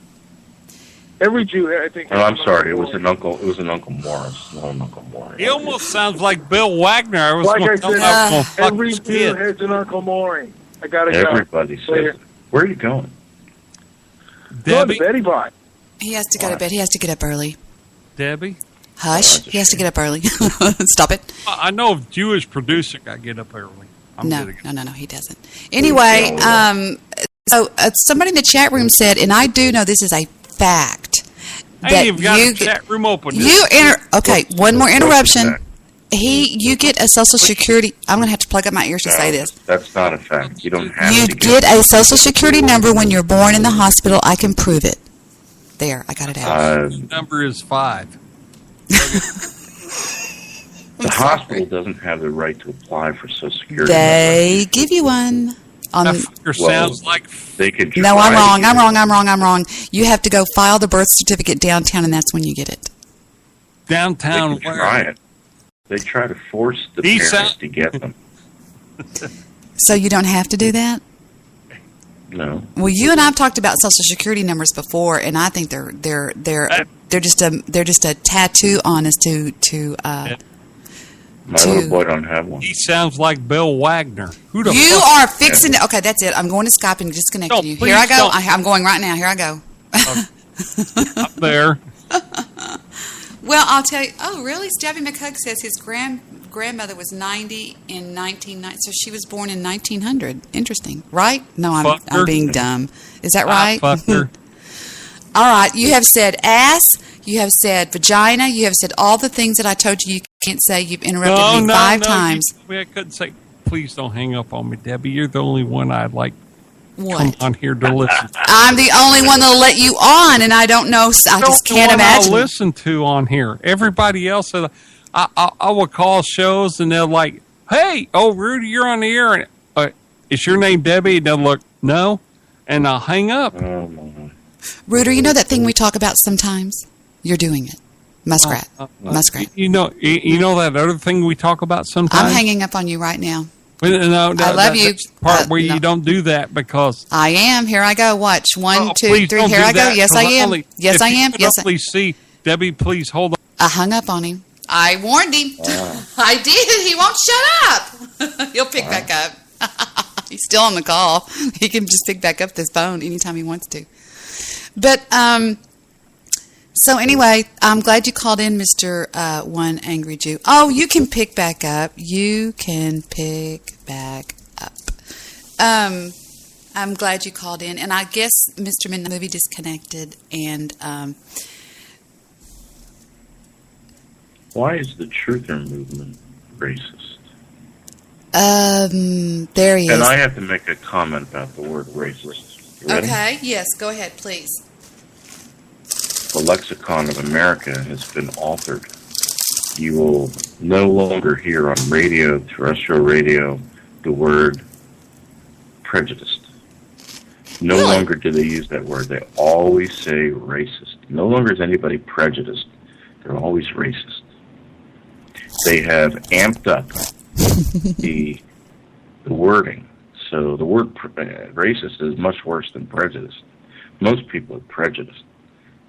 Every Jew, I think. Oh, I'm sorry. It was an Uncle Morris, not an Uncle Maury. He almost sounds like Bill Wagner. I was like I every Jew has an Uncle Maury. I gotta Everybody go. says it. Where are you going? Debbie? Go to bed, Bye. He has to go to bed. He has to get up early. Debbie? Hush. He has to get up early. Stop it. I know a Jewish producer got to get up early. No, he doesn't. Anyway, so somebody in the chat room said, and I do know this is a fact. Hey, you've got the chat room open. Okay, one more interruption. You get a Social Security. I'm going to have to plug up my ears to say this. That's not a fact. You don't have You to get a Social Security number when you're born in the hospital. I can prove it. There, I got it out. The number is 5. The hospital doesn't have the right to apply for Social Security. They give you one. Sounds like they could. No, I'm wrong. You have to go file the birth certificate downtown, and that's when you get it. Downtown they try it. They try to force the parents to get them. So you don't have to do that? No. Well, you and I've talked about Social Security numbers before, and I think they're just a tattoo on us to My little boy don't have one. He sounds like Bill Wagner. Who the You fuck? are fixing to... Okay, that's it. I'm going to Skype and disconnecting you. Here I go. I'm going right now. Here I go. Up there. Well, I'll tell you... Oh, really? Stevie McHugh says his grandmother was 90 in 1990. So she was born in 1900. Interesting. Right? No, I'm being dumb. Is that right? Fucker. All right. You have said ass. You have said vagina. You have said all the things that I told you can't say. You've interrupted me 5 times. I couldn't say, please don't hang up on me, Debbie. You're the only one I'd like come on here to listen to. I'm the only one that'll let you on, and I don't know. I just can't imagine. I'll listen to on here. Everybody else, I will call shows, and they're like, hey, Rudy, you're on the air. And, is your name Debbie? And they'll look, no. And I'll hang up. Rudy, you know that thing we talk about sometimes? You're doing it. Muskrat. Muskrat. You know that other thing we talk about sometimes? I'm hanging up on you right now. No, I love you. That's the part where you don't do that because... I am. Here I go. Watch. 1, 2, 3. Here I go. Yes, I am. Yes, I am. Yes, please see. Debbie, please hold on. I hung up on him. I warned him. I did. He won't shut up. He'll pick back up. He's still on the call. He can just pick back up this phone anytime he wants to. But, so anyway, I'm glad you called in, Mr. One Angry Jew. Oh, you can pick back up. You can pick back up. I'm glad you called in. And I guess Mr. Midnight Movie disconnected. And why is the truther movement racist? There he is. And I have to make a comment about the word racist. Okay, yes, go ahead, please. The lexicon of America has been altered. You will no longer hear on radio, terrestrial radio, the word prejudiced. No longer do they use that word. They always say racist. No longer is anybody prejudiced. They're always racist. They have amped up the wording. So the word racist is much worse than prejudiced. Most people are prejudiced.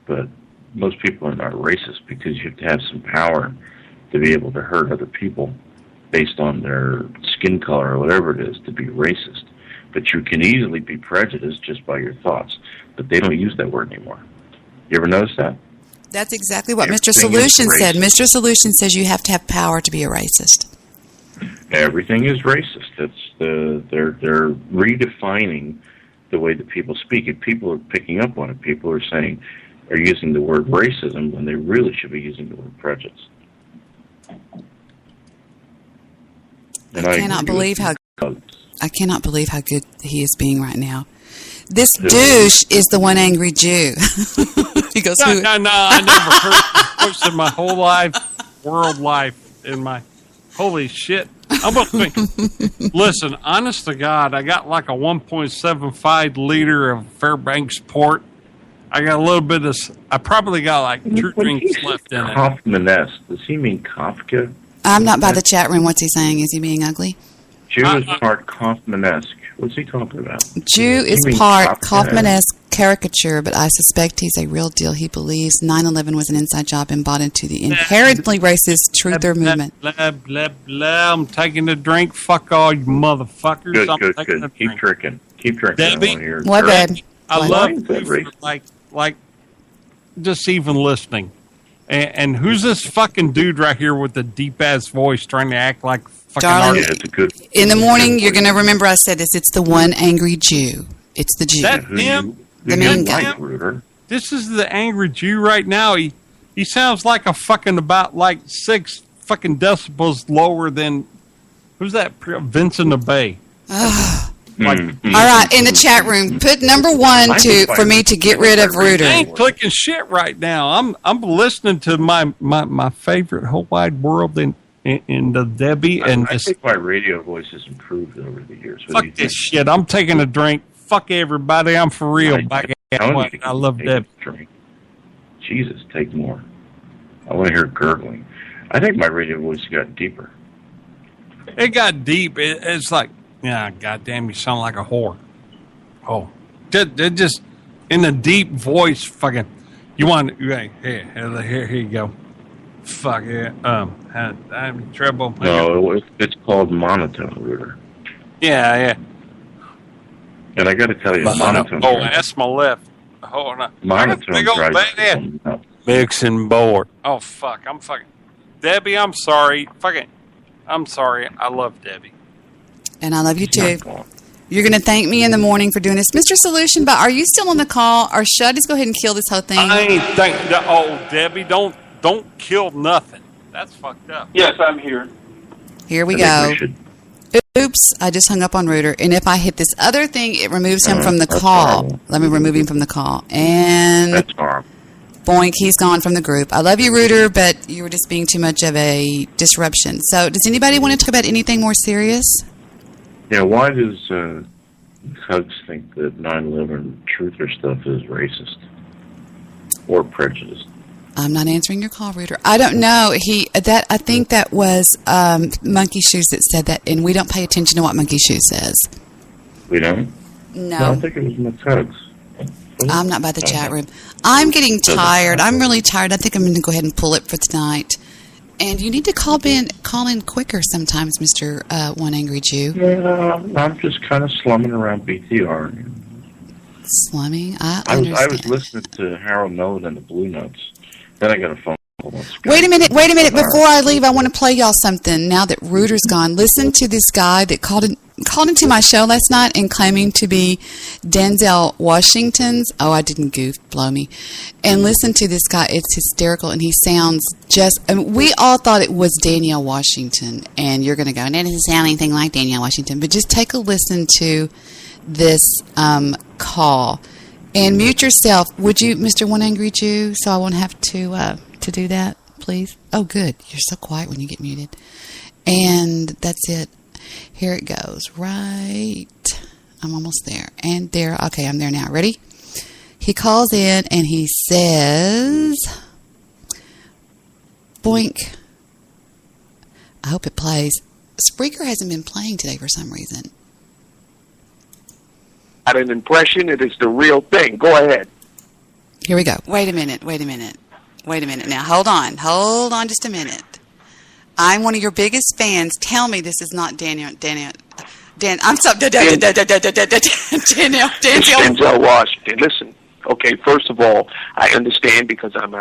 But most people are not racist because you have to have some power to be able to hurt other people based on their skin color or whatever it is to be racist. But you can easily be prejudiced just by your thoughts. But they don't use that word anymore. You ever notice that? That's exactly what Mr. Solution said. Mr. Solution says you have to have power to be a racist. Everything is racist. They're redefining the way that people speak. If people are picking up on it, people are saying, are using the word racism when they really should be using the word prejudice. And I cannot believe how good he is being right now. This douche is the one angry Jew. He goes, no, I never heard this in my whole world life, in my holy shit. I'm going to think, listen, honest to God, I got like a 1.75 liter of Fairbanks port. I got a little bit of, I probably got like 2 drinks left in it. Kaufman-esque. Does he mean Kafka? I'm not by the chat room. What's he saying? Is he being ugly? Jew is part Kaufman-esque. What's he talking about? Jew is part Kaufman-esque caricature, but I suspect he's a real deal. He believes 9/11 was an inside job and bought into the inherently racist truther movement. Blah, blah, blah. I'm taking a drink. Fuck all you motherfuckers. Good. Keep drinking. Keep drinking. Debbie, what, babe? I love you for, like, just even listening. And who's this fucking dude right here with the deep ass voice trying to act like fucking Darling, artist? in the morning, you're going to remember I said this. It's the one angry Jew. It's the Jew. That's him. The main guy. This is the angry Jew right now. He sounds like a fucking about like 6 fucking decibels lower than who's that? Vincent Abay. Like, all right, in the chat room, put number 1 for me to get rid of Reuter. I ain't clicking shit right now. I'm listening to my favorite whole wide world in the Debbie and I think my radio voice has improved over the years. Fuck this shit. I'm taking a drink. Fuck everybody. I'm for real. I love Debbie. Jesus, take more. I want to hear gurgling. I think my radio voice got deeper. It got deep. It's like, yeah, goddamn, you sound like a whore. Oh, it just in a deep voice, fucking. You want? Here you go. Fuck it. I'm in trouble. No, it's called monotone, Reuter. Yeah. And I got to tell you, monotone. Oh, that's my left. Hold on. Monotone drives me nuts. Mixing board. Oh fuck, I'm fucking. Debbie, I'm sorry. Fucking, I'm sorry. I love Debbie. And I love you too. You're going to thank me in the morning for doing this. Mr. Solution, but are you still on the call, or should I just go ahead and kill this whole thing? I ain't thanking. Oh, Debbie, don't kill nothing. That's fucked up. Yes, I'm here. Here we go. Oops, I just hung up on Reuter. And if I hit this other thing, it removes him from the call. Horrible. Let me remove him from the call. And that's horrible. Boink, he's gone from the group. I love you, Reuter, but you were just being too much of a disruption. So does anybody want to talk about anything more serious? Yeah, why does Hugs think that 9/11 truther stuff is racist or prejudiced? I'm not answering your call, Reuter. I don't know. I think that was Monkey Shoes that said that, and we don't pay attention to what Monkey Shoes says. We don't? No. I think it was Miss Hugs. I'm not by the chat room. I'm getting tired. I'm really tired. I think I'm going to go ahead and pull it for tonight. And you need to call in quicker sometimes, Mr. One Angry Jew. Yeah, I'm just kind of slumming around BTR. Slumming? I understand. I was listening to Harold Nolan and the Blue Notes. Then I got a phone call. Wait a minute. Before I leave, I want to play y'all something now that Reuter's gone. Listen to this guy that called into my show last night and claiming to be Denzel Washington's. Oh, I didn't goof. Blow me. And listen to this guy. It's hysterical, and he sounds just... I mean, we all thought it was Danielle Washington, and you're going to go, and that doesn't sound anything like Danielle Washington. But just take a listen to this call. And mute yourself. Would you, Mr. One Angry Jew, so I won't have to do that, please? Oh, good. You're so quiet when you get muted. And that's it. Here it goes. Right. I'm almost there. And there. Okay, I'm there now. Ready? He calls in and he says, Boink. I hope it plays. Spreaker hasn't been playing today for some reason. Not an impression. It is the real thing. Go ahead. Here we go. Wait a minute now. Hold on just a minute. I'm one of your biggest fans. Tell me this is not Daniel. I'm sorry. Denzel Washington. Listen. Okay, first of all, I understand because I'm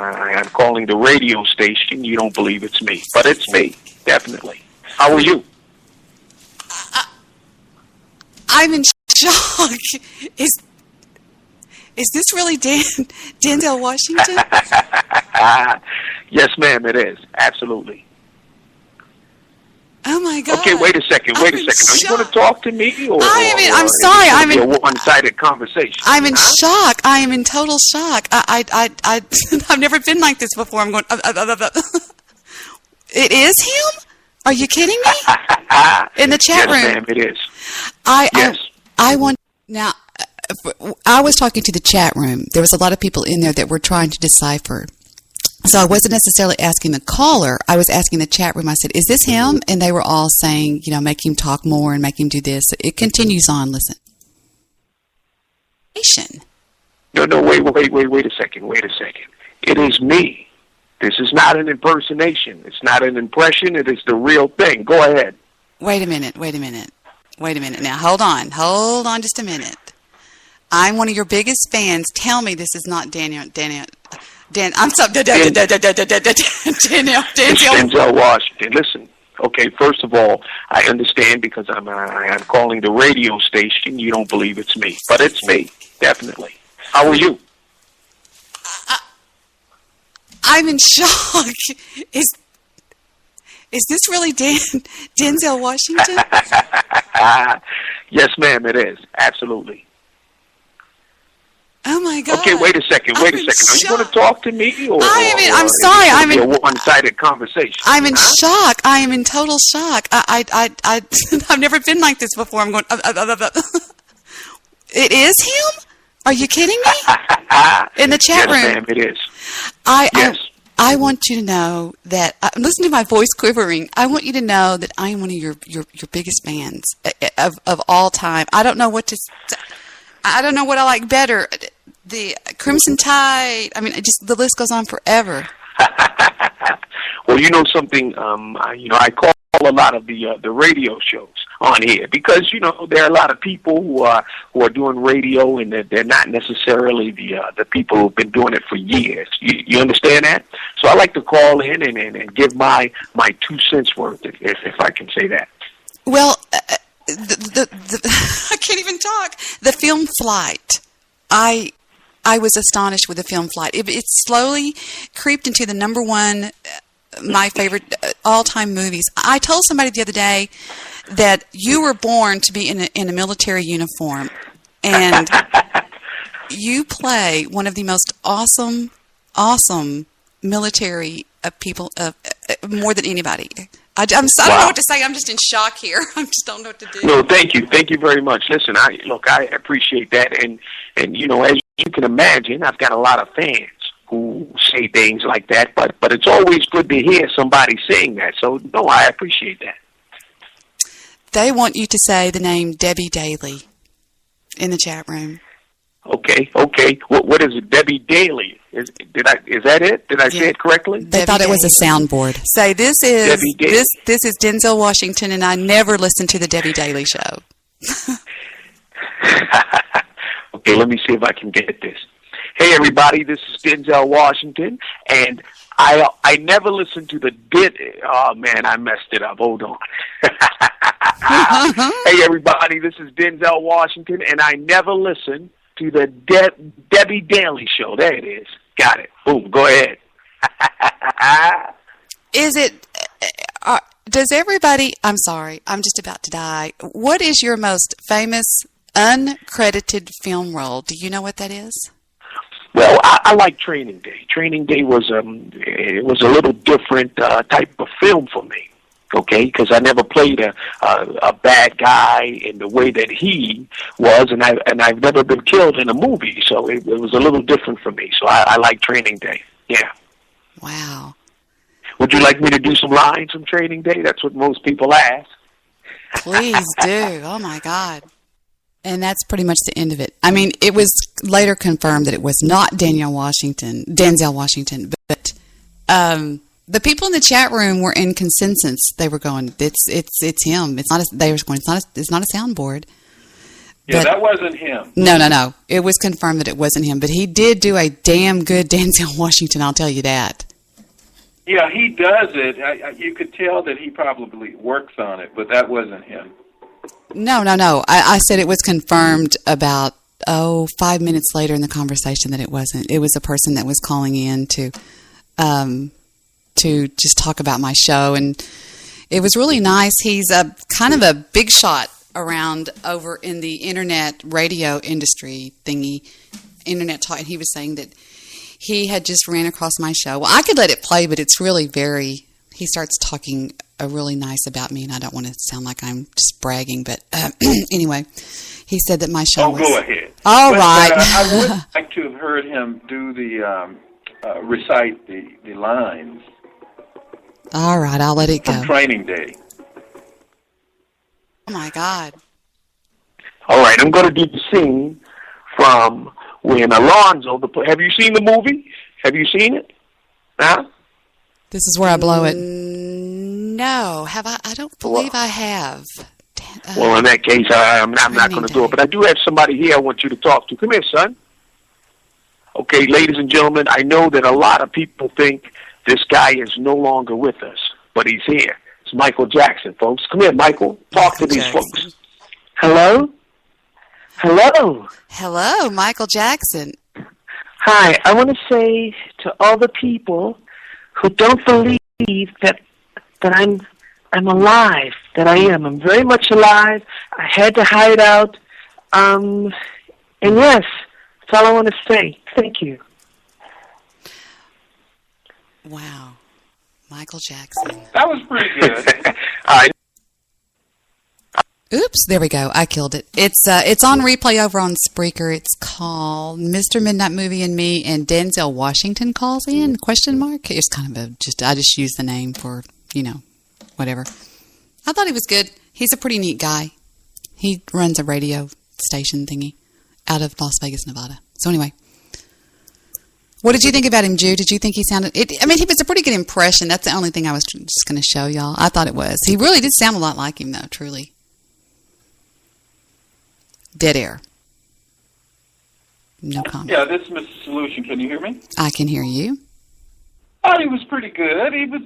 calling the radio station. You don't believe it's me, but it's me, definitely. How are you? I'm in shock. Is this really Denzel Washington? Yes, ma'am, it is. Absolutely. Oh my God! Okay, wait a second. Are you going to talk to me, or I'm sorry. I'm in a one-sided conversation. I'm in shock. I am in total shock. I've never been like this before. I'm going. It is him? Are you kidding me? In the chat room. Yes, ma'am, it is. I want now. I was talking to the chat room. There was a lot of people in there that were trying to decipher. So I wasn't necessarily asking the caller. I was asking the chat room. I said, is this him? And they were all saying, make him talk more and make him do this. It continues on. Listen. No, wait a second. It is me. This is not an impersonation. It's not an impression. It is the real thing. Go ahead. Wait a minute. Wait a minute now. Hold on just a minute. I'm one of your biggest fans. Tell me this is not Daniel. I'm sorry. Denzel Washington. Listen. Okay, first of all, I understand because I'm calling the radio station. You don't believe it's me, but it's me, definitely. How are you? I'm in shock. Is this really Denzel Washington? Yes, ma'am, it is. Absolutely. Oh my God! Okay, wait a second. Are you going to talk to me, or I'm sorry. I'm in a one-sided conversation. I'm in shock. I am in total shock. I've never been like this before. I'm going. It is him? Are you kidding me? In the chat room. Yes, ma'am, it is. I want you to know that. Listen to my voice quivering. I want you to know that I am one of your biggest fans of all time. I don't know what I like better. The Crimson Tide. I mean, the list goes on forever. Well, you know something. I call a lot of the radio shows on here because there are a lot of people who are doing radio, and they're not necessarily the people who've been doing it for years. You understand that? So I like to call in and give my 2 cents worth, if I can say that. Well, I can't even talk. The film Flight. I was astonished with the film Flight. It slowly creeped into the number one, my favorite all-time movies. I told somebody the other day that you were born to be in a military uniform, and you play one of the most awesome military people more than anybody. I don't know what to say. I'm just in shock here. I just don't know what to do. No, thank you very much. Listen, I appreciate that, and as you can imagine, I've got a lot of fans who say things like that, but it's always good to hear somebody saying that. So no, I appreciate that. They want you to say the name Debbie Daly in the chat room. Okay. What is it? Debbie Daly. Is that it? Did I say it correctly? They thought it was a soundboard. Say this is Denzel Washington, and I never listened to the Debbie Daly show. Okay, let me see if I can get this. Hey everybody, this is Denzel Washington, and I never listened to the Oh man, I messed it up. Hold on. Hey everybody, this is Denzel Washington, and I never listened to the Debbie Daly show. There it is. Got it. Boom. Go ahead. Is it? Does everybody? I'm sorry. I'm just about to die. What is your most famous uncredited film role? Do you know what that is? Well, I like Training Day. Training Day was it was a little different type of film for me. Okay, because I never played a bad guy in the way that he was, and I've never been killed in a movie, so it was a little different for me. So I like Training Day. Yeah. Wow. Would you like me to do some lines from Training Day? That's what most people ask. Please do. Oh my God. And that's pretty much the end of it. I mean, it was later confirmed that it was not Denzel Washington, but the people in the chat room were in consensus. They were going, it's him. It's not. They were going, it's not a soundboard. Yeah, but that wasn't him. No. It was confirmed that it wasn't him, but he did do a damn good Denzel Washington. I'll tell you that. Yeah, he does it. You could tell that he probably works on it, but that wasn't him. No. I said it was confirmed about 5 minutes later in the conversation that it wasn't. It was a person that was calling in to just talk about my show, and it was really nice. He's a kind of a big shot around over in the internet radio industry thingy, internet talk, and he was saying that he had just ran across my show. Well, I could let it play, but it's really he starts talking really nice about me, and I don't want to sound like I'm just bragging, but anyway, he said that my show was... go ahead. All right. I would like to have heard him do the recite the lines. All right, I'll let it go. From Training Day. Oh, my God. All right, I'm going to do the scene from when Alonzo... Have you seen the movie? Have you seen it? Huh? This is where I blow it. No. Have I? I don't believe I have. Dang Well, in that case, I'm not going to do it. But I do have somebody here I want you to talk to. Come here, son. Okay, ladies and gentlemen, I know that a lot of people think this guy is no longer with us, but he's here. It's Michael Jackson, folks. Come here, Michael. Talk to these folks. Hello? Hello? Hello, Michael Jackson. Hi, I want to say to all the people who don't believe that I'm alive, that I am. I'm very much alive. I had to hide out. And yes, that's all I want to say. Thank you. Wow. Michael Jackson. That was pretty good. All right. Oops, there we go. I killed it. It's on replay over on Spreaker. It's called Mr. Midnight Movie and Me, and Denzel Washington calls in, ? It's kind of I just used the name for, whatever. I thought he was good. He's a pretty neat guy. He runs a radio station thingy out of Las Vegas, Nevada. So anyway, what did you think about him, Jude? Did you think he sounded... he was a pretty good impression. That's the only thing I was just going to show y'all. I thought it was. He really did sound a lot like him, though, truly. Dead air. No comment. Yeah, this is Mr. Solution. Can you hear me? I can hear you. Oh, he was pretty good. He was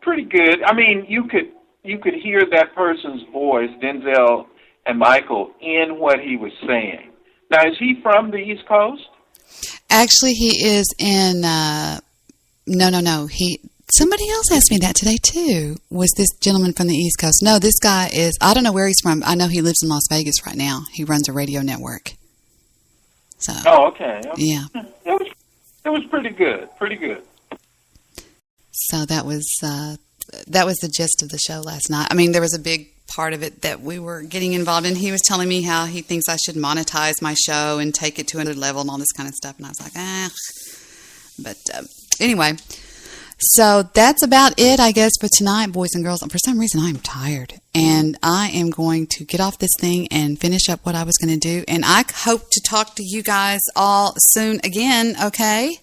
pretty good. I mean, you could hear that person's voice, Denzel and Michael, in what he was saying. Now, is he from the East Coast? Actually, he is in... No. Somebody else asked me that today, too. Was this gentleman from the East Coast? No, this guy is... I don't know where he's from. I know he lives in Las Vegas right now. He runs a radio network. So. Oh, okay. Yeah. It was pretty good. Pretty good. So that was the gist of the show last night. I mean, there was a big part of it that we were getting involved in. He was telling me how he thinks I should monetize my show and take it to another level and all this kind of stuff. And I was like, But anyway... So that's about it, I guess, for tonight, boys and girls. For some reason, I'm tired, and I am going to get off this thing and finish up what I was going to do, and I hope to talk to you guys all soon again, okay?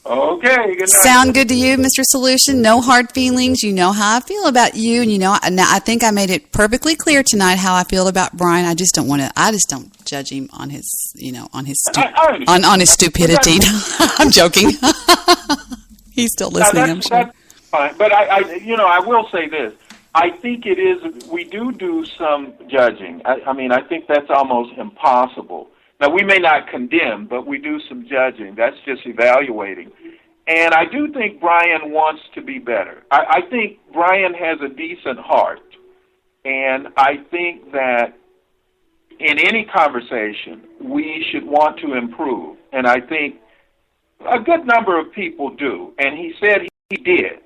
Okay, good night. Sound good to you, Mr. Solution? No hard feelings. You know how I feel about you, and I think I made it perfectly clear tonight how I feel about Brian. I just don't judge him on his, on his stupidity. I'm joking. He's still listening, I'm sure. That's fine. But I will say this. I think it is, we do some judging. I think that's almost impossible. Now, we may not condemn, but we do some judging. That's just evaluating. And I do think Brian wants to be better. I think Brian has a decent heart. And I think that in any conversation, we should want to improve. And I think a good number of people do, and he said he did.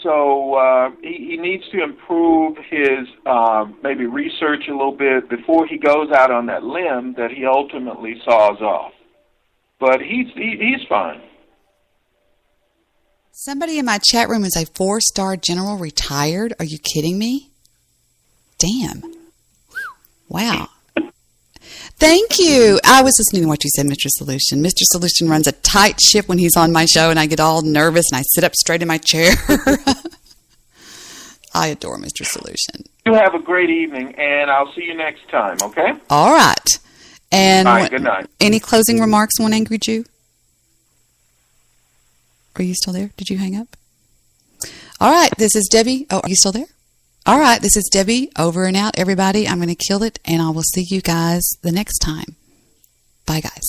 So he needs to improve his maybe research a little bit before he goes out on that limb that he ultimately saws off. But he's fine. Somebody in my chat room is a 4-star general retired. Are you kidding me? Damn. Wow. Thank you. I was listening to what you said, Mr. Solution. Mr. Solution runs a tight ship when he's on my show, and I get all nervous, and I sit up straight in my chair. I adore Mr. Solution. You have a great evening, and I'll see you next time, okay? All right. And all right, good night. Any closing remarks, One Angry Jew? Are you still there? Did you hang up? All right. This is Debbie. Oh, are you still there? All right, this is Debbie, over and out, everybody. I'm going to kill it, and I will see you guys the next time. Bye, guys.